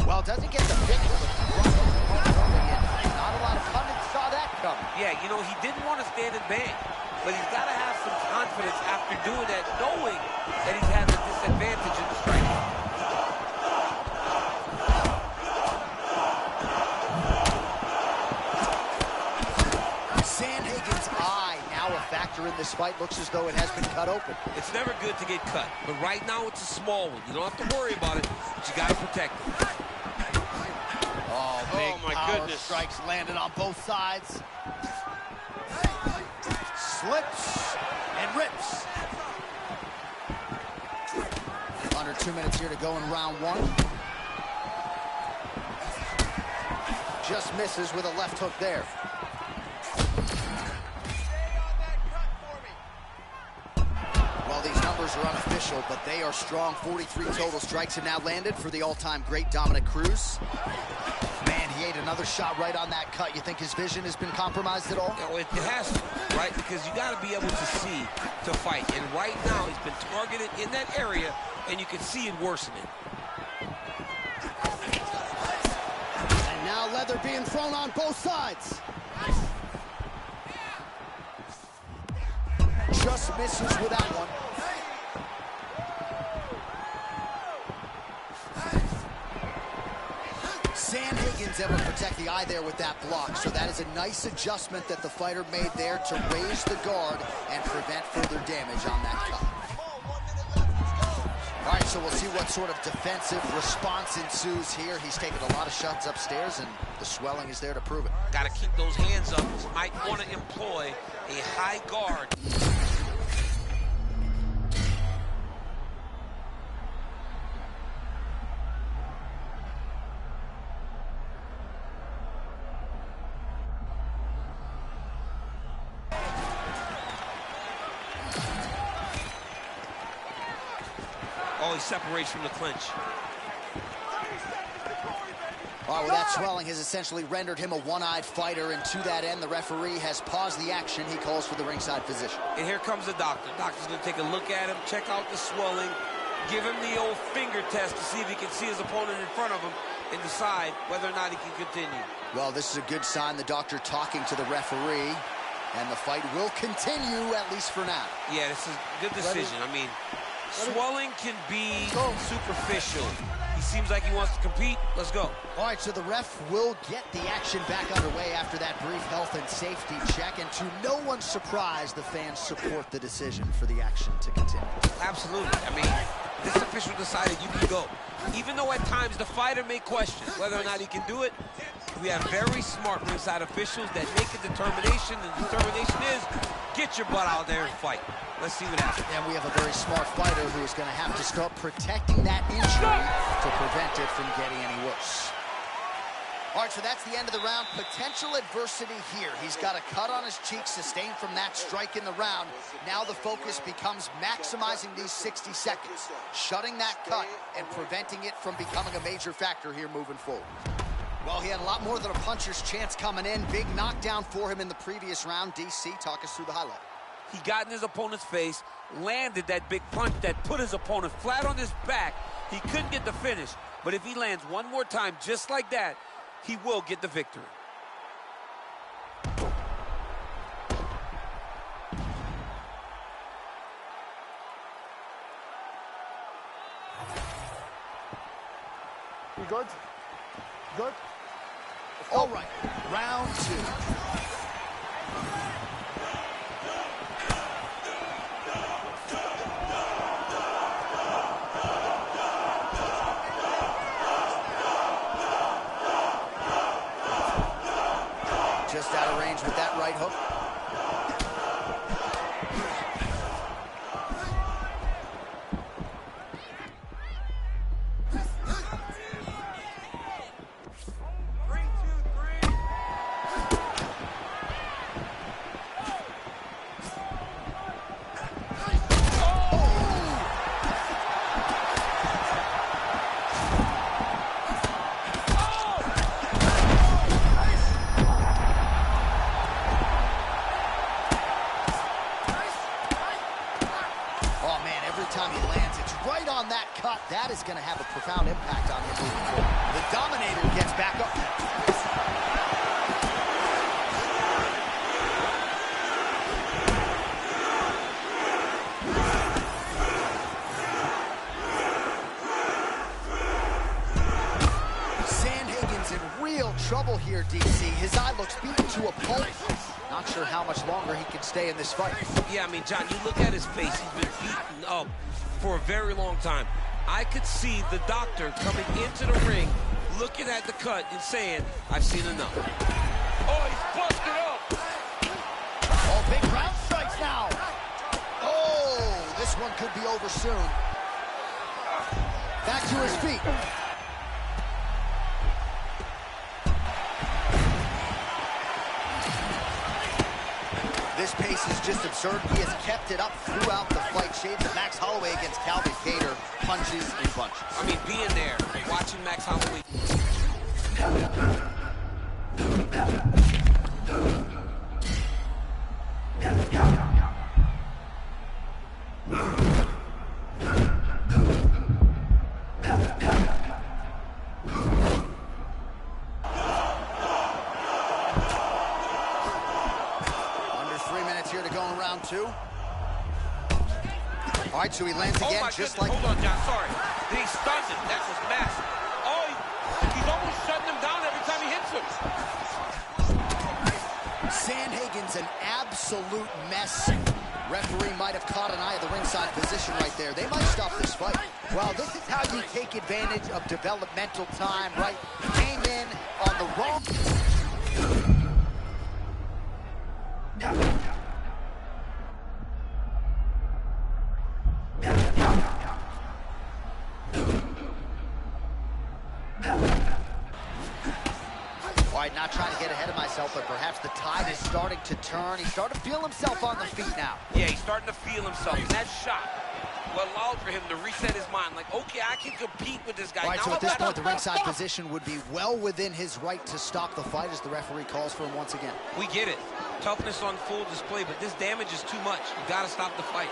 Well, doesn't get the finish. Not a lot of pundits saw that coming. Yeah, you know, he didn't want to stand and bang, but he's got to have some confidence after doing that, knowing that he's had a disadvantage in the strike. Sandhagen's eye now a factor in this fight. Looks as though it has been cut open. It's never good to get cut, but right now it's a small one. You don't have to worry about it, but you got to protect it. Oh, big my power goodness. strikes landed on both sides. flips and rips. Under 2 minutes here to go in round one. Just misses with a left hook there. Well, these numbers are unofficial, but they are strong. 43 total strikes have now landed for the all-time great Dominic Cruz. Man, he ate another shot right on that cut. You think his vision has been compromised at all? You know, it has to, right? Because you got to be able to see to fight. And right now, he's been targeted in that area, and you can see it worsening. And now leather being thrown on both sides. Just misses with that one. Sam Higgins able to protect the eye there with that block, so that is a nice adjustment that the fighter made there to raise the guard and prevent further damage on that cut. All right, so we'll see what sort of defensive response ensues here. He's taken a lot of shots upstairs, and the swelling is there to prove it. Got to keep those hands up. Might want to employ a high guard. Oh, he separates from the clinch. All right, well, that swelling has essentially rendered him a one-eyed fighter, and to that end, the referee has paused the action. He calls for the ringside physician. And here comes the doctor. Doctor's going to take a look at him, check out the swelling, give him the old finger test to see if he can see his opponent in front of him and decide whether or not he can continue. Well, this is a good sign. The doctor talking to the referee, and the fight will continue, at least for now. Yeah, this is a good decision. I mean, swelling can be superficial. He seems like he wants to compete. Let's go. All right, so the ref will get the action back underway after that brief health and safety check. And to no one's surprise, the fans support the decision for the action to continue. Absolutely. I mean, this official decided you can go. Even though at times the fighter may question whether or not he can do it, we have very smart ringside officials that make a determination. And the determination is, get your butt out there and fight. Let's see what happens. And we have a very smart fighter who is going to have to start protecting that injury to prevent it from getting any worse. All right, so that's the end of the round. Potential adversity here. He's got a cut on his cheek sustained from that strike in the round. Now the focus becomes maximizing these 60 seconds, shutting that cut and preventing it from becoming a major factor here moving forward. Well, he had a lot more than a puncher's chance coming in. Big knockdown for him in the previous round. DC, talk us through the highlight. He got in his opponent's face, landed that big punch that put his opponent flat on his back. He couldn't get the finish, but if he lands one more time just like that, he will get the victory. You good? Good? All right, round two. Just out of range with that right hook. That is going to have a profound impact on him moving forward. The Dominator gets back up. Sam Higgins in real trouble here, DC. His eye looks beaten to a pulp. Not sure how much longer he can stay in this fight. Yeah, I mean, John, you look at his face. He's been beaten up for a very long time. I could see the doctor coming into the ring, looking at the cut and saying, I've seen enough. Oh, he's busted up. Oh, big ground strikes one could be over soon. Back to his feet. This pace is just absurd. He has kept it up throughout the fight. Shades of Max Holloway against Calvin Kattar, punches and bunches. I mean, being there, watching Max Holloway. Here to go in round two. All right, so he lands again, just like... Hold on, John, sorry. He stunned him. That was massive. Oh, he's almost shutting him down every time he hits him. Sandhagen's an absolute mess. Referee might have caught an eye of the ringside position right there. They might stop this fight. Well, this is how you take advantage of developmental time, right? Came in on the wrong... All right, not trying to get ahead of myself, but perhaps the tide is starting to turn. He's starting to feel himself on the feet now. Yeah, he's starting to feel himself. And that shot allowed for him to reset his mind. Like, okay, I can compete with this guy. All right, now so at this point, the ringside position would be well within his right to stop the fight as the referee calls for him once again. We get it. Toughness on full display, but this damage is too much. You got to stop the fight.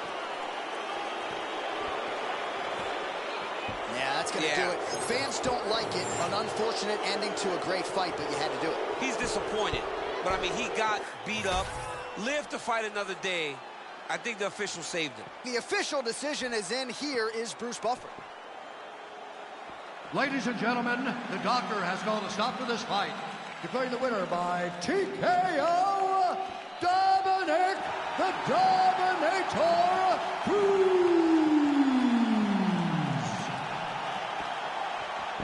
Yeah, that's going to do it. Fans don't like it. An unfortunate ending to a great fight, but you had to do it. He's disappointed. But, I mean, he got beat up, lived to fight another day. I think the official saved him. The official decision is in. Here is Bruce Buffer. Ladies and gentlemen, the doctor has called a stop to this fight. Declaring the winner by TKO, Dominic the Dominator Cruz.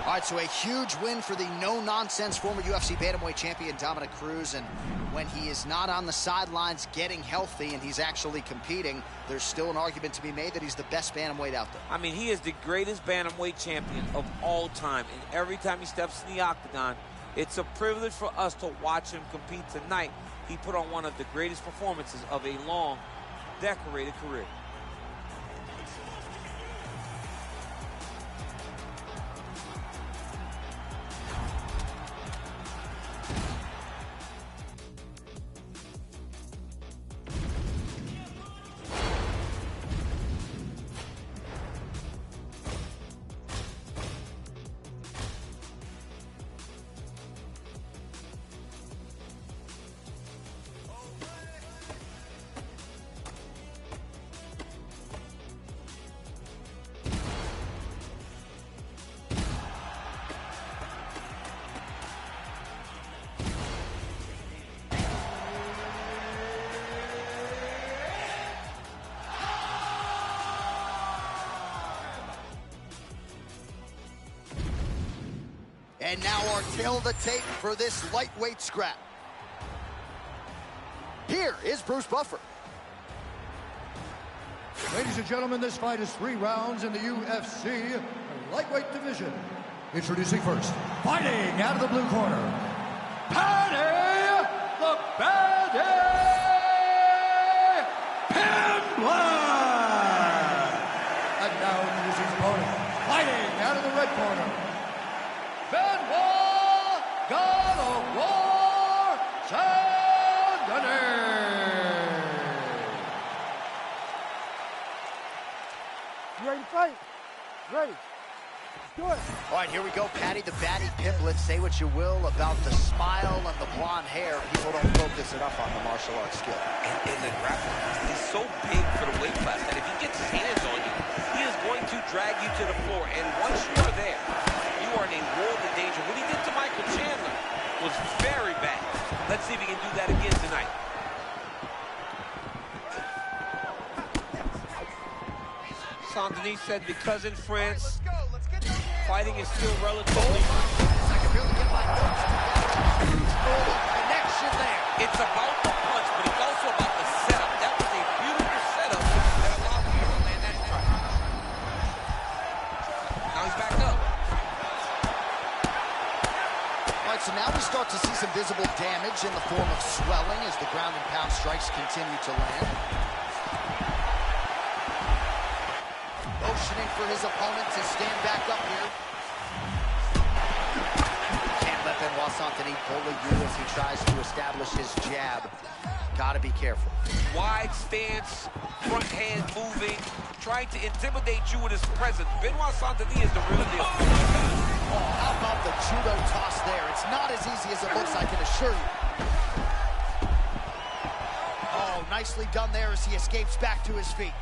All right, so a huge win for the no-nonsense former UFC bantamweight champion Dominic Cruz. And when he is not on the sidelines getting healthy and he's actually competing, there's still an argument to be made that he's the best bantamweight out there. I mean, he is the greatest bantamweight champion of all time. And every time he steps in the octagon, it's a privilege for us to watch him compete tonight. He put on one of the greatest performances of a long, decorated career. And now our tail of the tape for this lightweight scrap. Here is Bruce Buffer. Ladies and gentlemen, this fight is 3 rounds in the UFC lightweight division. Introducing first, fighting out of the blue corner, Paddy the Bandit Pimblett. And now introducing his opponent, fighting out of the red corner, Benoit God of War Saint-Denis. You ready to fight? Ready. Do it. All right, here we go. Paddy the Baddy Pimblett. Say what you will about the smile and the blonde hair. People don't focus enough on the martial arts skill. And the grappling is so big for the weight class that if he gets his hands on you, he is going to drag you to the floor. And once you are there, you are in a world of danger. What he did to Michael Chandler was very bad. Let's see if he can do that again tonight. Saint-Denis said because in France, fighting is still relatively... I can barely get my notes together. Connection there. It's about the punch, but it's also about the setup. That was a beautiful setup that allowed him to land that visible damage in the form of swelling as the ground and pound strikes continue to land. Motioning for his opponent to stand back up here. Can't let Benoit Saint-Denis bully you as he tries to establish his jab. Gotta be careful. Wide stance, front hand moving, trying to intimidate you with his presence. Benoit Saint-Denis is the real deal. Oh, how about the judo toss there? It's not as easy as it looks, I can assure you. Oh, nicely done there as he escapes back to his feet.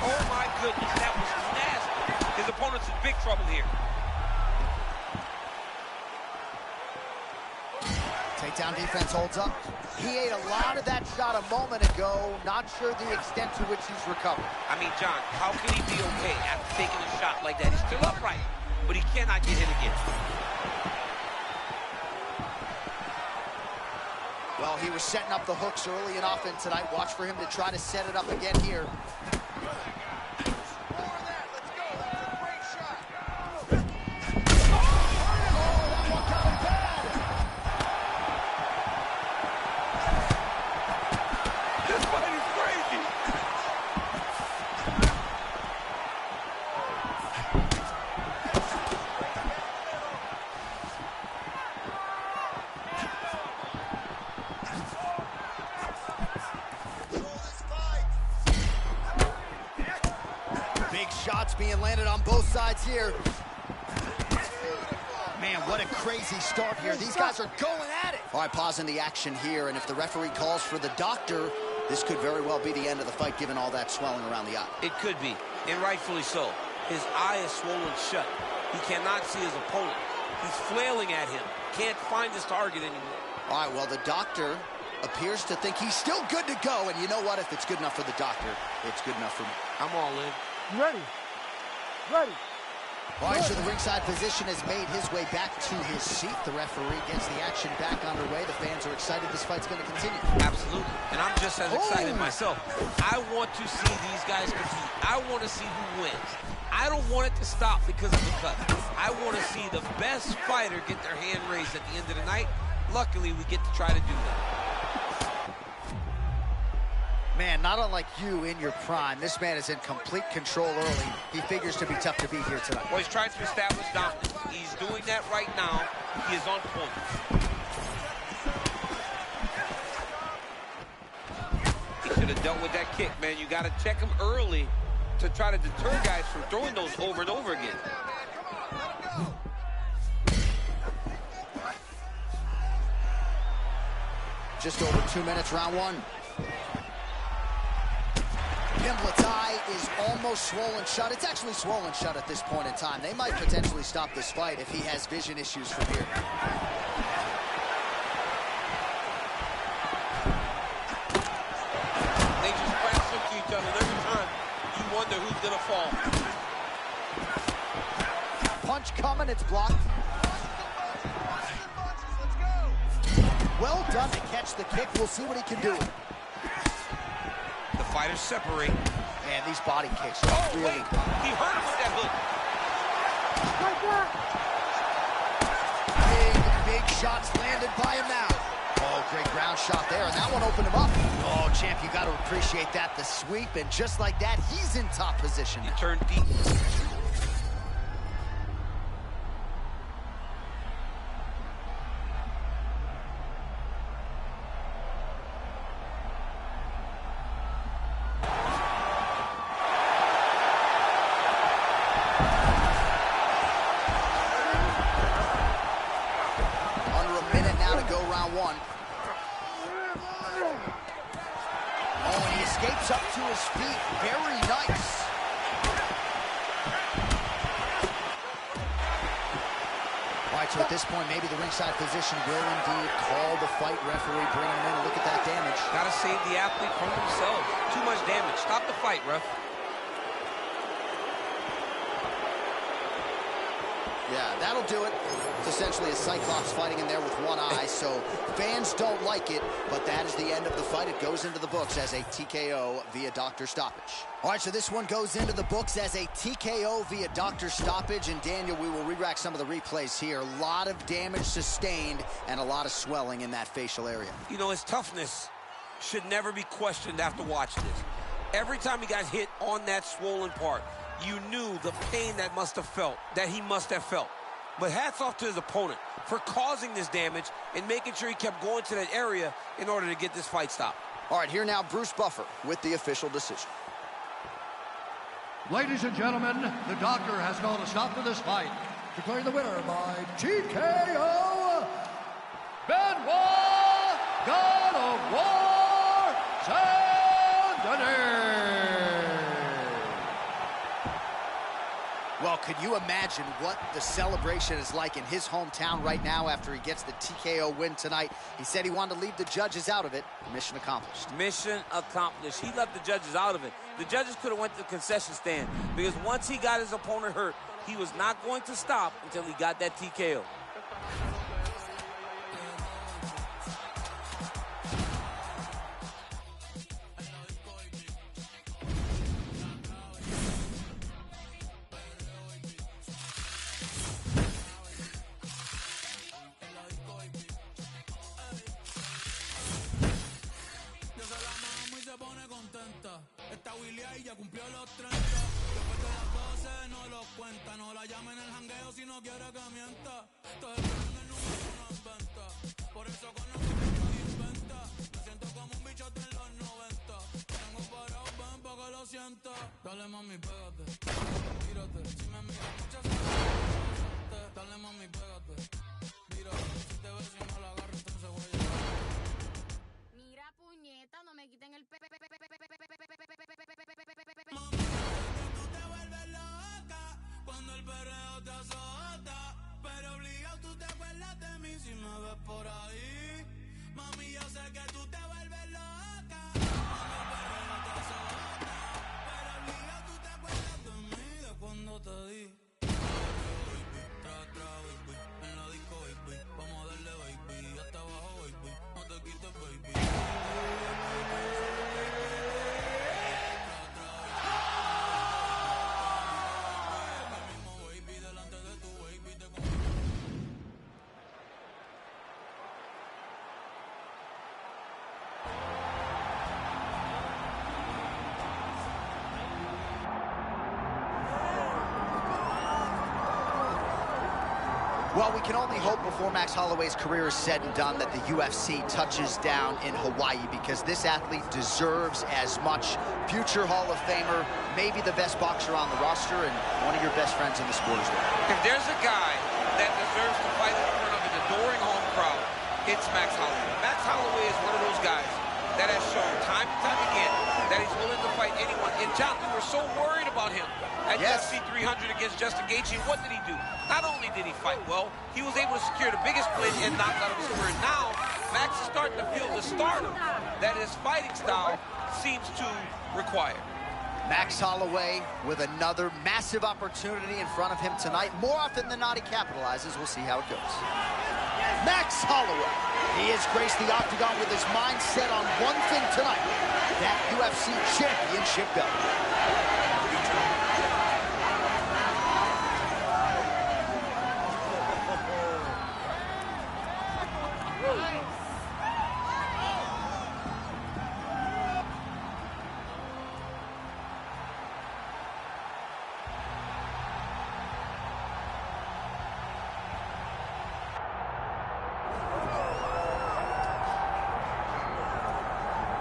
Oh my goodness, that was nasty. His opponent's in big trouble here. Takedown defense holds up. He ate a lot of that shot a moment ago. Not sure the extent to which he's recovered. I mean, John, how can he be okay after taking a shot like that? He's still upright, but he cannot get hit again. Well, he was setting up the hooks early and often tonight. Watch for him to try to set it up again here. Shots being landed on both sides here. Man, what a crazy start here. These guys are going at it. All right, pausing the action here, and if the referee calls for the doctor, this could very well be the end of the fight, given all that swelling around the eye. It could be, and rightfully so. His eye is swollen shut. He cannot see his opponent. He's flailing at him. Can't find his target anymore. All right, well, the doctor appears to think he's still good to go, and you know what? If it's good enough for the doctor, it's good enough for me. I'm all in. Ready. Ready. All right, so the ringside physician has made his way back to his seat. The referee gets the action back underway. The fans are excited this fight's going to continue. Absolutely, and I'm just as excited myself. I want to see these guys compete. I want to see who wins. I don't want it to stop because of the cut. I want to see the best fighter get their hand raised at the end of the night. Luckily, we get to try to do that. Man, not unlike you in your prime, this man is in complete control early. He figures to be tough to beat here tonight. Well, he's trying to establish dominance. He's doing that right now. He is on point. He should have dealt with that kick, man. You got to check him early to try to deter guys from throwing those over and over again. Just over 2 minutes, round one. Pimblett's eye is almost swollen shut. It's actually swollen shut at this point in time. They might potentially stop this fight if he has vision issues from here. They just crash into each other, and every time you wonder who's going to fall. Punch coming, it's blocked. Well done to catch the kick. We'll see what he can do. The fighters separate. Man, these body kicks are really... Wait, he hurt him with that hook. Big shots landed by him now. Oh, great ground shot there, and that one opened him up. Oh, champ, you got to appreciate that, the sweep, and just like that, he's in top position. He turned deep. Escapes up to his feet. Very nice. All right, so at this point, maybe the ringside physician will indeed call the fight. Referee, bring him in and look at that damage. Gotta save the athlete from themselves. Too much damage. Stop the fight, ref. Yeah, that'll do it. It's essentially a Cyclops fighting in there with one eye, so fans don't like it, but that is the end of the fight. It goes into the books as a TKO via doctor stoppage. All right, so this one goes into the books as a TKO via doctor stoppage, and Daniel, we will re-rack some of the replays here. A lot of damage sustained and a lot of swelling in that facial area. You know, his toughness should never be questioned after watching this. Every time he got hit on that swollen part, you knew the pain that he must have felt. But hats off to his opponent for causing this damage and making sure he kept going to that area in order to get this fight stopped. All right, here now, Bruce Buffer with the official decision. Ladies and gentlemen, the doctor has called a stop to this fight, declaring the winner by TKO, Benoit, God of War, Saint-Denis. Well, could you imagine what the celebration is like in his hometown right now after he gets the TKO win tonight? He said he wanted to leave the judges out of it. Mission accomplished. Mission accomplished. He left the judges out of it. The judges could have went to the concession stand because once he got his opponent hurt, he was not going to stop until he got that TKO. Esta Willy ya cumplió los 30. Después de las 12 no los cuenta. No la llame en el jangueo si no quiere que mienta. Todo el mundo en el número uno en venta. Por eso conozco que no inventa. Me siento como un bichote en los 90. Tengo parado, ven pa' que lo sienta. Dale mami, pégate. Mírate. Si me miras muchas veces, dale mami, pégate. Mírate. Si te ves y no la agarro, entonces voy a llegar. Mira, puñeta, no me quiten el Mami, tú te vuelves loca cuando el perreo te azota. Pero obligado tú te acuerdas de mí si me ves por ahí. Mami, yo sé que tú te vuelves loca cuando el perreo te azota. Pero obligado tú te acuerdas de mí de cuando te di. Tra, baby, en la disco, baby. Vamos a darle, baby, hasta abajo, baby. No te quites, baby. Well, we can only hope before Max Holloway's career is said and done that the UFC touches down in Hawaii, because this athlete deserves as much. Future Hall of Famer, maybe the best boxer on the roster, and one of your best friends in the sport as well. If there's a guy that deserves to fight in front of an adoring home crowd, it's Max Holloway. Max Holloway is one of those guys that has shown time and time again that he's willing to fight anyone. And John, we were so worried about him at UFC 300 against Justin Gaethje. What did he do? Not only did he fight well, he was able to secure the biggest win and knock out of his career. Now, Max is starting to feel the stardom that his fighting style seems to require. Max Holloway with another massive opportunity in front of him tonight. More often than not, he capitalizes. We'll see how it goes. Max Holloway. He has graced the octagon with his mind set on one thing tonight, that UFC championship belt.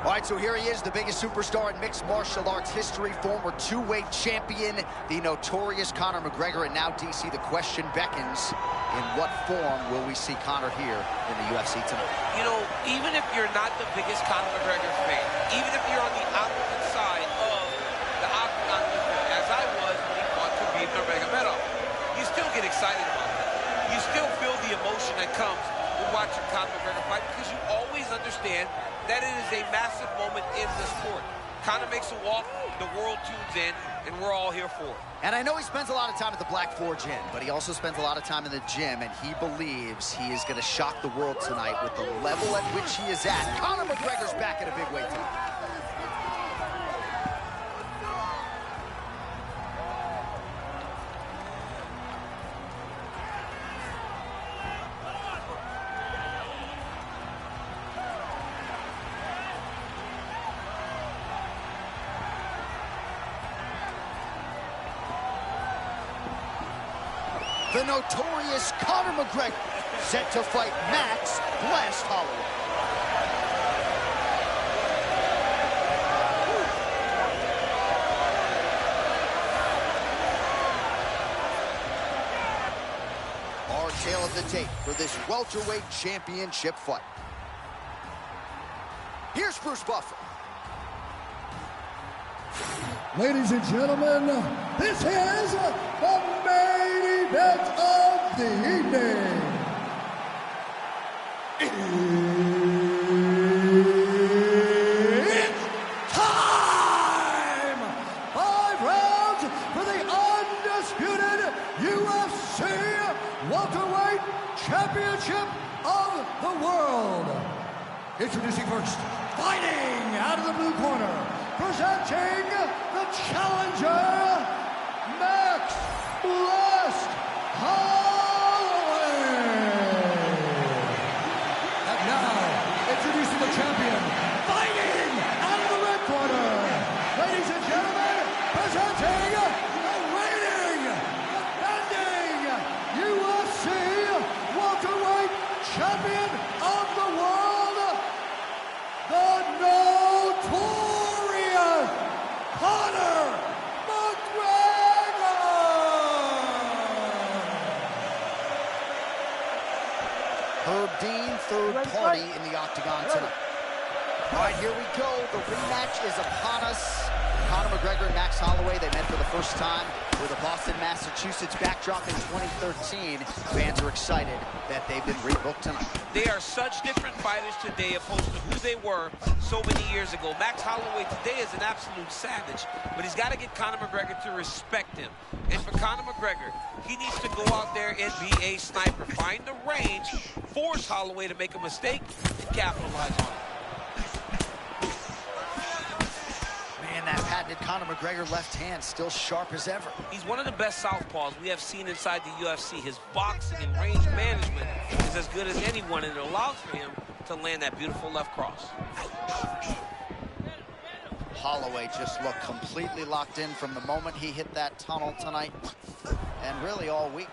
All right, so here he is, the biggest superstar in mixed martial arts history, former two-weight champion, the notorious Conner McGregor, and now, DC, the question beckons, in what form will we see Conner here in the UFC tonight? You know, even if you're not the biggest Conner McGregor fan, even if you're on the opposite side of the octagon, as I was when he fought Khabib Nurmagomedov, you still get excited about that. You still feel the emotion that comes with watching Conner McGregor fight, because you always understand that it is a massive moment in the sport. Conor makes a walk, the world tunes in, and we're all here for it. And I know he spends a lot of time at the Black Forge Inn, but he also spends a lot of time in the gym, and he believes he is going to shock the world tonight with the level at which he is at. Conor McGregor's back at a big weight tonight. The notorious Conner McGregor, set to fight Max Holloway. Our tale of the tape for this welterweight championship fight. Here's Bruce Buffer. Ladies and gentlemen, this is the main event of the evening. It's time! 5 rounds for the undisputed UFC welterweight championship of the world. Introducing first, fighting out of the blue corner, presenting the challenger, Max Holloway. And now, introducing the champion, fighting out of the red corner. Ladies and gentlemen, presenting the reigning, defending UFC welterweight champion of the world, the notorious Conner McGregor! Herb Dean, third party in the octagon tonight. All right, here we go. The rematch is upon us. Conner McGregor and Max Holloway, they met for the first time with a Boston, Massachusetts backdrop in 2013. Fans are excited that they've been rebooked tonight. They are such different fighters today opposed to who they were so many years ago. Max Holloway today is an absolute savage, but he's got to get Conor McGregor to respect him. And for Conor McGregor, he needs to go out there and be a sniper. Find the range, force Holloway to make a mistake, and capitalize on it. Man, that patented Conor McGregor left hand still sharp as ever. He's one of the best southpaws we have seen inside the UFC. His boxing and range management is as good as anyone, and it allows for him to land that beautiful left cross. Holloway just looked completely locked in from the moment he hit that tunnel tonight, and really all week.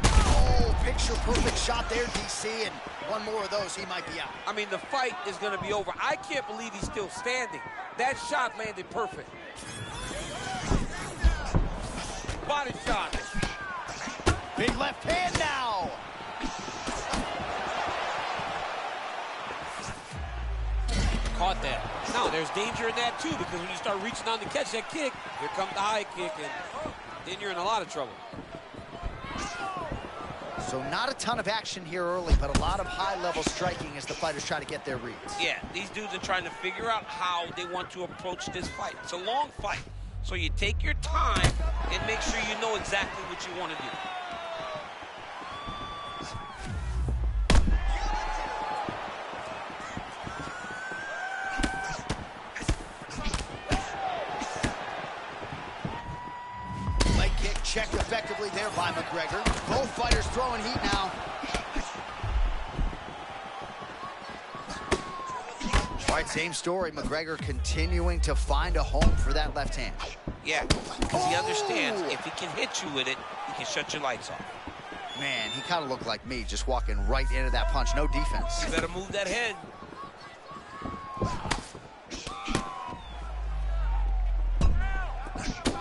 Oh, picture-perfect shot there, DC, and one more of those, he might be out. I mean, the fight is going to be over. I can't believe he's still standing. That shot landed perfect. Body shot. Big left hand now. Caught that. Now, there's danger in that, too, because when you start reaching on to catch that kick, here comes the high kick, and then you're in a lot of trouble. So not a ton of action here early, but a lot of high-level striking as the fighters try to get their reads. Yeah, these dudes are trying to figure out how they want to approach this fight. It's a long fight, so you take your time and make sure you know exactly what you want to do. Checked effectively there by McGregor. Both fighters throwing heat now. All right, same story. McGregor continuing to find a home for that left hand. Yeah, because he understands if he can hit you with it, he can shut your lights off. Man, he kind of looked like me, just walking right into that punch. No defense. You better move that head.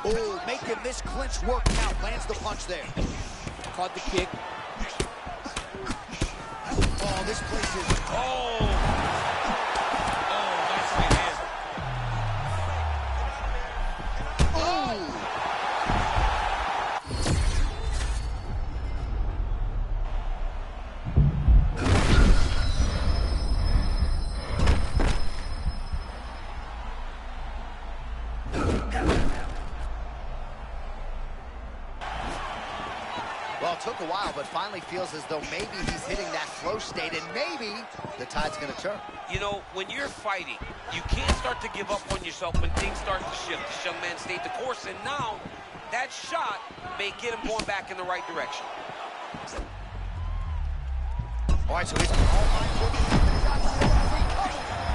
Oh, making this clinch work now. Lands the punch there. Caught the kick. Oh, this place is... Oh! Oh, nice right hand. took a while, but finally feels as though maybe he's hitting that flow state, and maybe the tide's going to turn. You know, when you're fighting, you can't start to give up on yourself when things start to shift. This young man stayed the course, and now that shot may get him going back in the right direction. All right, so he's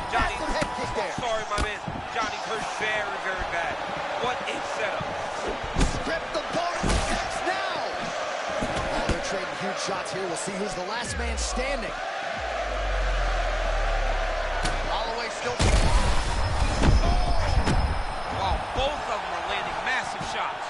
Johnny, sorry, my man. Johnny's hurt very, very bad. What a setup. Strip the bar next now. They're trading huge shots here. We'll see who's the last man standing. Holloway still. Wow, both of them are landing massive shots.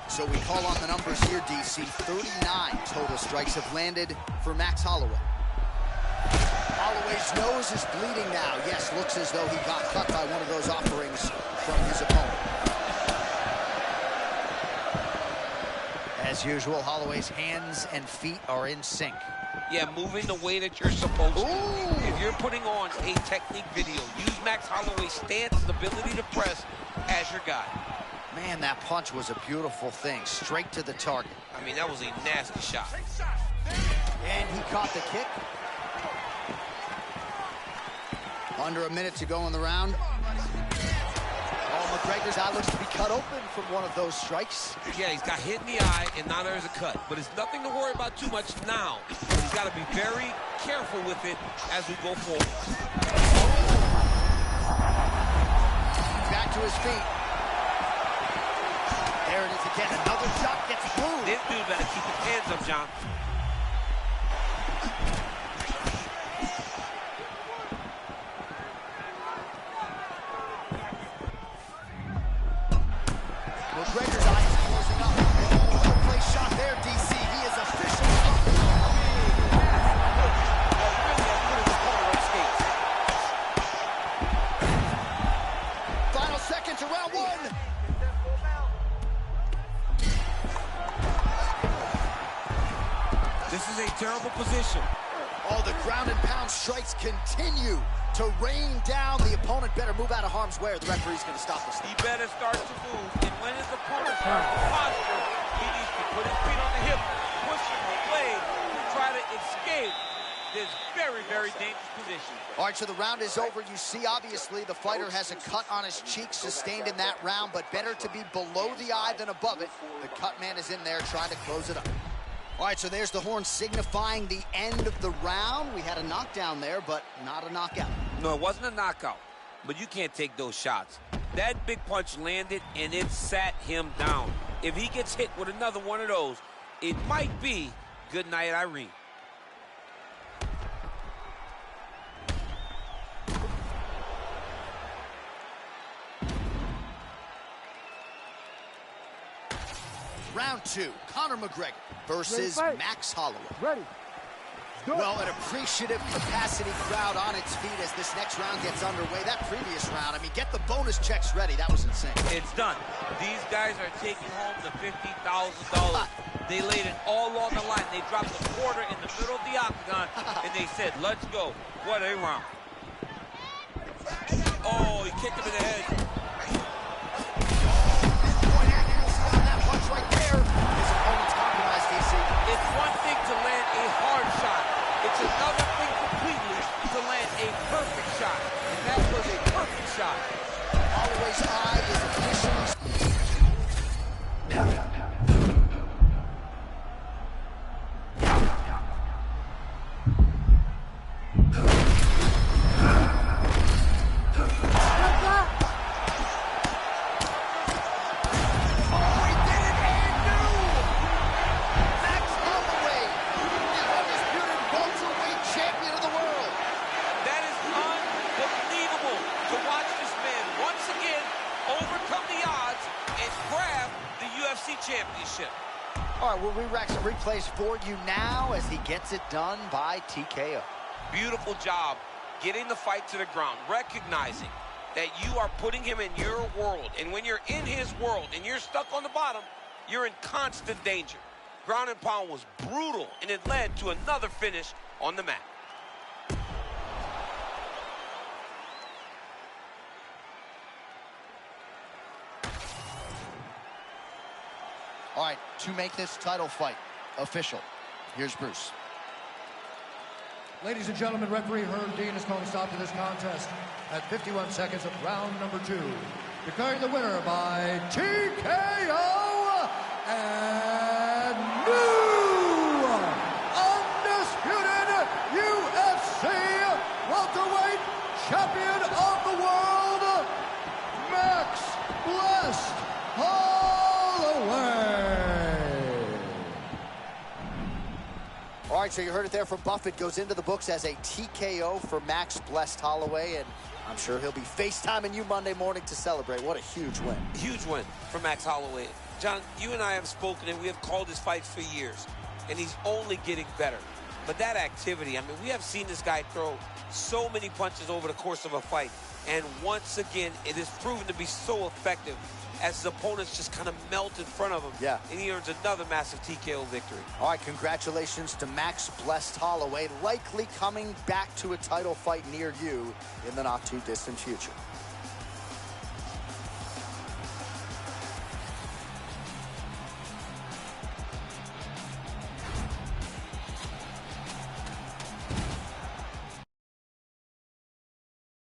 So we call on the numbers here, DC. 39 total strikes have landed for Max Holloway. Holloway's nose is bleeding now. Yes, looks as though he got cut by one of those offerings from his opponent. As usual, Holloway's hands and feet are in sync. Yeah, moving the way that you're supposed to. Ooh. If you're putting on a technique video, use Max Holloway's stance, his ability to press as your guide. Man, that punch was a beautiful thing, straight to the target. I mean, that was a nasty shot. And he caught the kick. Under a minute to go in the round. Oh, McGregor's eye looks to be cut open from one of those strikes. Yeah, he's got hit in the eye, and now there's a cut. But it's nothing to worry about too much now. He's got to be very careful with it as we go forward. Back to his feet. There it is again. Another shot gets through. This dude better keep his hands up, John. McGregor's eyes closing up. Well placed shot there, DC. He is officially up. Final seconds of round one. This is a terrible position. Oh, the ground and pound strikes continue to rain down. The opponent better move out of harm's way or the referee's going to stop this. He better start to move, and when his opponent starts to posture, he needs to put his feet on the hip, push him away, try to escape this very, very dangerous position. All right, so the round is over. You see, obviously, the fighter has a cut on his cheek sustained in that round, but better to be below the eye than above it. The cut man is in there trying to close it up. All right, so there's the horn signifying the end of the round. We had a knockdown there, but not a knockout. No, it wasn't a knockout, but you can't take those shots. That big punch landed, and it sat him down. If he gets hit with another one of those, it might be good night, Irene. Round two, Conner McGregor versus Max Holloway. Ready. Well, an appreciative capacity crowd on its feet as this next round gets underway. That previous round, I mean, get the bonus checks ready. That was insane. It's done. These guys are taking home the $50,000. They laid it all on the line. They dropped a quarter in the middle of the octagon, and they said, let's go. What a round. Oh, he kicked him in the head. That punch right there. His opponent's compromised, DC. It's one thing to land a hard shot. It's another thing completely to land a perfect shot. And that was a perfect shot. Holloway's eye is officially... Championship. All right, we'll re-rack some replays for you now as he gets it done by TKO. Beautiful job getting the fight to the ground, recognizing that you are putting him in your world. And when you're in his world and you're stuck on the bottom, you're in constant danger. Ground and pound was brutal, and it led to another finish on the mat. All right, to make this title fight official, here's Bruce. Ladies and gentlemen, referee Herb Dean has called a stop to this contest at 51 seconds of round number 2. Declaring the winner by TKO and new undisputed UFC welterweight champion of the world, Max Blessed Holloway. All right, so you heard it there from Buffett. Goes into the books as a TKO for Max Blessed Holloway, and I'm sure he'll be FaceTiming you Monday morning to celebrate. What a huge win. Huge win for Max Holloway. John, you and I have spoken, and we have called his fights for years, and he's only getting better. But that activity, I mean, we have seen this guy throw so many punches over the course of a fight, and once again, it is proven to be so effective as his opponents just kind of melt in front of him. Yeah. And he earns another massive TKO victory. All right, congratulations to Max Blessed Holloway, likely coming back to a title fight near you in the not-too-distant future.